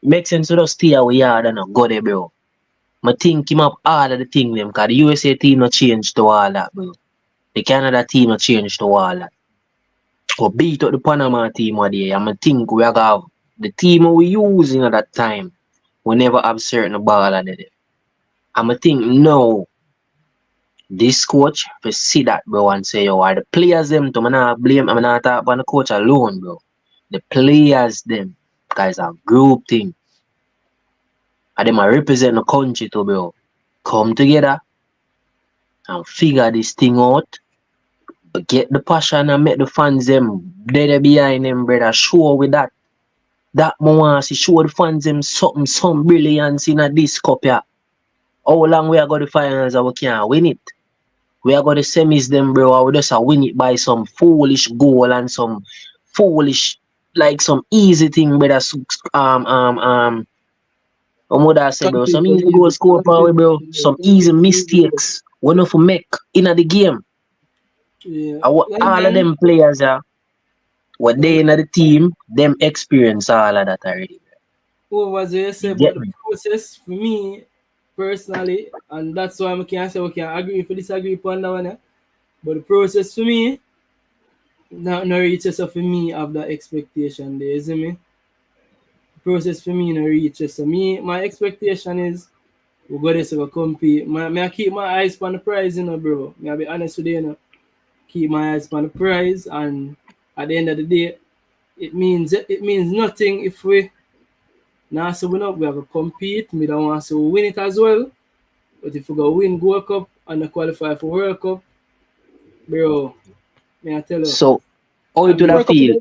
Make sense to just stay away yard and not go there, bro. I think him up all of the thing them because the USA team not change to all that, bro. The Canada team not change to all that. We beat up the Panama team one day. I think we have the team we using at that time. We never have certain ball at it. I think no. This coach for see that, bro, and say, yo, are the players them to not blame, I'm not talking about the coach alone, bro. The players them, guys, are group thing. And them are represent the country too, bro. Come together and figure this thing out. Get the passion and make the fans them dead behind them, brother. Show with that. That want to show the fans them some brilliance in this cup here. How long we are going to the finals and we can't win it? We are going to semis them, bro. And we just win it by some foolish goal and some foolish, like some easy thing, brother. What I say, bro? Some easy goal score power, bro. Some easy mistakes. We not for make in the game. Yeah. All of them players are what they in the team, them experience all of that already. What was it you say about the process for me personally, and that's why I can't say we can agree for disagree upon that one. Yeah? But the process for me, not reaches for me of the expectation there, you see me? The process for me not reaches. So my expectation is we go there to compete. I keep my eyes on the prize, you know, bro. I'll be honest with you, you know. Keep my eyes on the prize, and at the end of the day, it means nothing if we now so we have to compete. We don't want to win it as well. But if we go win Gold Cup and qualify for World Cup, bro, may I tell you. So how you do that feel?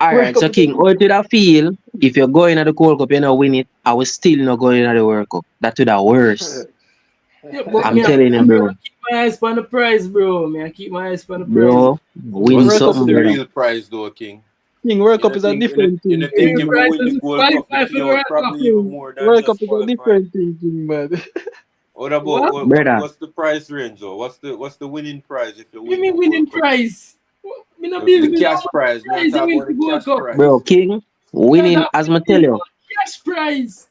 Alright, so King, how you do that feel if you're going at the Gold Cup, you not win it, I was still not going at the World Cup. That would have worse. Yeah, I'm telling you, bro. I keep my eyes on the prize, bro. I keep my eyes on the prize. Bro, win something, the bro. real prize, though, King. King, World Cup is a different thing. You think if you win the Gold Cup, you probably even more than World Cup just is a different thing, man. What about what's the prize range, though? What's the winning prize if you win? Give me winning prize. The cash prize. Not talking about the cash prize. Bro, King, winning, as I tell you. Cash prize.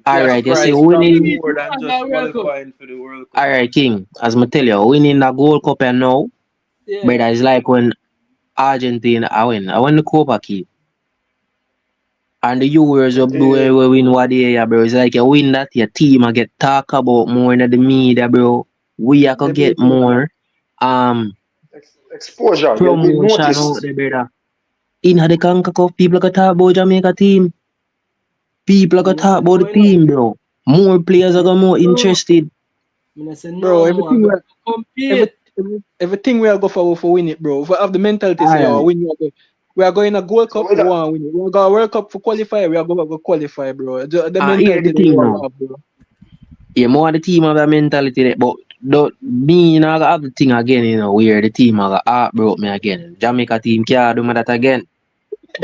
Alright, you say winning more than just qualifying for the World Cup. Alright, King, as I tell you, winning the Gold Cup and now, but it's like when Argentina I win the Copa Key. And the Euros we win what they are, bro. It's like you win that, your team I get talk about more in the media, bro. We are gonna get more exposure, promotion out there, brother. In the Conca Cup, people can talk about Jamaica team. People are gonna talk about the team, bro. More players are gonna more interested. Bro, everything we are go for win it, bro. If we have the mentality say win it, we are going to Gold Cup, we want to win it. We are going to World Cup for qualify, we are going to qualify, bro. The mentality the thing now. Bro. Yeah, more the team have that mentality there, but Me, you know, I have the thing again, you know, where the team are heartbroke me again. Jamaica team can't do me that again.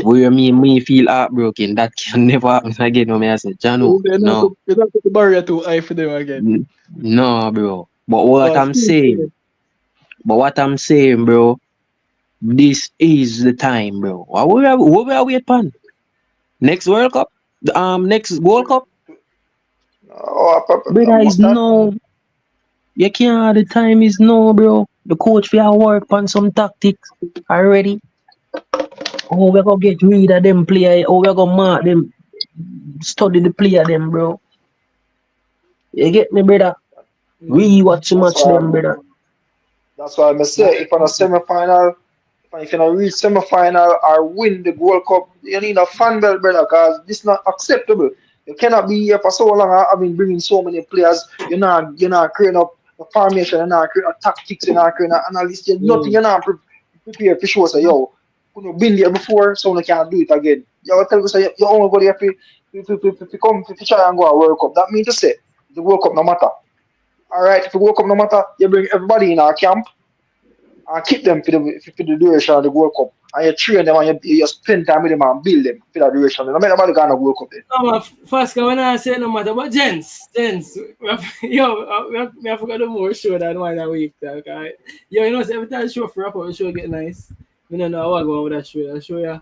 Where me feel heartbroken, that can never happen again. No, me I say, Janu, You no, don't put the barrier too high for them again. no, bro. But what Oh, I'm still saying, bro, this is the time, bro. What we are waiting for? Next World Cup, next World Cup, brother is no. You can't. The time is no, bro. The coach will work on some tactics already. Oh, we're gonna get rid of them player. Oh, we're gonna mark them. Study the player them, bro. You get me, brother? Watch too much them, brother. That's why I say if on a semi-final, if you don't reach semi-final or win the World Cup, you need a fan belt, brother, because this is not acceptable. You cannot be here for so long. I mean, bringing so many players. You're not creating up a formation. You're not creating tactics. You're not creating an analyst. You're nothing. You're not prepared to show us. Yo, you've been there before, so you can't do it again. You tell us you only go there to come to try and go a World Cup. That means to say the World Cup no matter. All right, if the World Cup no matter, you bring everybody in our camp and keep them for the duration of the World Cup. And you train them and you spend time with them and build them for the duration. No matter nobody gonna World Cup then. No, first, when I say no matter, but gents, yo, I forgot the more show than one a week. Okay? Yo, you know, every time the show for up, the show get nice. I don't know how I go with that show. That show, yeah.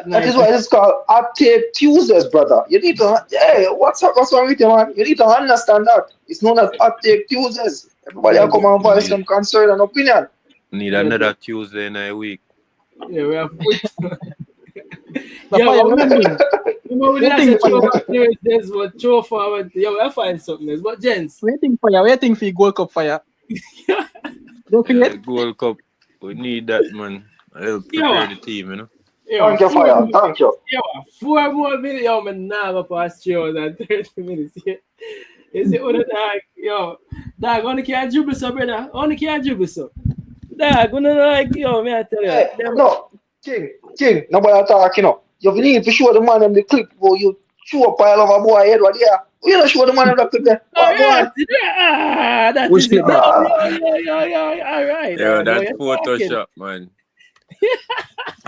That is why it's called Uptake Tuesdays, brother. You need to, hey, what's wrong with you, man? You need to understand that. It's known as Uptake Tuesdays. Everybody will come and voice some concern and opinion. Need another Tuesday in a week. Yeah, we have put. Yo, we didn't say Tuesdays, but show forward. Yo, we'll find something else. But gents, waiting for the Gold Cup fire. Don't forget. Gold Cup. We need that, man. I'll prepare the team, you know. Thank you, Fire. Thank you. Yo, 4 more minutes. Yo, man, never pass 3 hours and 30 minutes. Yeah. Is it other dog? Yo, dog, only can't dribble so, brother. Only can't dribble so. Dog, gonna like, yo, me I tell you. Hey, no, King, nobody talk, you know. You need to show the man them the clip where you show a pile of a boy head right there. You don't show the man them the clip there. That Which is it. clip? Yo, all right. Yo, that's Photoshop, man.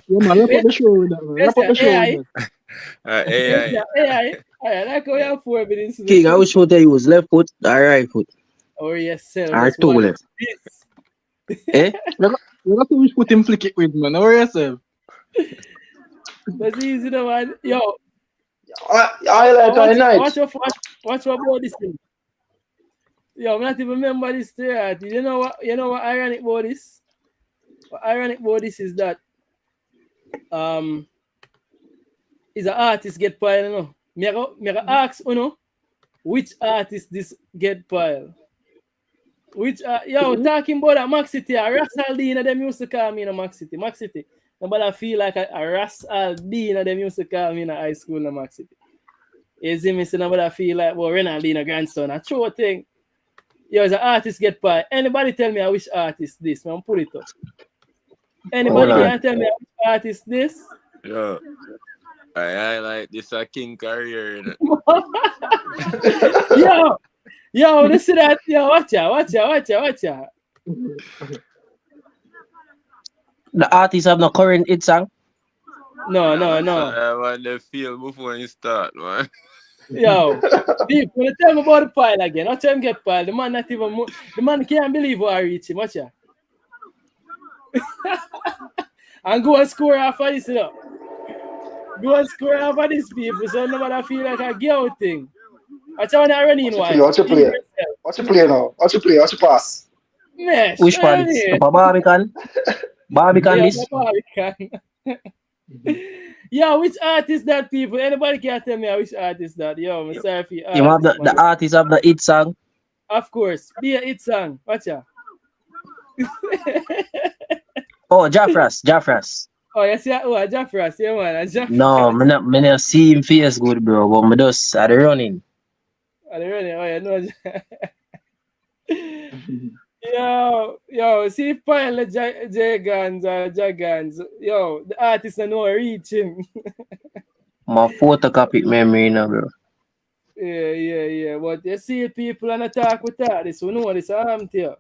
Yeah, man, wrap up the show with that, man. Wrap up the show with that. AI. Like we have 4 minutes. King, I wish should tell you was left foot or right foot. Oh, yes, sir. Or two left. Eh? You got to wish put him flick it with, man. Or yourself. That's easy, though, man. Yo. Highlight night. Watch about this thing. Yo, I'm not even remember this thing. You know what ironic about this? What ironic about this is that is an artist get pile, you know. Me go ask, you know, which artist this get pile? Which talking about that Max City, Ras Aldina, them used to call me in Max City. Max City. Nobody feel like a Ras Aldina, them used to call me in high school in Max City. You see me, so nobody feel like, well, Renaldina grandson, a true thing. Yo, as an artist get pile. Anybody tell me I wish artist this, man, put it up. Anybody can tell me which artist this? Yo, I like this a King career. Yo, this is that. Yo, watch out. The artists have no current hit song. No. I want to feel before you start, man. Yo, Deep, when you tell me about the pile again, watch him get pile. The man not even the man can't believe who I reach him. Watch out. And go and score after this, you know. Go and score after these people, so nobody feel like a girl thing. Watch out when I run in one. Watch your play now. Watch your pass. Mesh, Which one? Barbican? Barbican this? Barbican. Yo, which artist that people? Anybody can tell me which artist that? Yo, I'm sorry for you. You have the artist of the hit song? Of course. Be a hit song. Watch out. Oh, Jaffras. Oh, yes, yeah. Oh, Jaffras. Yeah, man. Jaffras. No, me not see him face good, bro. But me just at the running. At the running? Oh, yeah, no. Yo, see if Pile Jagans or Jagans. Yo, the artist I know reach him. My photocopy memory now, bro. Yeah. But you see people and attack with that. This we know this arm to.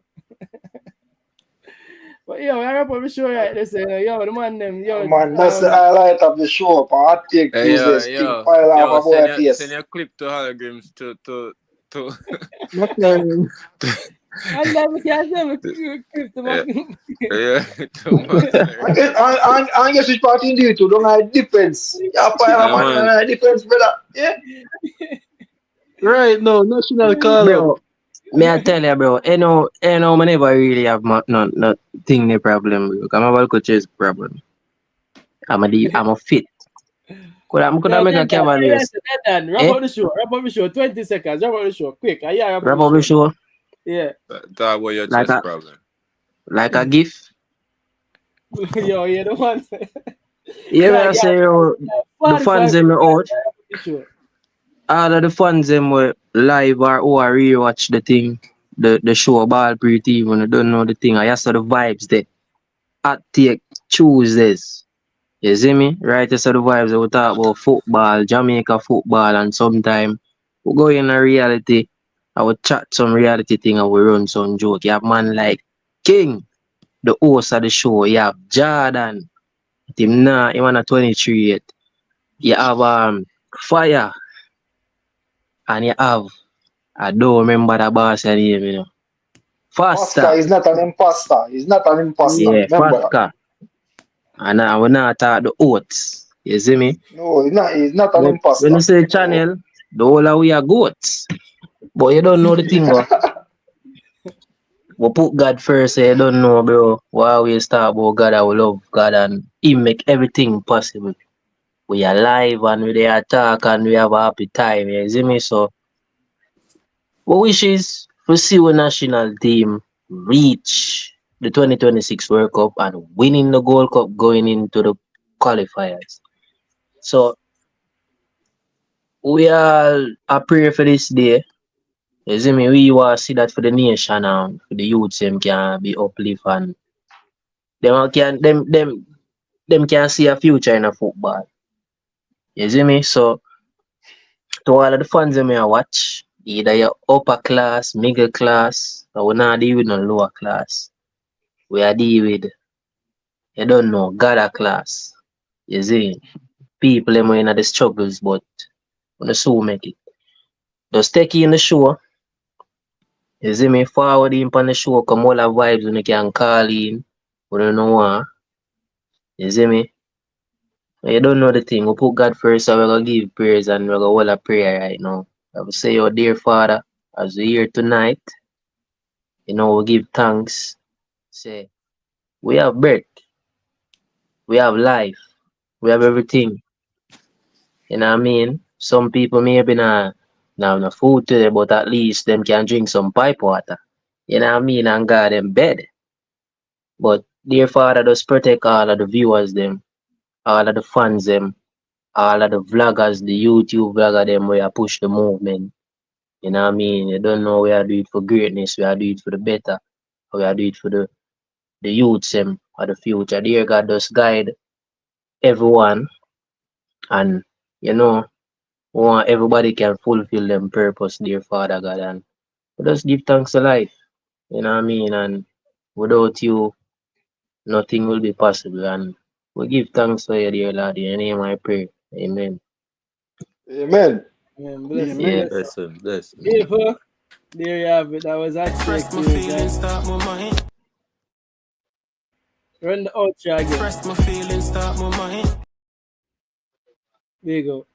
But yo, I wrap up the show right this yo, the man them, yo, Man, that's the highlight of the show. Hot take Tuesdays, thing pile off a boy face. Send your clip to holograms to McLaren. and then we can send me clip to my And guess which part in do it to? Don't have defense. Yeah, pile of man defense, brother. Yeah. Right now, national call Bro, may I tell you, bro, you know, I never really have no thing the problem, bro. I'm about to chase problem. I'm a fit. Could I make a Cavaliers? Wrap up the show, 20 seconds, wrap up the show, quick. Wrap up the show? Yeah. Talk about your Like chest problem. Like a gift? Yo, you the one. Yeah, I say, the fans them out. All of the fans them were live or who are rewatch the thing, the show Ball Pree TV when you don't know the thing. I saw the vibes there. At take Tuesdayz. You see me? Right, I saw the vibes. We talk about football, Jamaica football, and sometime we go in a reality. I would chat some reality thing and we run some joke. You have man like King, the host of the show. You have Jordan. Him now, he on a 23 yet. You have Fire. And you have, I don't remember the boss name, you know. Faster. He's not an imposter. Yeah, Remember Faster. that. And I will not talk the oats. You see me? No, he's not an imposter. When you say channel, the whole of we are goats. But you don't know the thing, bro. We put God first, so you don't know, bro. Why we start about God, I will love God, and He make everything possible. We are live and we dey attack and we have a happy time, you see me? So, what wish is to see our national team reach the 2026 World Cup and winning the Gold Cup going into the qualifiers. So, we all are praying for this day. You see me? We want to see that for the nation and for the youths them can be uplift and them can see a future in a football. You see me? So, to all of the fans that may watch, either your upper class, middle class, or we not deal with no lower class. We are deal with, you don't know, gather class. You see, people them in the struggles, but when the soul make it. Just take in the show. You see me? Forward in on the show, come all the vibes when you can call in. We don't know what. You see me? You don't know the thing. We put God first, so we're going to give prayers and we're going to hold a prayer right now. I will say, oh dear Father, as we're here tonight, you know, we give thanks. Say, we have breath, we have life, we have everything. You know what I mean? Some people maybe not have no food today, but at least them can drink some pipe water. You know what I mean? And God them bed. But dear Father, just protect all of the viewers them, all of the fans them, all of the vloggers, the YouTube vlogger them where I push the movement. You know what I mean? You don't know we are do it for greatness, we are do it for the better, we are do it for the youths them of the future. Dear God, just guide everyone and you know, we want everybody can fulfill them purpose, dear Father God, and we just give thanks to life. You know what I mean? And without you, nothing will be possible. And we give thanks to you, dear Lord. In your name I pray. Amen. Amen. Bless Yeah. Bless him. Beautiful. There you have it. That was Express my feelings, start my mind. Run the outro again. Express my feelings, start my mind. There you go.